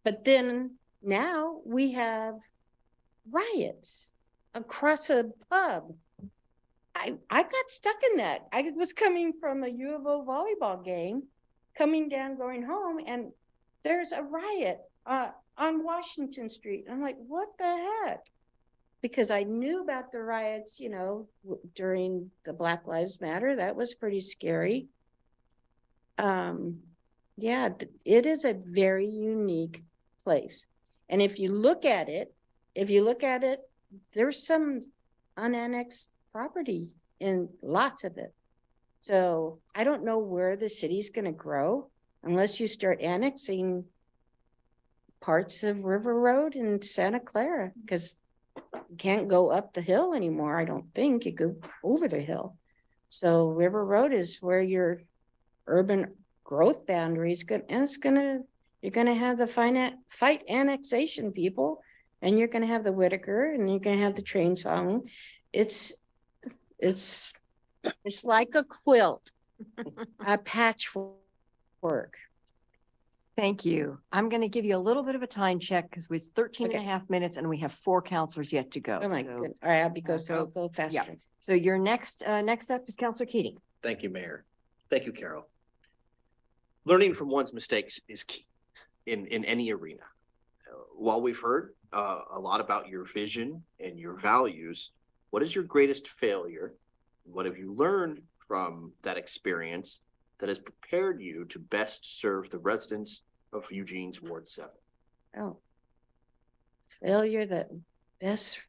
But then now we have riots across a pub. I got stuck in that. I was coming from a U of O volleyball game, coming down, going home, and there's a riot on Washington Street. I'm like, what the heck? Because I knew about the riots, during the Black Lives Matter. That was pretty scary. Yeah, it is a very unique place. And if you look at it, there's some unannexed property in lots of it. So I don't know where the city's going to grow unless you start annexing parts of River Road and Santa Clara, because you can't go up the hill anymore. I don't think you go over the hill. So River Road is where your urban growth boundaries go, and you're gonna have the fight annexation people, and you're gonna have the Whitaker, and you're gonna have the train song. It's like a quilt. a patchwork. Thank you. I'm going to give you a little bit of a time check because it's 13 and a Okay. half minutes and we have 4 counselors yet to go. Oh my So- goodness. All right, I'll be so, go faster. So your next up is Counselor Keating. Thank you, Mayor. Thank you, Carol. Learning from one's mistakes is key in any arena. While we've heard a lot about your vision and your values, what is your greatest failure? What have you learned from that experience that has prepared you to best serve the residents of Eugene's Ward 7? Oh. Failure that best.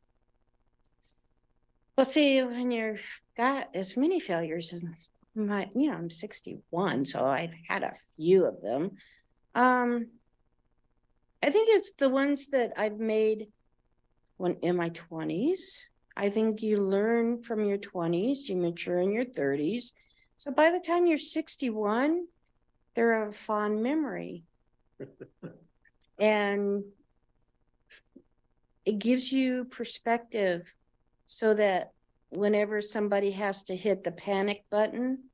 Well, see, when you've got as many failures as I'm 61, so I've had a few of them. I think it's the ones that I've made when in my 20s. I think you learn from your 20s, you mature in your 30s. So by the time you're 61, they're a fond memory. And it gives you perspective so that whenever somebody has to hit the panic button,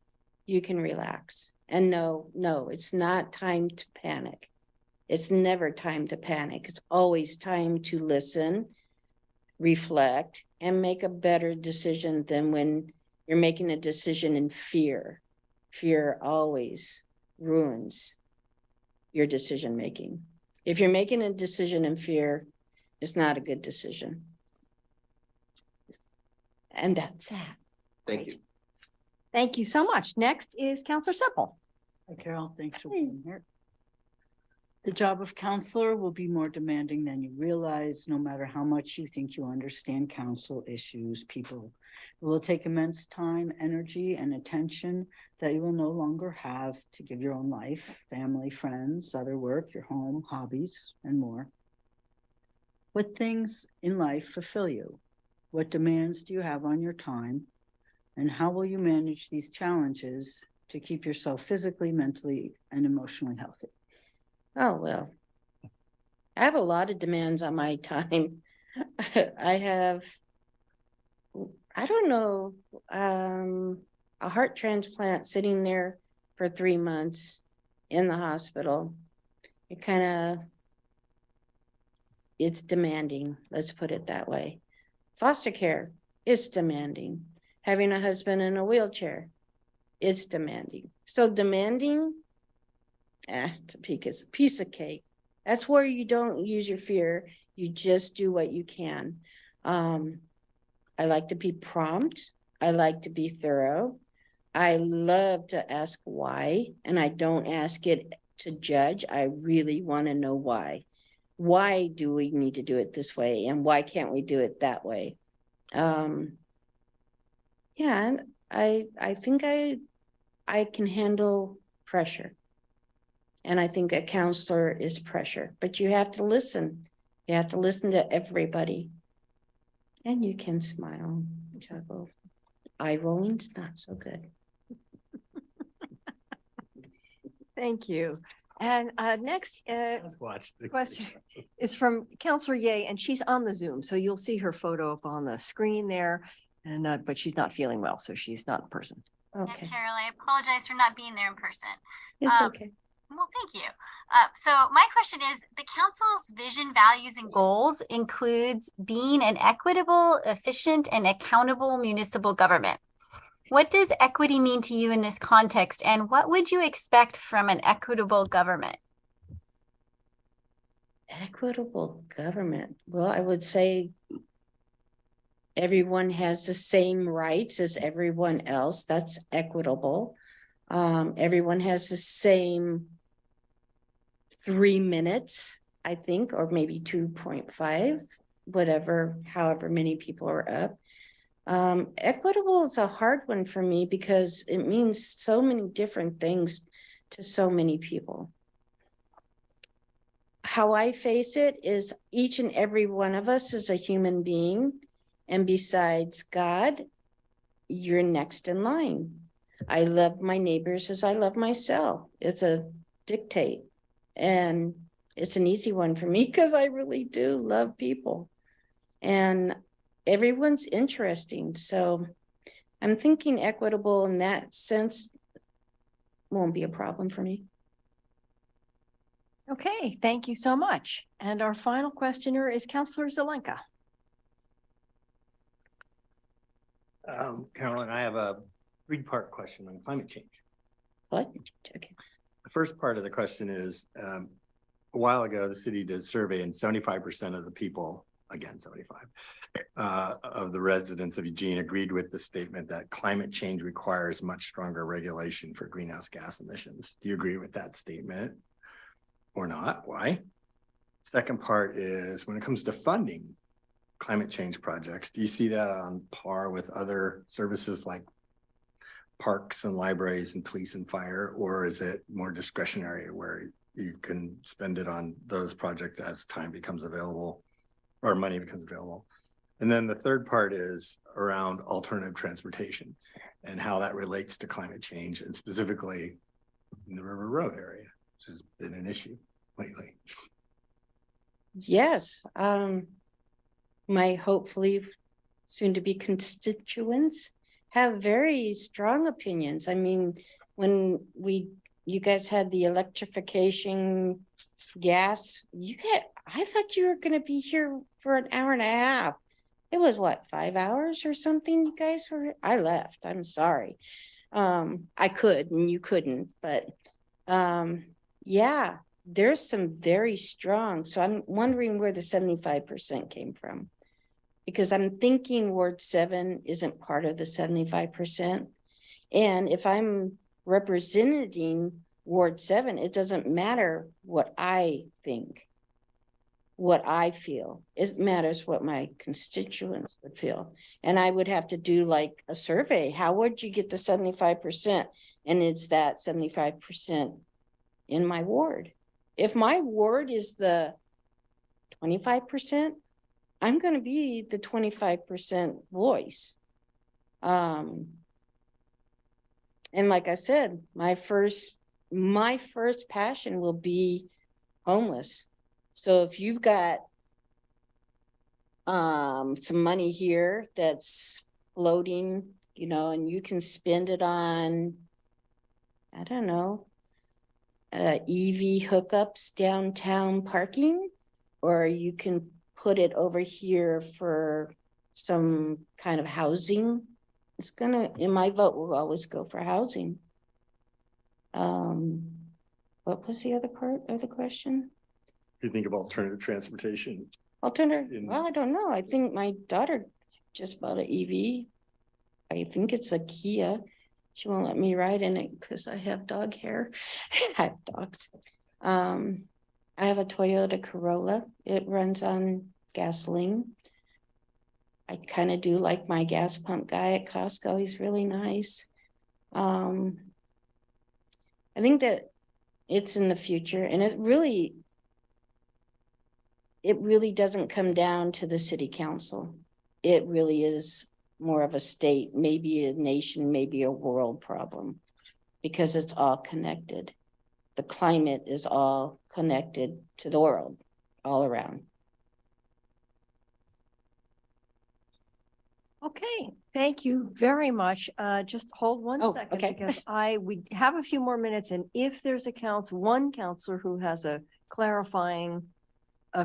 you can relax. And no, it's not time to panic. It's never time to panic. It's always time to listen, reflect, and make a better decision than when you're making a decision in fear. Fear always ruins your decision making. If you're making a decision in fear, it's not a good decision. And that's that. Thank you. Thank you so much. Next is Counselor Sepple. Hi, Carol, thanks for being here. The job of counselor will be more demanding than you realize, no matter how much you think you understand council issues, people. It will take immense time, energy, and attention that you will no longer have to give your own life, family, friends, other work, your home, hobbies, and more. What things in life fulfill you? What demands do you have on your time? And how will you manage these challenges to keep yourself physically, mentally, and emotionally healthy? Oh, well, I have a lot of demands on my time. I don't know, a heart transplant sitting there for 3 months in the hospital. It's demanding, let's put it that way. Foster care, it's demanding. Having a husband in a wheelchair, it's demanding. So demanding, it's a piece of cake. That's where you don't use your fear. You just do what you can. I like to be prompt. I like to be thorough. I love to ask why, and I don't ask it to judge. I really want to know why. Why do we need to do it this way? And why can't we do it that way? Yeah, and I think I can handle pressure. And I think a counselor is pressure, but you have to listen. You have to listen to everybody. And you can smile, juggle. Eye rolling's not so good. Thank you. And next Watch the question is from Counselor Ye, and she's on the Zoom. So you'll see her photo up on the screen there. And but she's not feeling well, so she's not in person. Okay. Carol, I apologize for not being there in person. It's okay. Well, thank you. So my question is, the council's vision, values, and goals includes being an equitable, efficient, and accountable municipal government. What does equity mean to you in this context, and what would you expect from an equitable government? Equitable government. Well, I would say everyone has the same rights as everyone else. That's equitable. Everyone has the same 3 minutes, I think, or maybe 2.5, whatever, however many people are up. Equitable is a hard one for me because it means so many different things to so many people. How I face it is each and every one of us is a human being, and besides God, you're next in line. I love my neighbors as I love myself. It's a dictate, and it's an easy one for me because I really do love people, and everyone's interesting. So I'm thinking equitable in that sense. won't be a problem for me. Okay, thank you so much. And our final questioner is Counselor Zelenka. Carolyn, I have a three-part question on climate change. What? Okay. The first part of the question is, a while ago, the city did a survey and 75% of the people, again, 75, of the residents of Eugene agreed with the statement that climate change requires much stronger regulation for greenhouse gas emissions. Do you agree with that statement or not? Why? Second part is, when it comes to funding climate change projects, do you see that on par with other services like parks and libraries and police and fire, or is it more discretionary where you can spend it on those projects as time becomes available or money becomes available? And then the third part is around alternative transportation and how that relates to climate change, and specifically in the River Road area, which has been an issue lately. Yes, my hopefully soon to be constituents have very strong opinions. I mean, when you guys had the electrification gas, I thought you were gonna be here for an hour and a half. It was what, 5 hours or something? You guys were, I left, I'm sorry. I could and you couldn't, but yeah, there's some very strong. So I'm wondering where the 75% came from. Because I'm thinking Ward 7 isn't part of the 75%. And if I'm representing Ward 7, it doesn't matter what I think, what I feel. It matters what my constituents would feel. And I would have to do like a survey. How would you get the 75%? And it's that 75% in my ward. If my ward is the 25%, I'm going to be the 25% voice. And like I said, my first passion will be homeless. So if you've got some money here that's floating, you know, and you can spend it on, I don't know, EV hookups, downtown parking, or you can put it over here for some kind of housing. It's gonna, in my vote will always go for housing. What was the other part of the question? You think of alternative transportation? Alternative, well, I don't know. I think my daughter just bought an EV. I think it's a Kia. She won't let me ride in it because I have dog hair. I have dogs. I have a Toyota Corolla. It runs on gasoline. I kind of do like my gas pump guy at Costco. He's really nice. I think that it's in the future, and it really doesn't come down to the city council. It really is more of a state, maybe a nation, maybe a world problem, because it's all connected. The climate is all connected to the world, all around. Okay, thank you very much. Just hold one Oh, second okay. because we have a few more minutes, and if there's one counselor who has a clarifying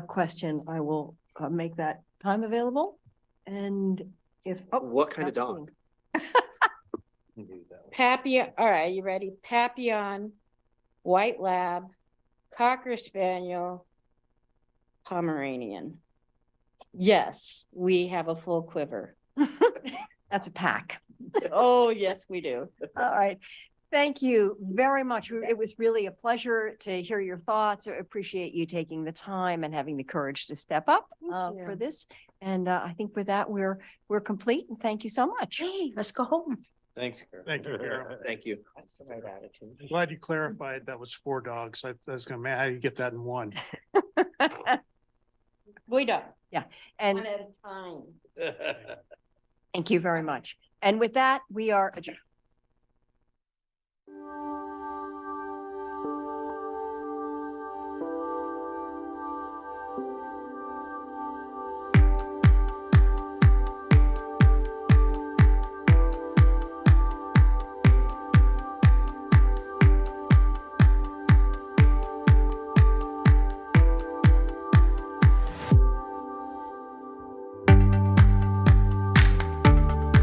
question, I will make that time available. And if What kind of Councilor dog? Papillon, all right, you ready? Papillon, White Lab, Cocker Spaniel, Pomeranian. Yes, we have a full quiver. That's a pack. Oh, yes, we do. All right. Thank you very much. It was really a pleasure to hear your thoughts. I appreciate you taking the time and having the courage to step up for this. And I think with that, we're complete. And thank you so much. Hey, let's go home. Thanks, Carol. Thank you, Carol. Thank you. That's the right attitude. Glad you clarified that was 4 dogs. I was gonna, man, how do you get that in one? We don't. And One at a time. thank you very much. And with that, we are adjourned.